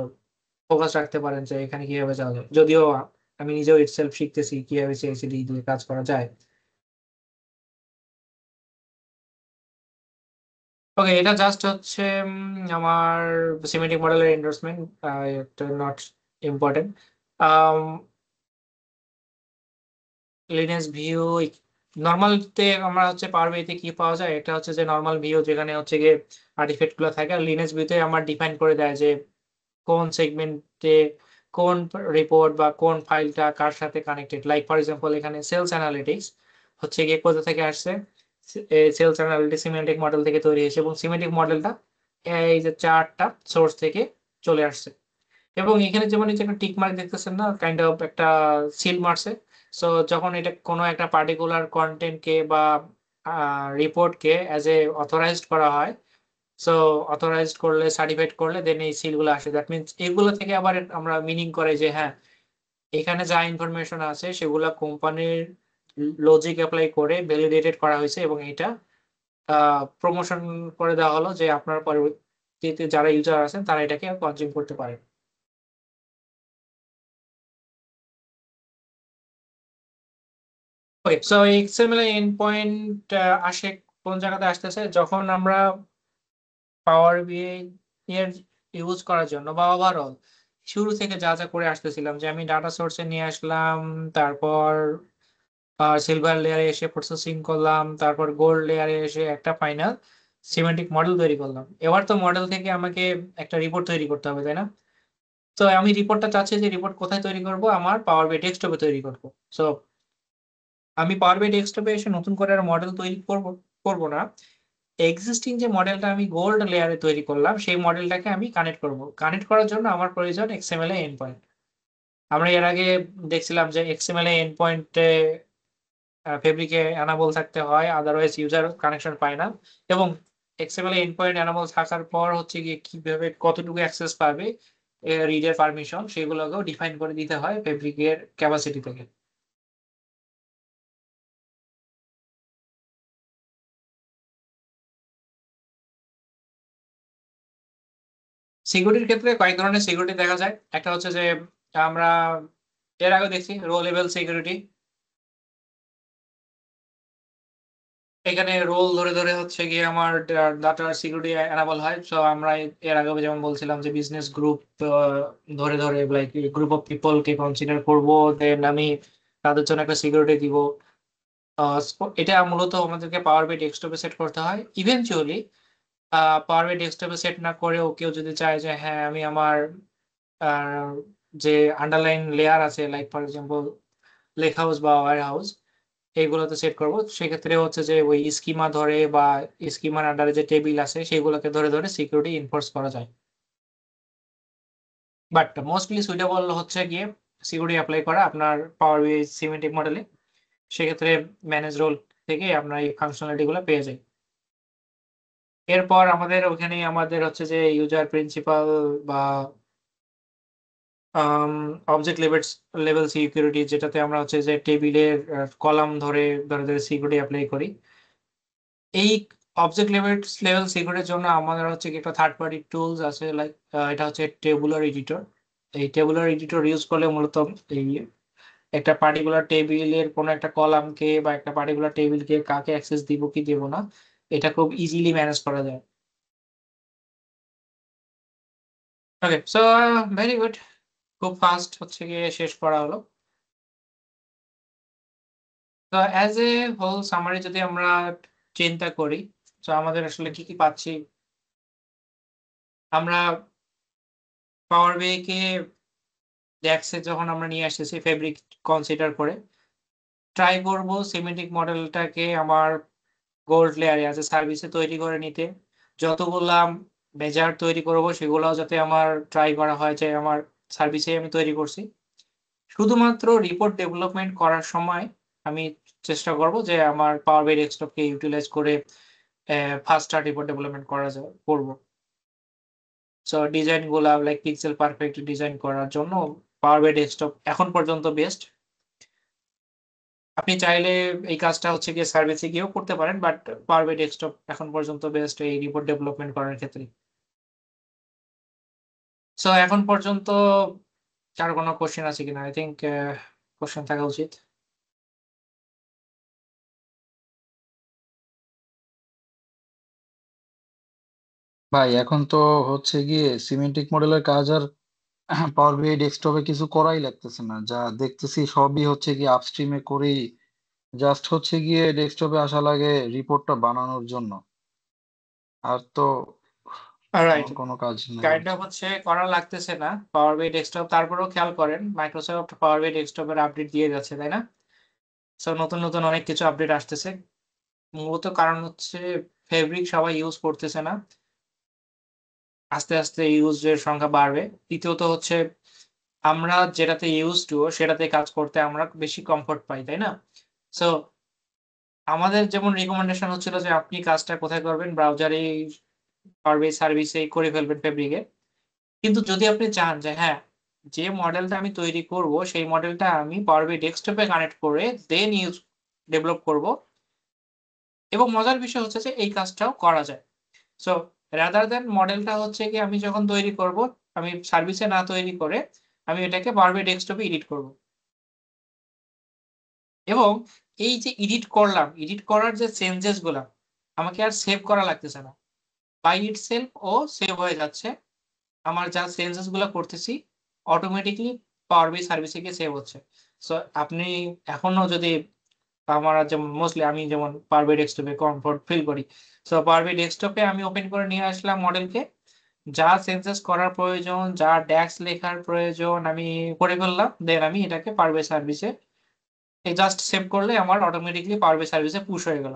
ফোকাস রাখতে পারেন যে এখানে কিভাবে যাওয়া যায়। যদিও আমি নিজেও ইটসেলফ শিখতেছি কিভাবে CI/CD দিয়ে কাজ করা যায়। ওকে, এটা জাস্ট হচ্ছে আমার সিমেটিক মডেলের এন্ডোর্সমেন্ট, এটা নট ইম্পর্টেন্ট। লিনেস ভিউ নর্মালতে আমরা হচ্ছে পাওয়ার বিআইতে কি পাওয়া যায়, এটা হচ্ছে যে নর্মাল ভিউ যেখানে হচ্ছে গিয়ে আর্টিফ্যাক্ট গুলো থাকে। আর লিনেস ভিউতে আমার ডিফাইন করে দেয় যে কোন সেগমেন্টে কোন রিপোর্ট বা কোন ফাইলটা কার সাথে কানেক্টেড। লাইক ফর এক্সাম্পল এখানে সেলস অ্যানালিটিক্স হচ্ছে গিয়ে কোথা থেকে আসছে, সেলস অ্যানালিটিক্স সিমেন্টিক মডেল থেকে তৈরি হয়েছে এবং সিমেন্টিক মডেলটা এই যে চারটা সোর্স থেকে চলে আসছে। এবং এখানে যেমন এই যে একটা টিক মার্ক দেখতেছেন না, কাইন্ড অফ একটা সিল মারছে। সো যখন এটা কোনো একটা পার্টিকুলার কন্টেন্টকে বা রিপোর্টকে অ্যাজ এ অথরাইজড করা হয়, সো অথরাইজড করলে, সার্টিফাইড করলে দেন এই সিলগুলো আসে। দ্যাট মিনস এগুলো থেকে আবার আমরা মিনিং করে যে হ্যাঁ এখানে যা ইনফরমেশন আছে সেগুলা কোম্পানির লজিক অ্যাপ্লাই করে ভ্যালিডেটেড করা হয়েছে এবং এটা প্রমোশন করে দেওয়া হলো যে আপনার পরবর্তীতে যারা ইউজার আছেন তারা এটাকে কনজিউম করতে পারে। ওকে, সো XML এন্ড পয়েন্ট আসে কোন জায়গাতে আসতেছে, যখন আমরা পাওয়ার বিআই এর ইউজ করার জন্য বা ওভারঅল শুরু থেকে যা যা করে আসতেছিলাম, যে আমি ডাটা সোর্সে নিয়ে আসলাম, তারপর সিলভার লেয়ারে এসে প্রসেসিং করলাম, তারপর গোল্ড লেয়ারে এসে একটা ফাইনাল সিমেন্টিক মডেল তৈরি করলাম। এবার তো মডেল থেকে আমাকে একটা রিপোর্ট তৈরি করতে হবে, তাই না? তো আমি রিপোর্টটা চাচ্ছি যে রিপোর্ট কোথায় তৈরি করব, আমার পাওয়ার বিআই ডেস্কটপে তৈরি করব। সো আমি পাওয়ার বিআই ডেস্কটপে এসে নতুন করে আর মডেল তৈরি করব না, এক্সিস্টিং যে মডেলটা আমি গোল্ড লেয়ারে তৈরি করলাম সেই মডেলটাকে আমি কানেক্ট করব। কানেক্ট করার জন্য আমার প্রয়োজন XML এ এন্ড পয়েন্ট। আমরা এর আগে দেখছিলাম যে XML এ এন্ড পয়েন্টে ফেব্রিকে অ্যানাবল থাকতে হয়, আদারওয়াইজ ইউজার কানেকশন পায় না। এবং XML এ এন্ড পয়েন্ট অ্যানাবল থাকার পর হচ্ছে গিয়ে কিভাবে কতটুকু অ্যাক্সেস পাবে রিডের পারমিশন, সেগুলোকেও ডিফাইন করে দিতে হয় ফেব্রিকের ক্যাপাসিটি থেকে। সিকিউরিটির ক্ষেত্রে কয়েক ধরনের সিকিউরিটি দেখা যায়। একটা হচ্ছে যে আমরা এর আগে দেখছি রো লেভেল সিকিউরিটি, এখানে রোল ধরে ধরে হচ্ছে গিয়ে আমার ডাটার সিকিউরিটি এনাবল হয়। সো আমরা এর আগে যেমন বলছিলাম যে বিজনেস গ্রুপ ধরে ধরে লাইক গ্রুপ অফ পিপলকে কনসিডার করব, দেন আমি তাদের জন্য একটা সিকিউরিটি দিব। এটা মূলত আমাদেরকে পাওয়ার বাই ডেস্কটপে সেট করতে হয়। ইভেনচুয়ালি পাওয়ার বাই ডেস্কটপে সেট না করেও কেউ যদি চায় যে হ্যাঁ আমি আমার আহ, যে আন্ডারলাইন লেয়ার আছে like for example lake house বা ওয়্যার হাউস, এইগুলোতে সেট করব, সেক্ষেত্রে হচ্ছে যে ওই স্কিমা ধরে বা স্কিমার আন্ডারে যে টেবিল আছে সেগুলোকে ধরে ধরে সিকিউরিটি ইনফোর্স করা যায়। বাট মোস্টলি সুইটেবল হচ্ছে গিয়ে সিকিউরিটি অ্যাপ্লাই করা আপনার পাওয়ার বিআই সিমেন্টিক মডেলে। সেক্ষেত্রে ম্যানেজ রোল থেকে আপনার এই ফাংশনালিটি গুলো পেয়ে যায়। এরপর আমাদের ওখানে আমাদের হচ্ছে যে ইউজার প্রিন্সিপাল বা অবজেক্ট লেভেল সিকিউরিটি, যেটাতে আমরা হচ্ছে যে টেবিলের কলাম ধরে ধরে ধরে সিকিউরিটি অ্যাপ্লাই করি। এই অবজেক্ট লেভেল সিকিউরিটির জন্য আমাদের হচ্ছে কি একটা থার্ড পার্টি টুলস আছে, লাইক এটা হচ্ছে টেবুলার এডিটর। এই টেবুলার এডিটর ইউজ করলে মূলত এই একটা পার্টিকুলার টেবিলের কোনো একটা কলামকে বা একটা পার্টিকুলার টেবিলকে কাকে অ্যাক্সেস দিব কি দেব না, এটা খুব ইজিলি ম্যানেজ করা যায়। ওকে, সো ভেরি গুড, খুব ফাস্ট হচ্ছে গিয়ে শেষ করা হলো। তো অ্যাজ এ হোল সামারি যদি আমরা চিন্তা করি, তো আমাদের আসলে কি কি পাচ্ছি। আমরা পাওয়ার বিআই ডেক্সে যখন আমরা নিয়ে আসতেছি ফেব্রিক কনসিডার করে, ট্রাই করব সিমেন্টিক মডেলটাকে আমার গোল্ড লেয়ারে আছে সার্ভিসে তৈরি করে নিতে। যতগুলা মেজার তৈরি করব সেগুলোও যাতে আমার ট্রাই করা হয় যে আমার সার্ভিসে আমি তৈরি করছি। শুধুমাত্র রিপোর্ট ডেভেলপমেন্ট করার সময় আমি চেষ্টা করব যে আমার পাওয়ার বাই ডেস্কটপকে ইউটিলাইজ করে ফাস্টার রিপোর্ট ডেভেলপমেন্ট করা যায় করব। সো ডিজাইন গুলা লাইক পিক্সেল পারফেক্ট ডিজাইন করার জন্য পাওয়ার বাই ডেস্কটপ এখন পর্যন্ত বেস্ট। আপনি চাইলে এই কাজটা হচ্ছে গিয়ে সার্ভিসে গিয়েও করতে পারেন, বাট পাওয়ার বাই ডেস্কটপ এখন পর্যন্ত বেস্ট এই রিপোর্ট ডেভেলপমেন্ট করার ক্ষেত্রে। সো এখন পর্যন্ত কারো কোনো কোশ্চেন আছে কিনা? আই থিঙ্ক কোশ্চেন থাকা উচিত। ভাই এখন তো হচ্ছে গিয়ে সিমেন্টিক মডেলের কাজ আর পাওয়ার বিআই ডেস্কটপে কিছু করাই লাগতেছে না, যা দেখতেছি সবই হচ্ছে গিয়ে আপস্ট্রিমে করেই জাস্ট হচ্ছে গিয়ে ডেস্কটপে আসা লাগে রিপোর্টটা বানানোর জন্য। আর তো রাইট, তেমন কোনো কাজ নেই কাইন্ড অফ বুঝছেন। হচ্ছে করা লাগতেছে না পাওয়ার বাই ডেস্কটপ। তারপরেও খেয়াল করেন মাইক্রোসফট পাওয়ার বাই ডেস্কটপের আপডেট দিয়ে যাচ্ছে, তাই না? সো নতুন নতুন অনেক কিছু আপডেট আসতেছে। মূলত কারণ হচ্ছে ফেব্রিক সবাই ইউজ করতেছে না, আস্তে আস্তে ইউজের সংখ্যা বাড়বে। দ্বিতীয়ত হচ্ছে আমরা যেটাতে ইউজ টু সেটাতে কাজ করতে আমরা বেশি কমফোর্ট পাই, তাই না? সো আমাদের যেমন রিকমেন্ডেশন হচ্ছিল যে আপনি কাজটা কোথায় করবেন, ব্রাউজারে পাওয়ার বাই সার্ভিসে করে ফেলবেন ফেব্রিকে। কিন্তু যদি আপনি চান যে হ্যাঁ যে মডেলটা আমি তৈরি করব সেই মডেলটা আমি পাওয়ার বাই ডেস্কটপে কানেক্ট করে দেন ইউজ ডেভেলপ করব, এবং মজার বিষয় হচ্ছে যে এই কাজটাও করা যায়। সো রাদার দ্যান মডেলটা হচ্ছে কি আমি যখন তৈরি করব আমি সার্ভিসে না তৈরি করে আমি এটাকে পাওয়ার বাই ডেস্কটপে এডিট করব, এবং এই যে এডিট করলাম, এডিট করার যে চেঞ্জেস গুলা আমাকে আর সেভ করা লাগতেছে না, বাই ইটসেলফ ও সেভ হয়ে যাচ্ছে। আমার যা চেঞ্জেস গুলো করতেছি অটোমেটিকলি পাওয়ার বাই সার্ভিসে গিয়ে সেভ হচ্ছে। সো আপনি এখনো যদি আমার যেমন মোস্টলি আমি যেমন পাওয়ার বাই ডেস্কটপে কমফোর্ট ফিল করি, সো পাওয়ার বাই ডেস্কটপে আমি ওপেন করে নিয়ে আসলাম মডেলকে, যা সেন্সেস করার প্রয়োজন যা ড্যাক্স লেখার প্রয়োজন আমি করে ফেললাম, দেন আমি এটাকে পাওয়ার বাই সার্ভিসে জাস্ট সেভ করলে আমার অটোমেটিকলি পাওয়ার বাই সার্ভিসে পুশ হয়ে গেল।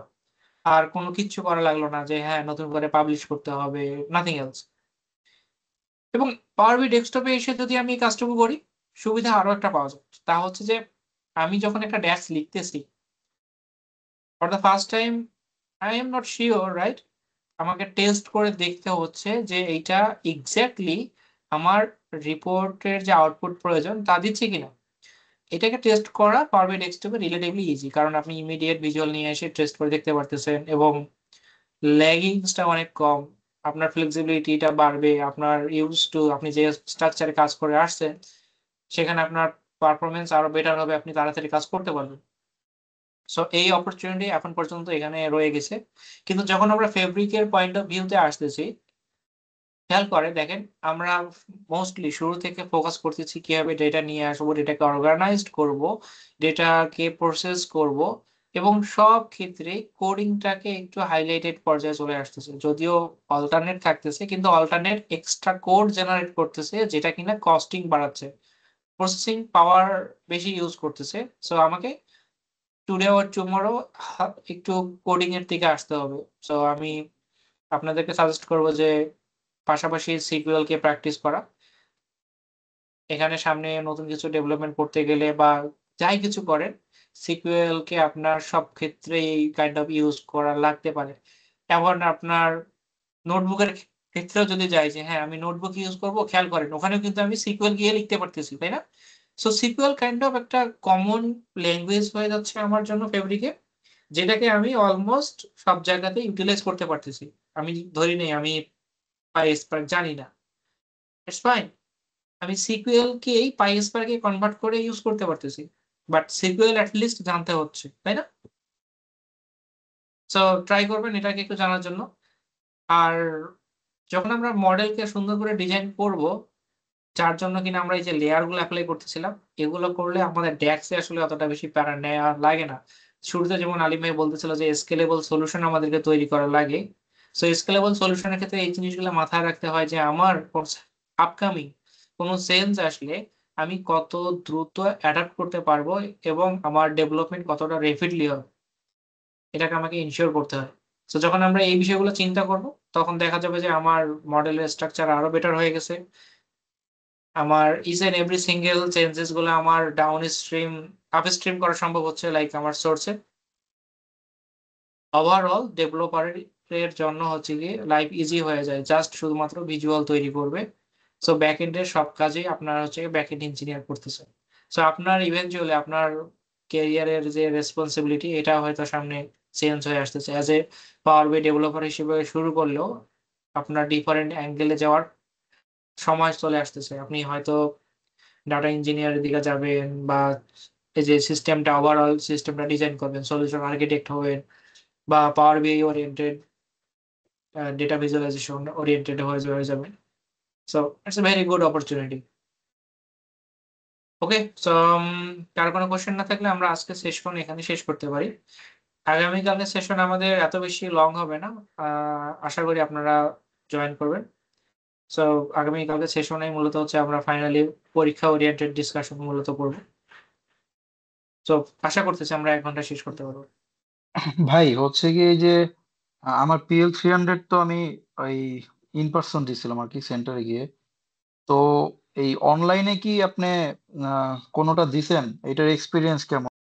আর কোনো কিচ্ছু করা লাগলো না যে হ্যাঁ নতুন করে পাবলিশ করতে হবে, নাথিং এলস। এবং পাওয়ার বি ডেস্কটপে এসে যদি আমি এই কাজটুকু করি, সুবিধা আরো একটা পাওয়া যায়। তা হচ্ছে যে আমি যখন একটা ড্যাক্স লিখতেছি for the first time, I am not sure right, আমাকে টেস্ট করে দেখতে হচ্ছে যে এইটা এক্স্যাক্টলি আমার রিপোর্টের যে আউটপুট প্রয়োজন তা দিচ্ছে কিনা। এটাকে টেস্ট করা পাওয়ার বি ডেস্কটপে রিলেটিভলি ইজি, কারণ আপনি ইমিডিয়েট ভিজুয়াল নিয়ে এসে টেস্ট করে দেখতে পারতেছেন, এবং ল্যাগিংসটা অনেক কম। আপনার ফ্লেক্সিবিলিটিটা বাড়বে, আপনার ইউজ টু আপনি যে স্ট্রাকচারে কাজ করে আসছেন সেখানে আপনার পারফরমেন্স আরো বেটার হবে, আপনি তাড়াতাড়ি কাজ করতে পারবেন। সো এই অপরচুনিটি এখন পর্যন্ত এখানে রয়ে গেছে। কিন্তু যখন আমরা ফেব্রিকের পয়েন্ট অফ ভিউতে আসতেছি, খেয়াল করে দেখেন আমরা মোস্টলি শুরু থেকে ফোকাস করতেছি কিভাবে ডেটা নিয়ে আসবো, ডেটাকে অর্গানাইজড করব, ডেটাকে প্রসেস করব, এবং সব ক্ষেত্রে কোডিংটাকে একটু হাইলাইটেড পর্যায়ে চলে আসতেছে। যদিও অল্টারনেট থাকতেছে, কিন্তু অল্টারনেট এক্সট্রা কোড জেনারেট করতেছে, যেটা কিনা কস্টিং বাড়াচ্ছে, প্রসেসিং পাওয়ার বেশি ইউজ করতেছে। সো আমাকে টুডে অর টুমরো একটু কোডিং এর দিকে আসতে হবে। সো আমি আপনাদেরকে সাজেস্ট করবো যে পাশাপাশি সিকিউএল কে প্র্যাকটিস করা। এখানে সামনে নতুন কিছু ডেভেলপমেন্ট করতে গেলে বা যাই কিছু করেন, সিকিউএল কে আপনার সব ক্ষেত্রেই কাইন্ড অফ ইউজ করা লাগতে পারে। এখন আপনার নোটবুকের ক্ষেত্রেও যদি যাই যে হ্যাঁ আমি নোটবুক ইউজ করব, খেয়াল করেন ওখানেও কিন্তু আমি সিকিউএল গিয়ে লিখতে পারতেছি, তাই না? সো সিকিউএল কাইন্ড অফ একটা কমন ল্যাঙ্গুয়েজ হয়ে যাচ্ছে আমার জন্য ফেব্রিকে, যেটাকে আমি অলমোস্ট সব জায়গাতে ইউটিলাইজ করতে পারতেছি। আমি ধরি নেই আমি পাইস্পার্ক জানি না, ইটস ফাইন, আমি সিকিউএল কেই পাইস্পার্কে কনভার্ট করে ইউজ করতে পারতেছি, বাট সিকিউএল লিস্ট জানতে হচ্ছে, তাই না? সো ট্রাই করবেন এটাকে একটু জানার জন্য। আর যখন আমরা মডেলকে সুন্দর করে ডিজাইন করব, যার জন্য কিনা আমরা এই যে লেয়ার গুলো অ্যাপ্লাই করতেছিলাম, এগুলো করলে আমাদের ড্যাক্সে আসলে অতটা বেশি প্যারা নেওয়া লাগে না। শুরুতে যেমন আলিম ভাই বলতেছিল যে স্কেলেবল সলিউশন আমাদেরকে তৈরি করা লাগে। সো স্কেলেবল সলিউশনের ক্ষেত্রে এই জিনিসগুলো মাথায় রাখতে হয় যে আমার আপকামিং কোনো চেঞ্জ আসলে আমি কত দ্রুত অ্যাডাপ্ট করতে পারবো, এবং আমার ডেভেলপমেন্ট কতটা রেপিডলি হবে, এটাকে আমাকে ইনশিওর করতে হয়। সো যখন আমরা এই বিষয়গুলো চিন্তা করব, তখন দেখা যাবে যে আমার মডেলের স্ট্রাকচার আরো বেটার হয়ে গেছে। আমার each and every single changes গুলো আমার ডাউন স্ট্রিম আপ স্ট্রিম করা সম্ভব হচ্ছে, লাইক আমার সোর্সে। ওভারঅল ডেভেলপারের জন্য হচ্ছে গিয়ে লাইফ ইজি হয়ে যায়, জাস্ট শুধুমাত্র ভিজুয়াল তৈরি করবে। সো ব্যাক এন্ডের সব কাজেই আপনার হচ্ছে ব্যাক এন্ড ইঞ্জিনিয়ার করতেছে। সো আপনার ইভেনচুয়ালি আপনার ক্যারিয়ারের যে রেসপন্সিবিলিটি, এটা হয়তো সামনে চেঞ্জ হয়ে আসতেছে। As a Power BI developer হিসেবে শুরু করলেও আপনার ডিফারেন্ট অ্যাঙ্গেলে যাওয়ার সময় চলে আসতেছে। আপনি হয়তো ডাটা ইঞ্জিনিয়ারের দিকে যাবেন, বা এই যে সিস্টেমটা ওভারঅল সিস্টেমটা ডিজাইন করবেন, সলিউশন আর্কিটেক্ট হবেন, বা পাওয়ার বিআই ওরিয়েন্টেড ডেটা ভিজুয়ালাইজেশন ওরিয়েন্টেড হয়ে যাবে। So it's a very good opportunity. Okay, so কার কোনো কোশ্চেন না থাকলে আমরা আজকে সেশন এখানে শেষ করতে পারি। আগামীকালকে সেশন আমাদের এত বেশি লং হবে না, আশা করি আপনারা জয়েন করবেন। সো আগামীকালকে সেশনে মূলত হচ্ছে আমরা ফাইনালি পরীক্ষা ওরিয়েন্টেড ডিসকাশন মূলত করব। সো আশা করতেছি আমরা 1 ঘন্টা শেষ করতে পারবো। ভাই হচ্ছে কি এই যে আমার PL 300 তো আমি ওই ইন পার্সন দিছিলাম আর কি সেন্টারে গিয়ে। তো এই অনলাইনে কি আপনি কোনোটা দিছেন? এটার এক্সপিরিয়েন্স কেমন?